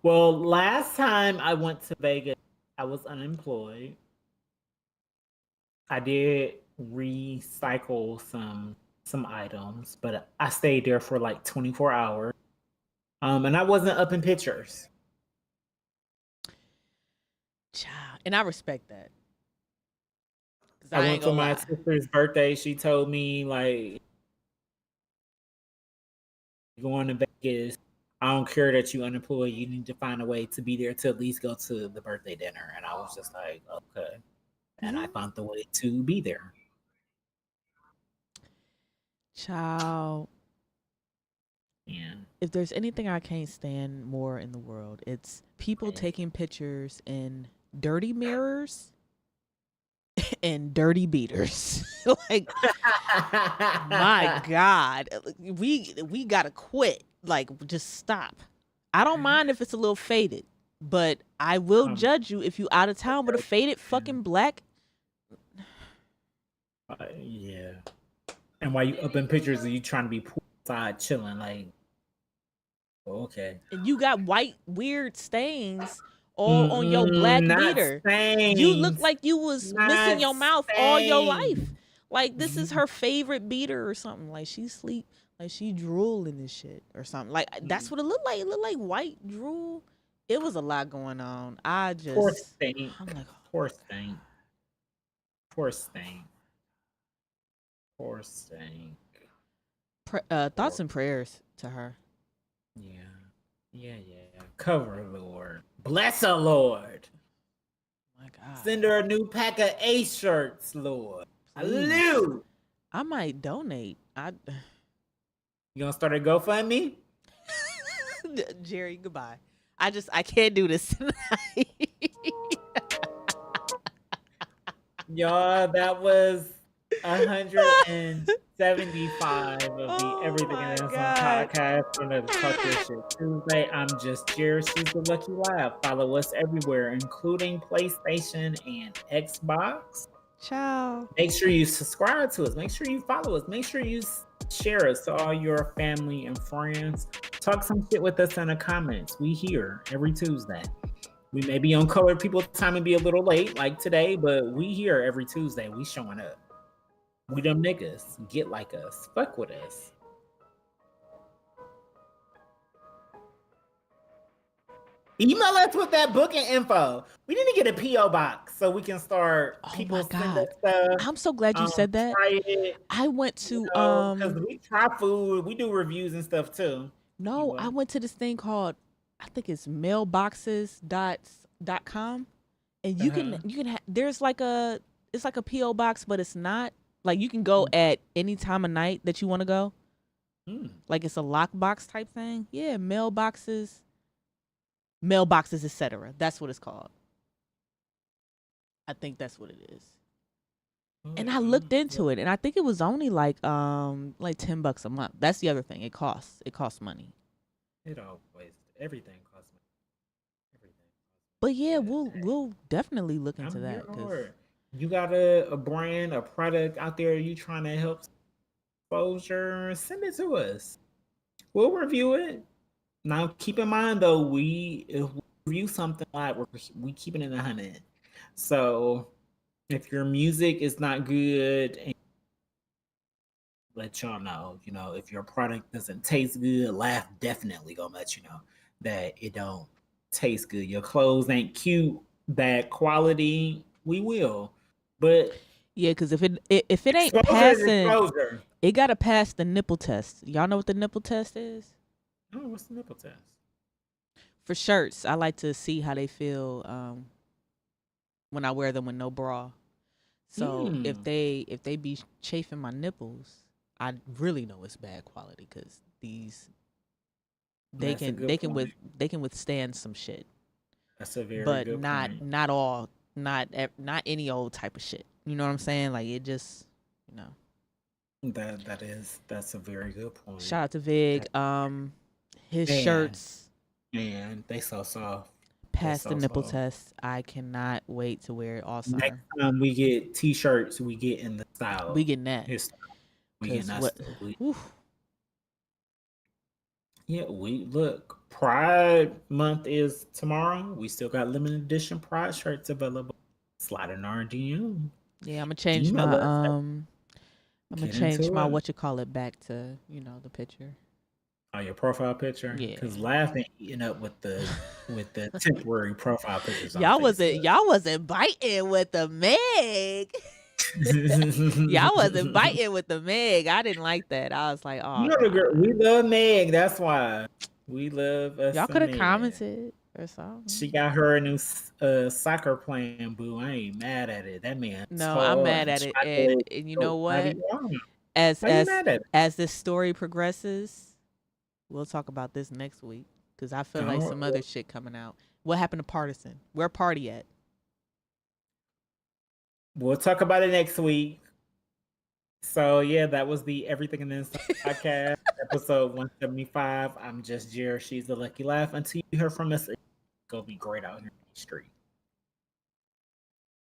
Speaker 4: Well, last time I went to Vegas, I was unemployed. I did recycle some items, but I stayed there for like 24 hours. And I wasn't up in pictures.
Speaker 3: Child, and I respect that.
Speaker 4: I went for my sister's birthday. She told me, like, going to Vegas, I don't care that you unemployed. You need to find a way to be there to at least go to the birthday dinner. And I was just like, okay. And I found the way to be there.
Speaker 3: Child.
Speaker 4: Yeah.
Speaker 3: If there's anything I can't stand more in the world, it's people taking pictures in dirty mirrors and dirty beaters. Like, my God, we gotta quit. Like, just stop. I don't mind if it's a little faded, but I will judge you if you out of town with a faded fucking black.
Speaker 4: Yeah. And while you up in pictures, are you trying to be poolside chilling? Like, okay.
Speaker 3: And you got white weird stains all on your black beater.
Speaker 4: Stains.
Speaker 3: You look like you was missing your mouth all your life. Like, this is her favorite beater or something. Like, she sleep, like she drooling and shit or something. Like, that's what it looked like. It looked like white drool. It was a lot going on. I just
Speaker 4: Poor Stank.
Speaker 3: I'm like,
Speaker 4: Poor Stank. Poor Stank. Poor Stank.
Speaker 3: Thoughts and prayers to her.
Speaker 4: Yeah. Cover her, Lord. Bless her, Lord.
Speaker 3: My God.
Speaker 4: Send her a new pack of Ace shirts, Lord. Hallelujah.
Speaker 3: I might donate.
Speaker 4: You gonna start a GoFundMe?
Speaker 3: Jerry, goodbye. I can't do this tonight.
Speaker 4: Y'all, that was 175 of the Everything and Then Some podcast from the Talk Your Shit Tuesday. I'm just Jerry. She's the Lucky Lab. Follow us everywhere, including PlayStation and Xbox.
Speaker 3: Ciao.
Speaker 4: Make sure you subscribe to us. Make sure you follow us. Make sure you share us to all your family and friends. Talk some shit with us in the comments. We here every Tuesday. We may be on Colored People time and be a little late like today, but we here every Tuesday. We showing up. We them niggas. Get like us. Fuck with us. Email us with that booking info. We need to get a P.O. box so we can start people send us stuff.
Speaker 3: I'm so glad you said that.
Speaker 4: Try it.
Speaker 3: I went to
Speaker 4: because we try food, we do reviews and stuff too.
Speaker 3: No, I went to this thing called, I think it's mailboxes.com, and you can there's like it's like a P.O. box, but it's not like you can go at any time of night that you want to go. Like it's a lockbox type thing. Yeah, mailboxes, etc. That's what it's called. I think that's what it is. And I looked into it, and I think it was only like $10 a month. That's the other thing. It costs money.
Speaker 4: It always everything costs money. Everything.
Speaker 3: But yeah, we'll definitely look into that.
Speaker 4: You got a brand, a product out there you trying to help exposure, send it to us. We'll review it. Now keep in mind though, if we review something like we keep it in 100. So if your music is not good, and let y'all know, if your product doesn't taste good, Laugh definitely gonna let you know that it don't taste good. Your clothes ain't cute, bad quality, we will. But
Speaker 3: yeah, because if it ain't passing, it gotta pass the nipple test. Y'all know what the nipple test is?
Speaker 4: Oh, what's the nipple test?
Speaker 3: For shirts, I like to see how they feel when I wear them with no bra. So if they be chafing my nipples, I really know it's bad quality because they can withstand some shit.
Speaker 4: That's a very
Speaker 3: but
Speaker 4: good point.
Speaker 3: not any old type of shit. You know what I'm saying? Like it just,
Speaker 4: That's a very good point.
Speaker 3: Shout out to Vig. His shirts,
Speaker 4: man, they so soft.
Speaker 3: Pass the nipple test. I cannot wait to wear it all summer.
Speaker 4: Next time we get t-shirts, we get in the style.
Speaker 3: We getting that.
Speaker 4: We getting that. Yeah, we look. Pride Month is tomorrow. We still got limited edition Pride shirts available. Slide in our DM.
Speaker 3: Yeah, I'm gonna change my what you call it back to the picture.
Speaker 4: Oh, your profile picture?
Speaker 3: Yeah.
Speaker 4: Because laughing eating up with the temporary profile pictures.
Speaker 3: Y'all wasn't biting with the Meg. Y'all wasn't biting with the Meg. I didn't like that. I was like, oh,
Speaker 4: girl, we love Meg. That's why we love us.
Speaker 3: Y'all could have commented or something.
Speaker 4: She got her a new soccer plan, boo. I ain't mad at it. That man.
Speaker 3: No, I'm mad at it. And you know what? As this story progresses, we'll talk about this next week because I feel like some other shit coming out. What happened to Partisan? Where Party at?
Speaker 4: We'll talk about it next week. So yeah, that was the Everything in the Inside podcast, episode 175. I'm just Jer. She's the Lucky Laugh. Until you hear from us, it's gonna be great out here in the street.